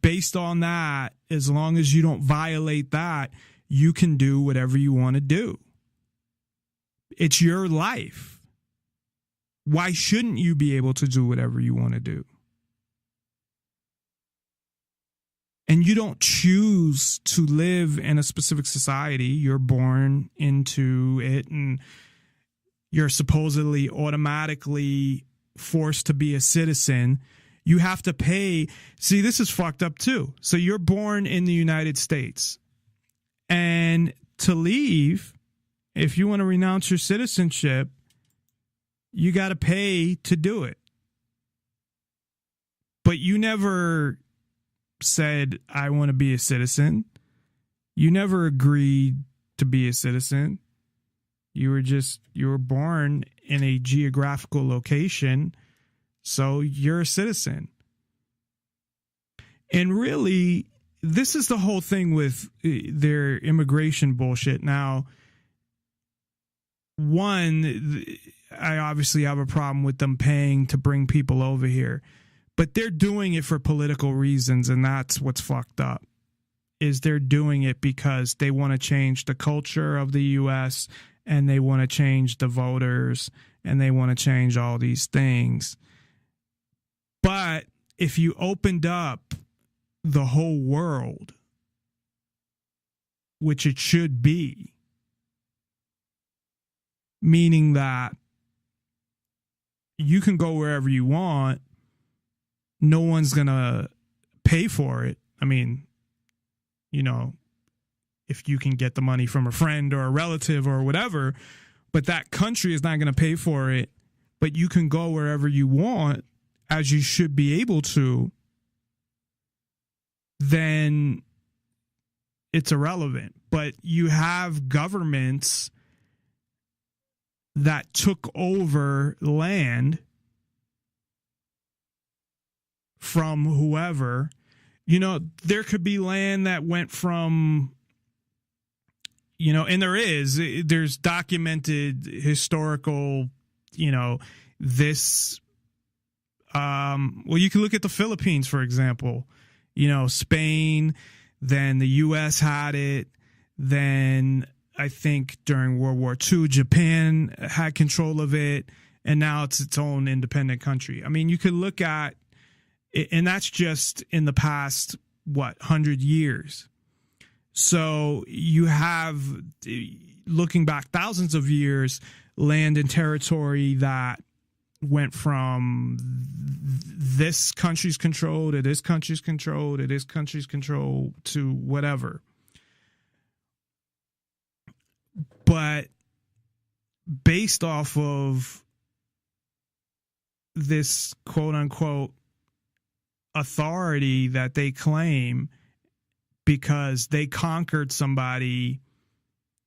based on that, as long as you don't violate that, you can do whatever you want to do. It's your life. Why shouldn't you be able to do whatever you want to do? And you don't choose to live in a specific society. You're born into it, and you're supposedly automatically forced to be a citizen. You have to pay. See, this is fucked up too. So you're born in the United States, and to leave, if you want to renounce your citizenship, you got to pay to do it. But you never said, I want to be a citizen. You never agreed to be a citizen. You were born in a geographical location, so you're a citizen. And really, this is the whole thing with their immigration bullshit. Now, one, I obviously have a problem with them paying to bring people over here, but they're doing it for political reasons, and that's what's fucked up, is they're doing it because they want to change the culture of the U.S., and they want to change the voters, and they want to change all these things. But if you opened up the whole world, which it should be, meaning that you can go wherever you want, no one's going to pay for it. I mean, you know, if you can get the money from a friend or a relative or whatever, but that country is not going to pay for it, but you can go wherever you want, as you should be able to, then it's irrelevant. But you have governments that took over land from whoever. You know, there could be land that went from, you know, and there's documented historical, you know, this, well, you can look at the Philippines, for example, you know, Spain, then the U.S. had it, then I think during World War II, Japan had control of it, and now it's its own independent country. I mean, you could look at, and that's just in the past, 100 years. So you have, looking back thousands of years, land and territory that went from this country's control to this country's control to this country's control to whatever. But based off of this quote unquote authority that they claim, because they conquered somebody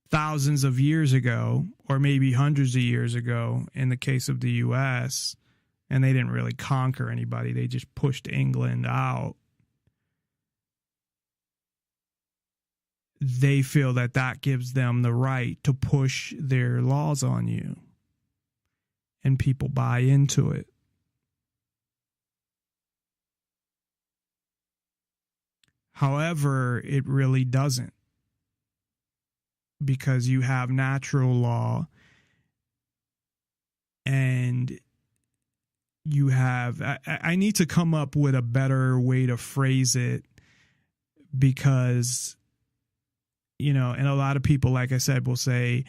thousands of years ago, or maybe hundreds of years ago in the case of the U.S., and they didn't really conquer anybody. They just pushed England out. They feel that that gives them the right to push their laws on you. And people buy into it. However, it really doesn't, because you have natural law and you have, I need to come up with a better way to phrase it, because, and a lot of people, like I said, will say,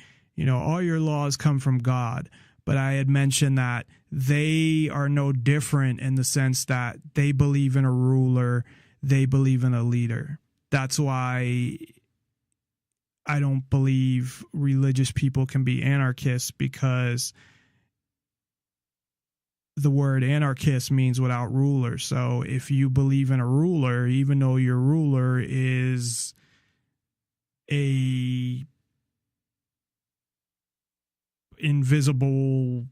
all your laws come from God. But I had mentioned that they are no different in the sense that they believe in a ruler, they believe in a leader. That's why I don't believe religious people can be anarchists, because the word anarchist means without ruler. So if you believe in a ruler, even though your ruler is a invisible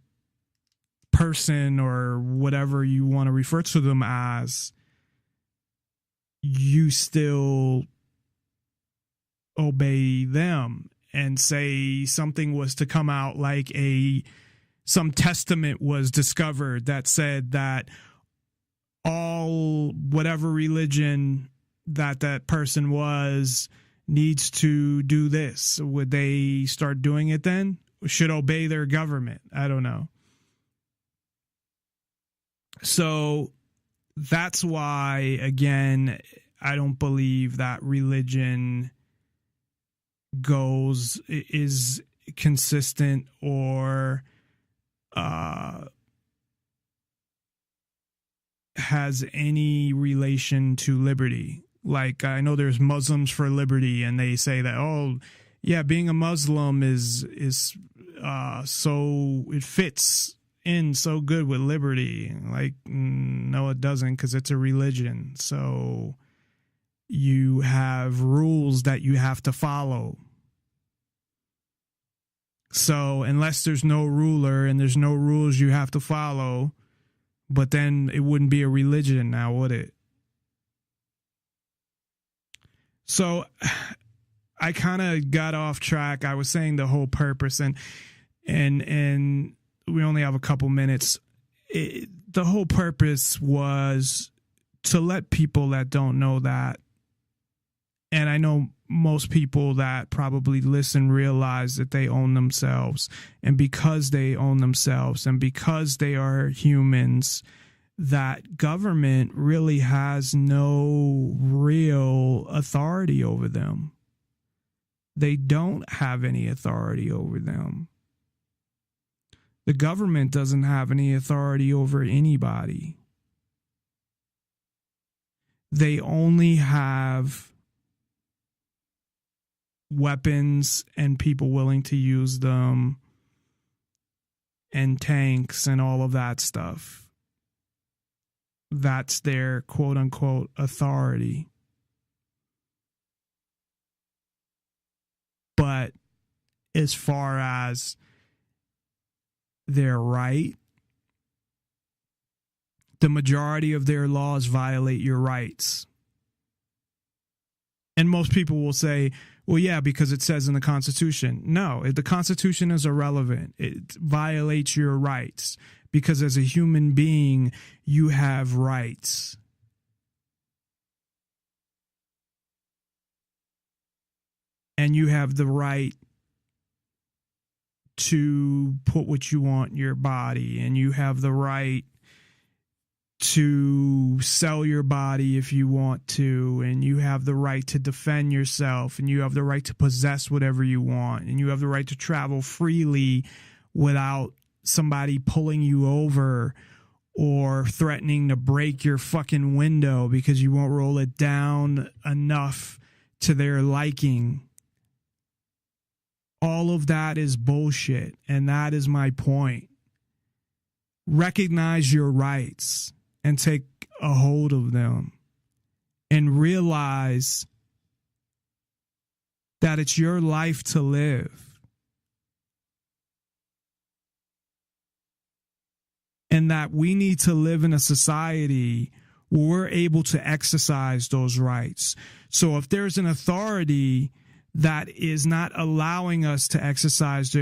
person or whatever you want to refer to them as, you still obey them. And say something was to come out like some testament was discovered that said that all whatever religion that person was needs to do this. Would they start doing it then? Should obey their government? I don't know. So that's why, again, I don't believe that religion is consistent or has any relation to liberty. Like, I know there's Muslims for liberty, and they say that, oh, yeah, being a Muslim is so it fits in so good with liberty. Like, no, it doesn't, because it's a religion. So you have rules that you have to follow. So unless there's no ruler and there's no rules you have to follow, but then it wouldn't be a religion now, would it? So I kind of got off track. I was saying the whole purpose, and we only have a couple minutes. The whole purpose was to let people that don't know that, and I know most people that probably listen realize that they own themselves, and because they own themselves and because they are humans, that government really has no real authority over them. They don't have any authority over them. The government doesn't have any authority over anybody. They only have weapons and people willing to use them and tanks and all of that stuff. That's their quote unquote authority. But as far as their right, the majority of their laws violate your rights. And most people will say, well, yeah, because it says in the Constitution. No, the Constitution is irrelevant. It violates your rights because as a human being, you have rights. And you have the right to put what you want in your body, and you have the right to sell your body if you want to, and you have the right to defend yourself, and you have the right to possess whatever you want, and you have the right to travel freely without somebody pulling you over or threatening to break your fucking window because you won't roll it down enough to their liking. All of that is bullshit, and that is my point. Recognize your rights and take a hold of them and realize that it's your life to live. And that we need to live in a society where we're able to exercise those rights. So if there's an authority that is not allowing us to exercise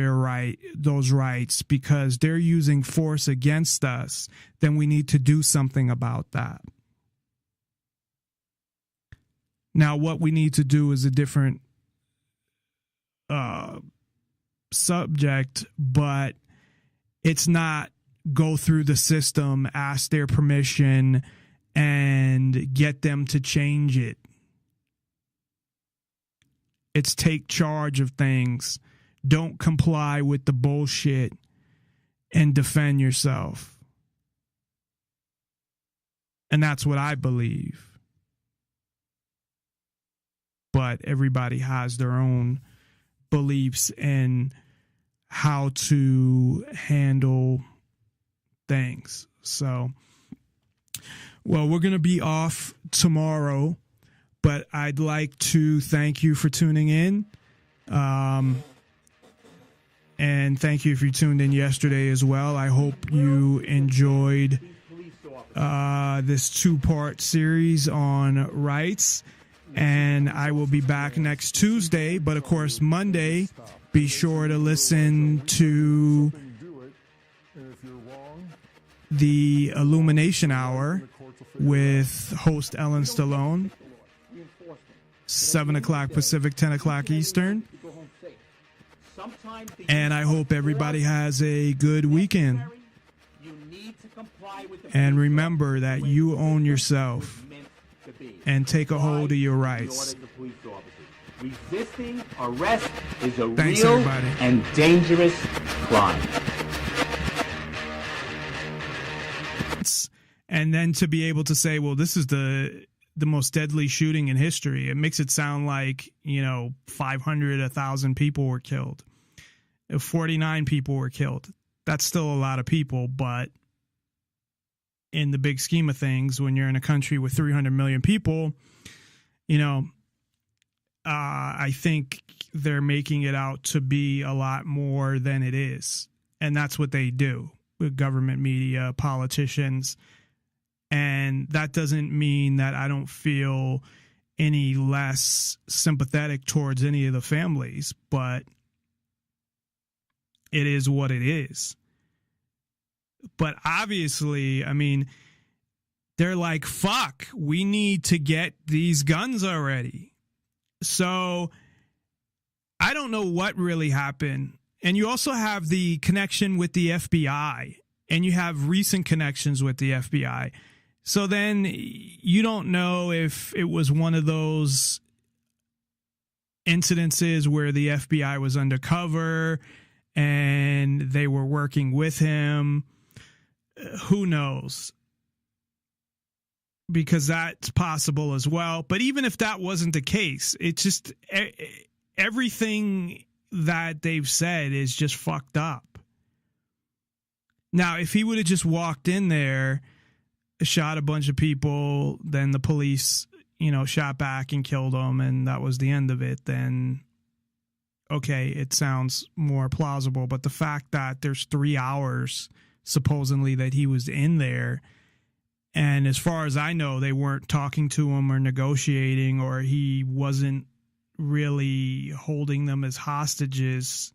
those rights because they're using force against us, then we need to do something about that. Now, what we need to do is a different subject, but it's not go through the system, ask their permission, and get them to change it. It's take charge of things. Don't comply with the bullshit and defend yourself. And that's what I believe. But everybody has their own beliefs in how to handle things. So, well, we're going to be off tomorrow, but I'd like to thank you for tuning in. And thank you if you tuned in yesterday as well. I hope you enjoyed this 2-part series on rights. And I will be back next Tuesday. But, of course, Monday, be sure to listen to the Illumination Hour with host Ellen Stallone, 7 o'clock Pacific, 10 o'clock Eastern. And I hope everybody has a good weekend. And remember that you own yourself and take a hold of your rights. Resisting arrest is a Thanks, real everybody. and dangerous crime. And then to be able to say, well, this is the most deadly shooting in history. It makes it sound like, 500, 1,000 people were killed. 49 people were killed. That's still a lot of people, but in the big scheme of things, when you're in a country with 300 million people, I think they're making it out to be a lot more than it is. And that's what they do with government media, politicians. And that doesn't mean that I don't feel any less sympathetic towards any of the families, but it is what it is. But obviously, they're like, fuck, we need to get these guns already. So I don't know what really happened. And you also have the connection with the FBI, and you have recent connections with the FBI. So then you don't know if it was one of those incidences where the FBI was undercover and they were working with him. Who knows? Because that's possible as well. But even if that wasn't the case, it's just everything that they've said is just fucked up. Now, if he would have just walked in there, shot a bunch of people, then the police, shot back and killed him, and that was the end of it, then okay, it sounds more plausible. But the fact that there's 3 hours supposedly that he was in there, and as far as I know, they weren't talking to him or negotiating, or he wasn't really holding them as hostages.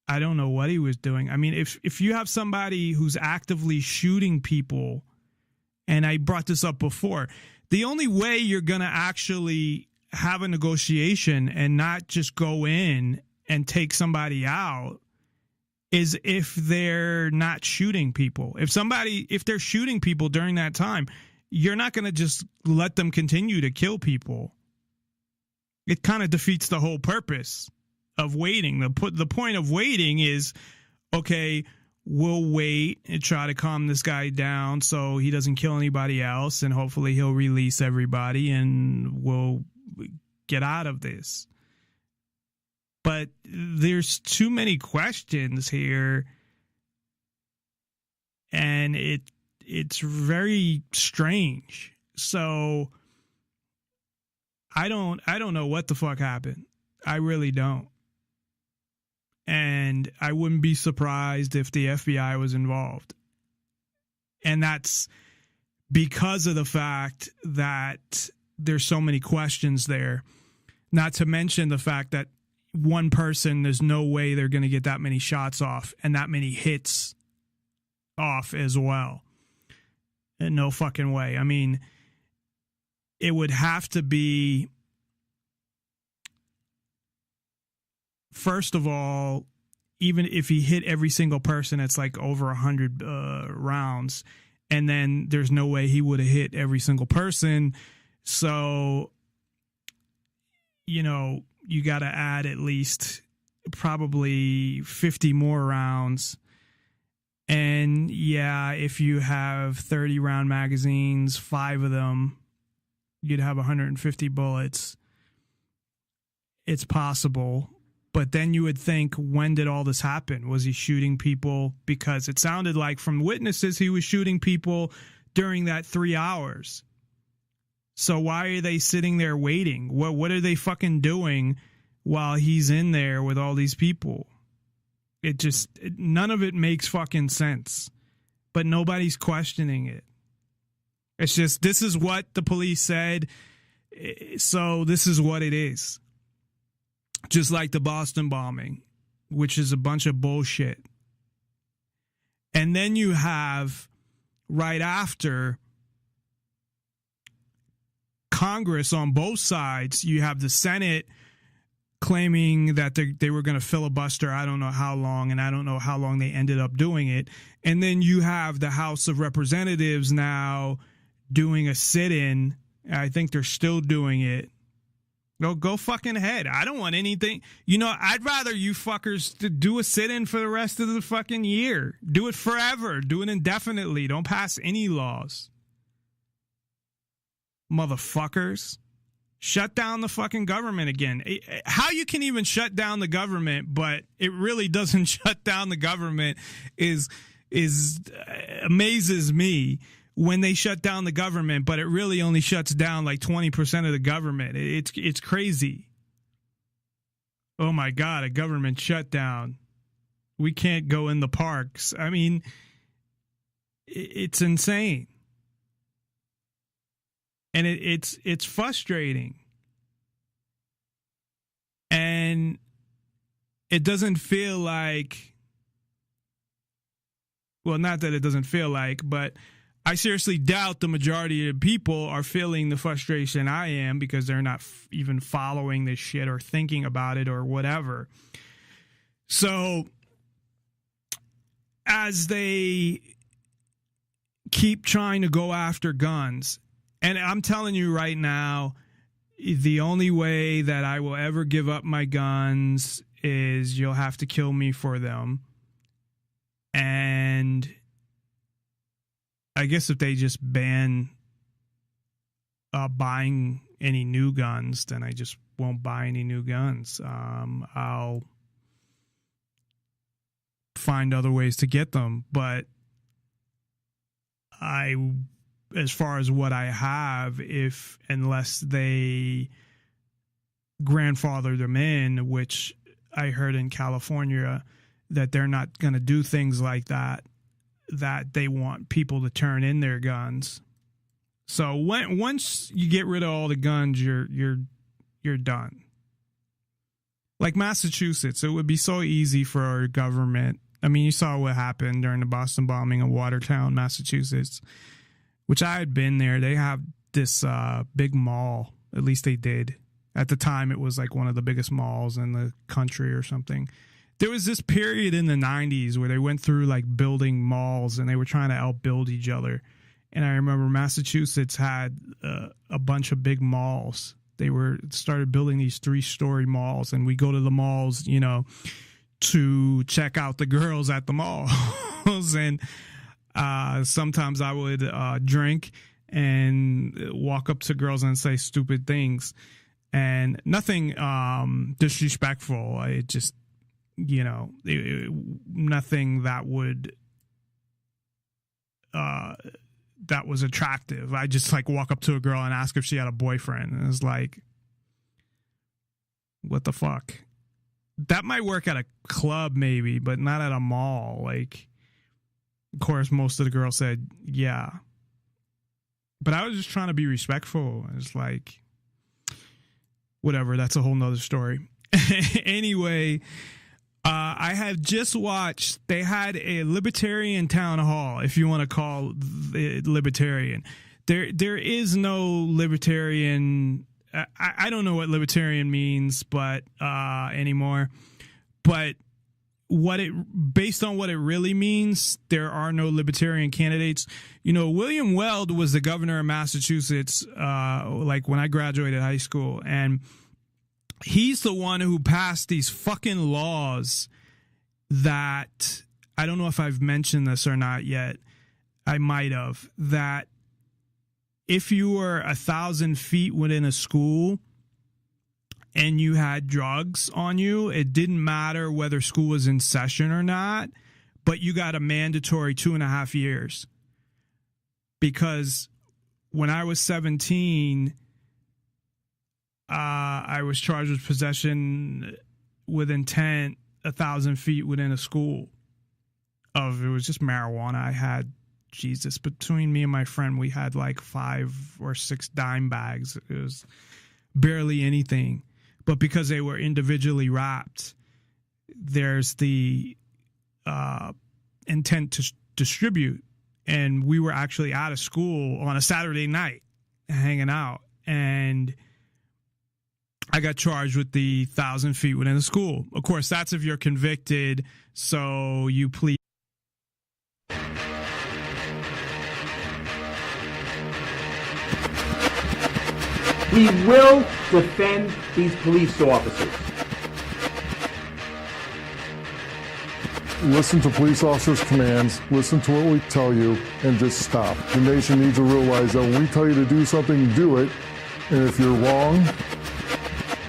I don't know what he was doing. If you have somebody who's actively shooting people, and I brought this up before, the only way you're going to actually have a negotiation and not just go in and take somebody out is if they're not shooting people. If they're shooting people during that time, you're not going to just let them continue to kill people. It kind of defeats the whole purpose of waiting. The point of waiting is, okay, we'll wait and try to calm this guy down so he doesn't kill anybody else, and hopefully he'll release everybody and we'll get out of this. But there's too many questions here, and it's very strange. So I don't know what the fuck happened. I really don't. And I wouldn't be surprised if the FBI was involved. And that's because of the fact that there's so many questions there. Not to mention the fact that one person, there's no way they're going to get that many shots off and that many hits off as well. And no fucking way. it would have to be, first of all, even if he hit every single person, it's like over 100 rounds. And then there's no way he would have hit every single person. So, you know, you got to add at least probably 50 more rounds. And yeah, if you have 30 round magazines, 5 of them, you'd have 150 bullets. It's possible. But then you would think, when did all this happen? Was he shooting people? Because it sounded like from witnesses he was shooting people during that 3 hours. So why are they sitting there waiting? What are they fucking doing while he's in there with all these people? None of it makes fucking sense. But nobody's questioning it. It's just, this is what the police said, so this is what it is. Just like the Boston bombing, which is a bunch of bullshit. And then you have, right after, Congress on both sides. You have the Senate claiming that they were going to filibuster I don't know how long, and I don't know how long they ended up doing it. And then you have the House of Representatives now doing a sit-in. I think they're still doing it. Go fucking ahead. I don't want anything. You know, I'd rather you fuckers to do a sit-in for the rest of the fucking year. Do it forever. Do it indefinitely. Don't pass any laws. Motherfuckers. Shut down the fucking government again. How you can even shut down the government, but it really doesn't shut down the government is amazes me. When they shut down the government, but it really only shuts down like 20% of the government. It's crazy. Oh my God, a government shutdown. We can't go in the parks. I mean, it's insane. And it's frustrating. And it doesn't feel like, well, not that it doesn't feel like, but I seriously doubt the majority of people are feeling the frustration I am, because they're not even following this shit or thinking about it or whatever. So as they keep trying to go after guns, and I'm telling you right now, the only way that I will ever give up my guns is you'll have to kill me for them. And I guess if they just ban buying any new guns, then I just won't buy any new guns. I'll find other ways to get them. But as far as what I have, unless they grandfather them in, which I heard in California that they're not going to do things like that they want people to turn in their guns. So once you get rid of all the guns, you're done. Like Massachusetts, it would be so easy for our government. I mean, you saw what happened during the Boston bombing in Watertown, Massachusetts, which I had been there. They have this big mall. At least they did. At the time, it was like one of the biggest malls in the country or something. There was this period in the 90s where they went through like building malls and they were trying to outbuild each other. And I remember Massachusetts had a bunch of big malls. They started building these 3-story malls, and we go to the malls, you know, to check out the girls at the malls. And sometimes I would drink and walk up to girls and say stupid things, and nothing disrespectful. It just, you know, nothing that would that was attractive. I just like walk up to a girl and ask if she had a boyfriend, and it's like, what the fuck? That might work at a club maybe, but not at a mall. Like, of course, most of the girls said yeah, but I was just trying to be respectful. It's like, whatever, that's a whole nother story. Anyway, I have just watched, they had a libertarian town hall, if you want to call it libertarian. there is no libertarian. I don't know what libertarian means, but anymore. But based on what it really means, there are no libertarian candidates. You know, William Weld was the governor of Massachusetts, like when I graduated high school, and he's the one who passed these fucking laws that, I don't know if I've mentioned this or not yet. I might have, that if you were 1,000 feet within a school and you had drugs on you, it didn't matter whether school was in session or not, but you got a mandatory 2.5 years. Because when I was 17, I was charged with possession with intent 1,000 feet within a school it was just marijuana. I had, Jesus, between me and my friend, we had like 5 or 6 dime bags. It was barely anything. But because they were individually wrapped, there's the intent to distribute. And we were actually out of school on a Saturday night hanging out. And I got charged with the 1,000 feet within the school. Of course, that's if you're convicted, so you plead. We will defend these police officers. Listen to police officers' commands, listen to what we tell you, and just stop. The nation needs to realize that when we tell you to do something, do it. And if you're wrong,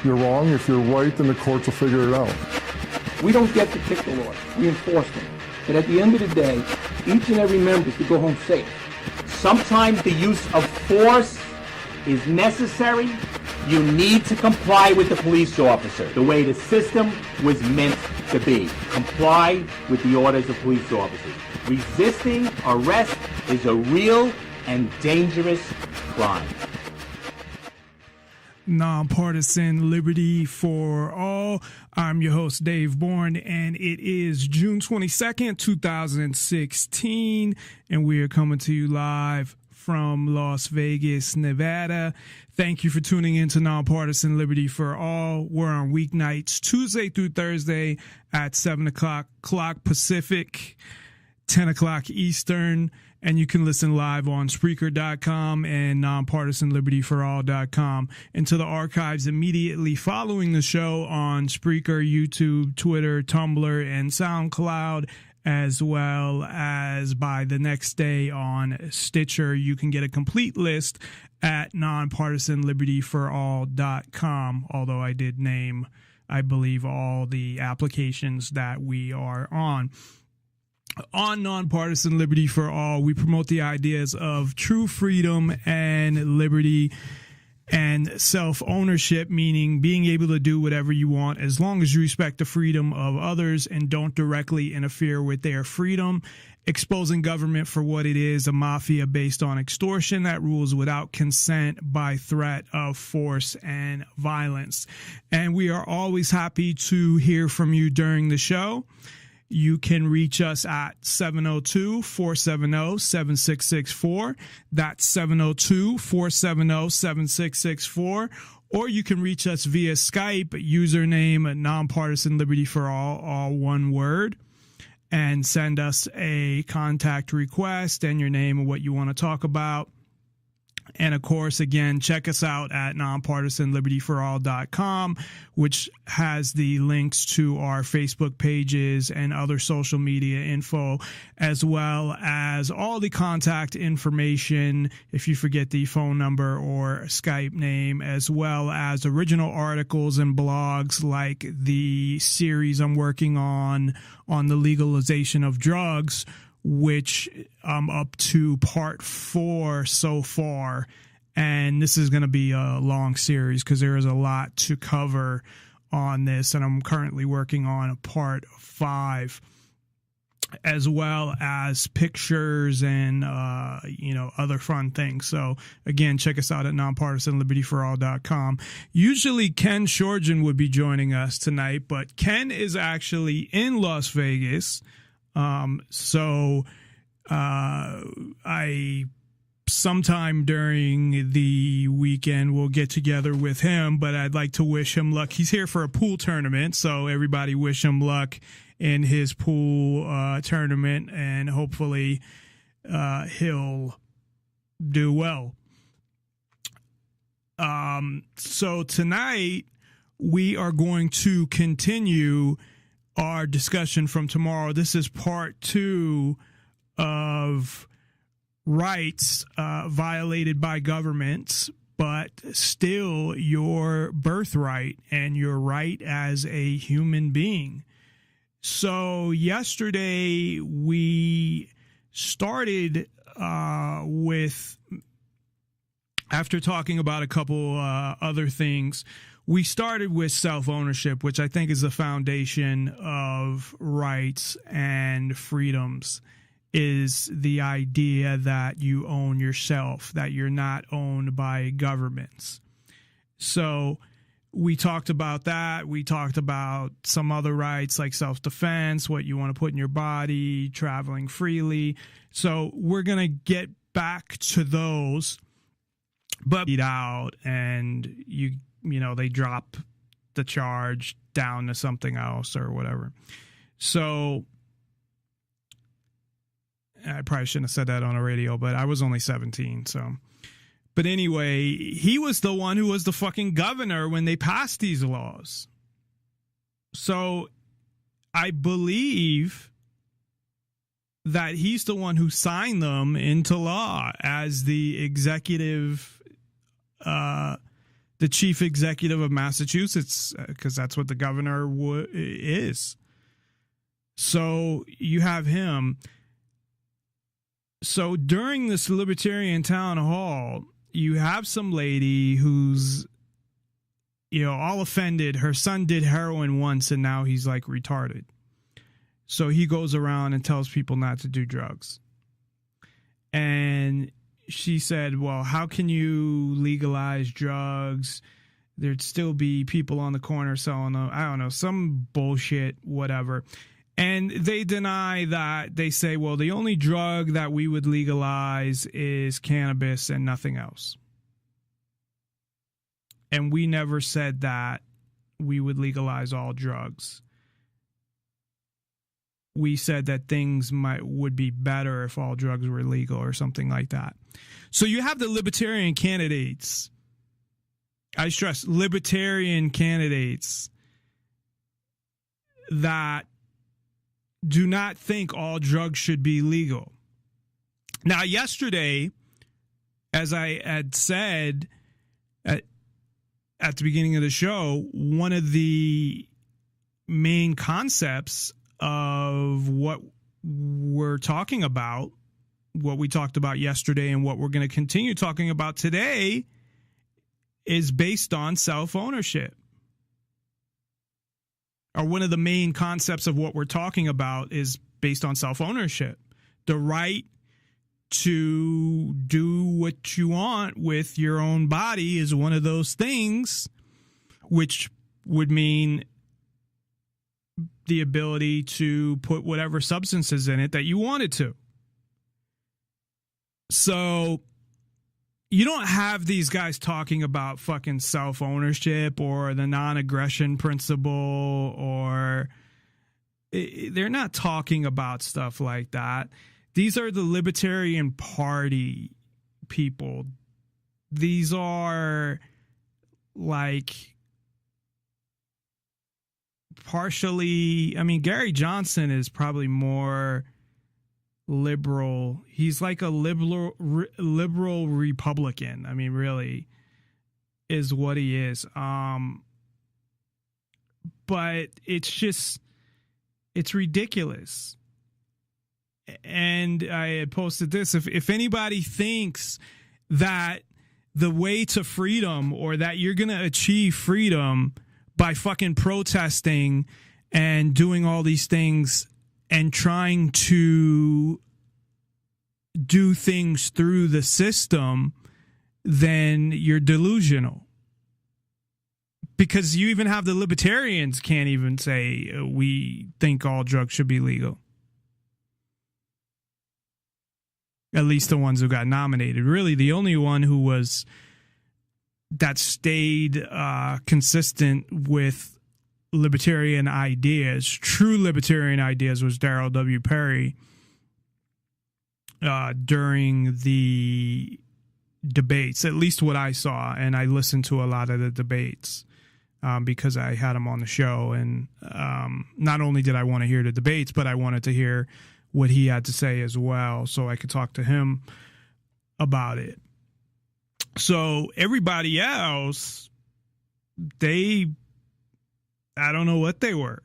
you're wrong. If you're right, then the courts will figure it out. We don't get to pick the laws. We enforce them. But at the end of the day, each and every member is to go home safe. Sometimes the use of force is necessary. You need to comply with the police officer the way the system was meant to be. Comply with the orders of police officers. Resisting arrest is a real and dangerous crime. Nonpartisan Liberty for All. I'm your host, Dave Bourne, and it is June 22nd, 2016, and we are coming to you live from Las Vegas, Nevada. Thank you for tuning in to Nonpartisan Liberty for All. We're on weeknights, Tuesday through Thursday at 7 o'clock Pacific, 10 o'clock Eastern. And you can listen live on Spreaker.com and NonpartisanLibertyForAll.com. And to the archives immediately following the show on Spreaker, YouTube, Twitter, Tumblr, and SoundCloud, as well as by the next day on Stitcher. You can get a complete list at NonpartisanLibertyForAll.com, although I did name, I believe, all the applications that we are on. On Nonpartisan Liberty for All, we promote the ideas of true freedom and liberty and self-ownership, meaning being able to do whatever you want as long as you respect the freedom of others and don't directly interfere with their freedom. Exposing government for what it is, a mafia based on extortion that rules without consent by threat of force and violence. And we are always happy to hear from you during the show. You can reach us at 702-470-7664. That's 702-470-7664. Or you can reach us via Skype, username Nonpartisan Liberty for all one word, and send us a contact request and your name and what you want to talk about. And of course, again, check us out at nonpartisanlibertyforall.com, which has the links to our Facebook pages and other social media info, as well as all the contact information if you forget the phone number or Skype name, as well as original articles and blogs like the series I'm working on the legalization of drugs, which I'm up to part 4 so far. And this is going to be a long series because there is a lot to cover on this. And I'm currently working on part 5, as well as pictures and, other fun things. So again, check us out at nonpartisanlibertyforall.com. Usually Ken Shorgen would be joining us tonight, but Ken is actually in Las Vegas. I sometime during the weekend we'll get together with him, but I'd like to wish him luck. He's here for a pool tournament, so everybody wish him luck in his pool tournament, and hopefully he'll do well. So tonight we are going to continue our discussion from tomorrow. This is part 2 of rights violated by governments, but still your birthright and your right as a human being. So yesterday we started with, after talking about a couple other things, we started with self-ownership, which I think is the foundation of rights and freedoms, is the idea that you own yourself, that you're not owned by governments. So we talked about that. We talked about some other rights like self-defense, what you want to put in your body, traveling freely. So we're going to get back to those, but out, and you know, they drop the charge down to something else or whatever. So I probably shouldn't have said that on the radio, but I was only 17. So, but anyway, he was the one who was the fucking governor when they passed these laws. So I believe that he's the one who signed them into law as the executive, the chief executive of Massachusetts, because that's what the governor is. So you have him. So during this libertarian town hall, you have some lady who's, you know, all offended. Her son did heroin once and now he's like retarded. So he goes around and tells people not to do drugs. And she said, well, how can you legalize drugs? There'd still be people on the corner selling them. I don't know, some bullshit, whatever. And they deny that. They say, well, the only drug that we would legalize is cannabis and nothing else. And we never said that we would legalize all drugs. We said that things would be better if all drugs were legal or something like that. So you have the libertarian candidates. I stress libertarian candidates that do not think all drugs should be legal. Now, yesterday, as I had said at the beginning of the show, one of the main concepts of what we're talking about, what we talked about yesterday and what we're going to continue talking about today, is based on self-ownership. Or one of the main concepts of what we're talking about is based on self-ownership. The right to do what you want with your own body is one of those things, which would mean the ability to put whatever substances in it that you wanted to. So you don't have these guys talking about fucking self-ownership or the non-aggression principle, or they're not talking about stuff like that. These are the Libertarian Party people. These are like partially, I mean, Gary Johnson is probably more liberal. He's like a liberal Republican. I mean, really is what he is. But it's just, it's ridiculous. And I had posted this. If anybody thinks that the way to freedom, or that you're going to achieve freedom by fucking protesting and doing all these things and trying to do things through the system, then you're delusional. Because you even have the libertarians can't even say we think all drugs should be legal. at least the ones who got nominated. Really, the only one that stayed consistent with libertarian ideas, true libertarian ideas, was Darrell W. Perry during the debates, at least what I saw, and I listened to a lot of the debates because I had him on the show, and not only did I want to hear the debates, but I wanted to hear what he had to say as well, so I could talk to him about it. So everybody else, I don't know what they were.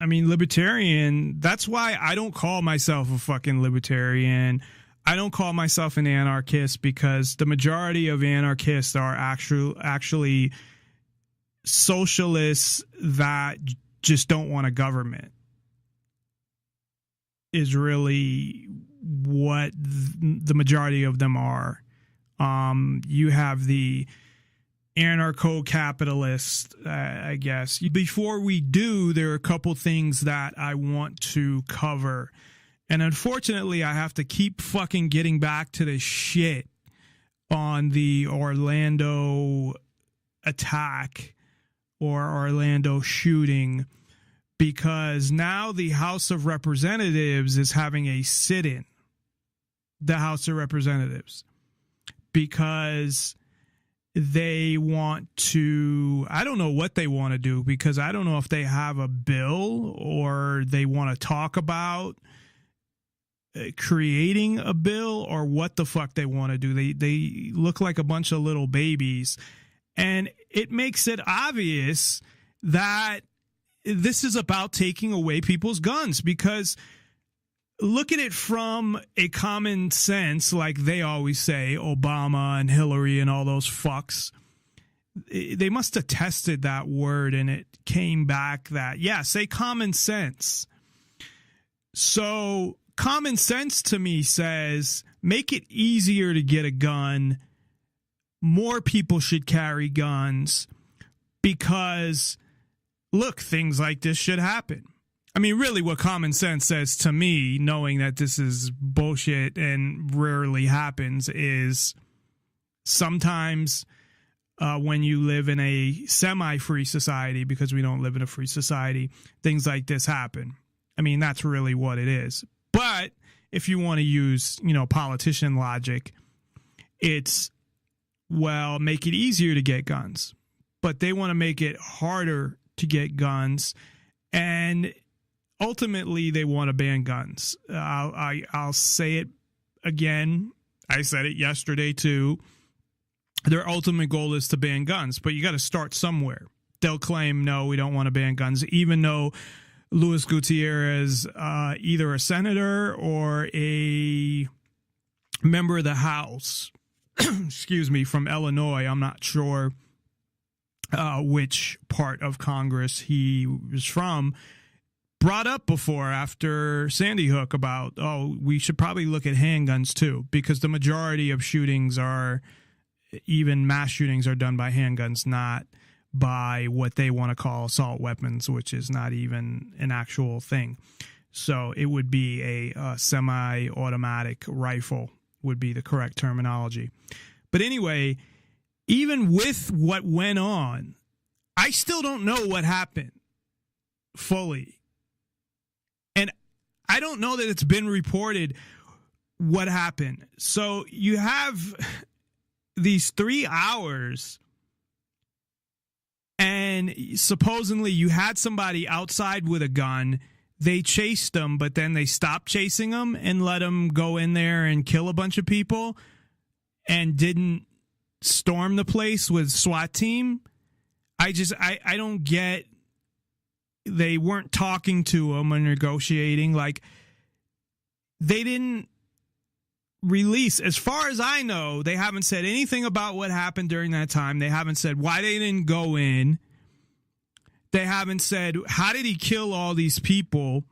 I mean, libertarian, that's why I don't call myself a fucking libertarian. I don't call myself an anarchist, because the majority of anarchists are actually socialists that just don't want a government, is really what the majority of them are. You have the anarcho-capitalist, I guess. Before we do, there are a couple things that I want to cover. And unfortunately, I have to keep fucking getting back to this shit on the Orlando attack or Orlando shooting, because now the House of Representatives is having a sit-in. The House of Representatives. Because they want to, I don't know what they want to do, because I don't know if they have a bill or they want to talk about creating a bill or what the fuck they want to do. They look like a bunch of little babies, and it makes it obvious that this is about taking away people's guns, because look at it from a common sense, like they always say, Obama and Hillary and all those fucks. They must have tested that word and it came back that, yeah, say common sense. So common sense to me says, make it easier to get a gun. More people should carry guns, because, look, things like this should happen. I mean, really what common sense says to me, knowing that this is bullshit and rarely happens, is sometimes when you live in a semi-free society, because we don't live in a free society, things like this happen. I mean, that's really what it is. But if you want to use, politician logic, it's, well, make it easier to get guns. But they want to make it harder to get guns. And ultimately, they want to ban guns. I'll say it again. I said it yesterday, too. Their ultimate goal is to ban guns, but you got to start somewhere. They'll claim, no, we don't want to ban guns, even though Luis Gutierrez, either a senator or a member of the House, excuse me, from Illinois, I'm not sure which part of Congress he was from, brought up before after Sandy Hook about, we should probably look at handguns too, because the majority of shootings even mass shootings are done by handguns, not by what they want to call assault weapons, which is not even an actual thing. So it would be a semi-automatic rifle would be the correct terminology. But anyway, even with what went on, I still don't know what happened fully. And I don't know that it's been reported what happened. So you have these 3 hours, and supposedly you had somebody outside with a gun. They chased them, but then they stopped chasing them and let them go in there and kill a bunch of people and didn't storm the place with SWAT team. I don't get, they weren't talking to them and negotiating. Like, they didn't release, as far as I know, they haven't said anything about what happened during that time. They haven't said why they didn't go in. They haven't said, how did he kill all these people?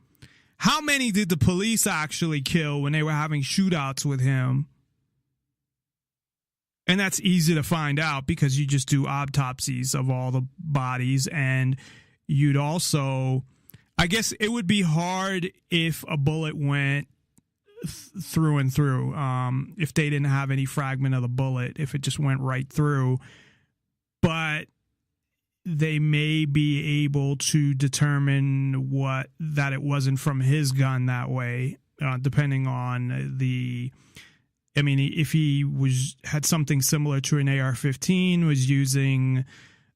How many did the police actually kill when they were having shootouts with him? And that's easy to find out because you just do autopsies of all the bodies. And you'd also, I guess it would be hard if a bullet went through and through. If they didn't have any fragment of the bullet, if it just went right through, but they may be able to determine that it wasn't from his gun that way, depending on if he had something similar to an AR-15, was using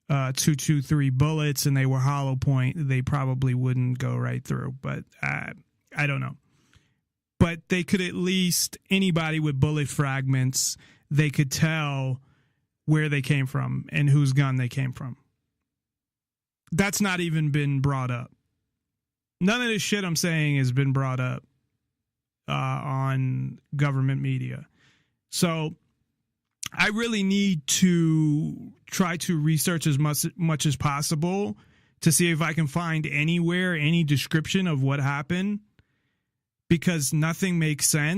223 bullets and they were hollow point, they probably wouldn't go right through. But I don't know. But they could at least, anybody with bullet fragments, they could tell where they came from and whose gun they came from. That's not even been brought up. None of this shit I'm saying has been brought up on government media. So I really need to try to research as much as possible to see if I can find anywhere any description of what happened, because nothing makes sense.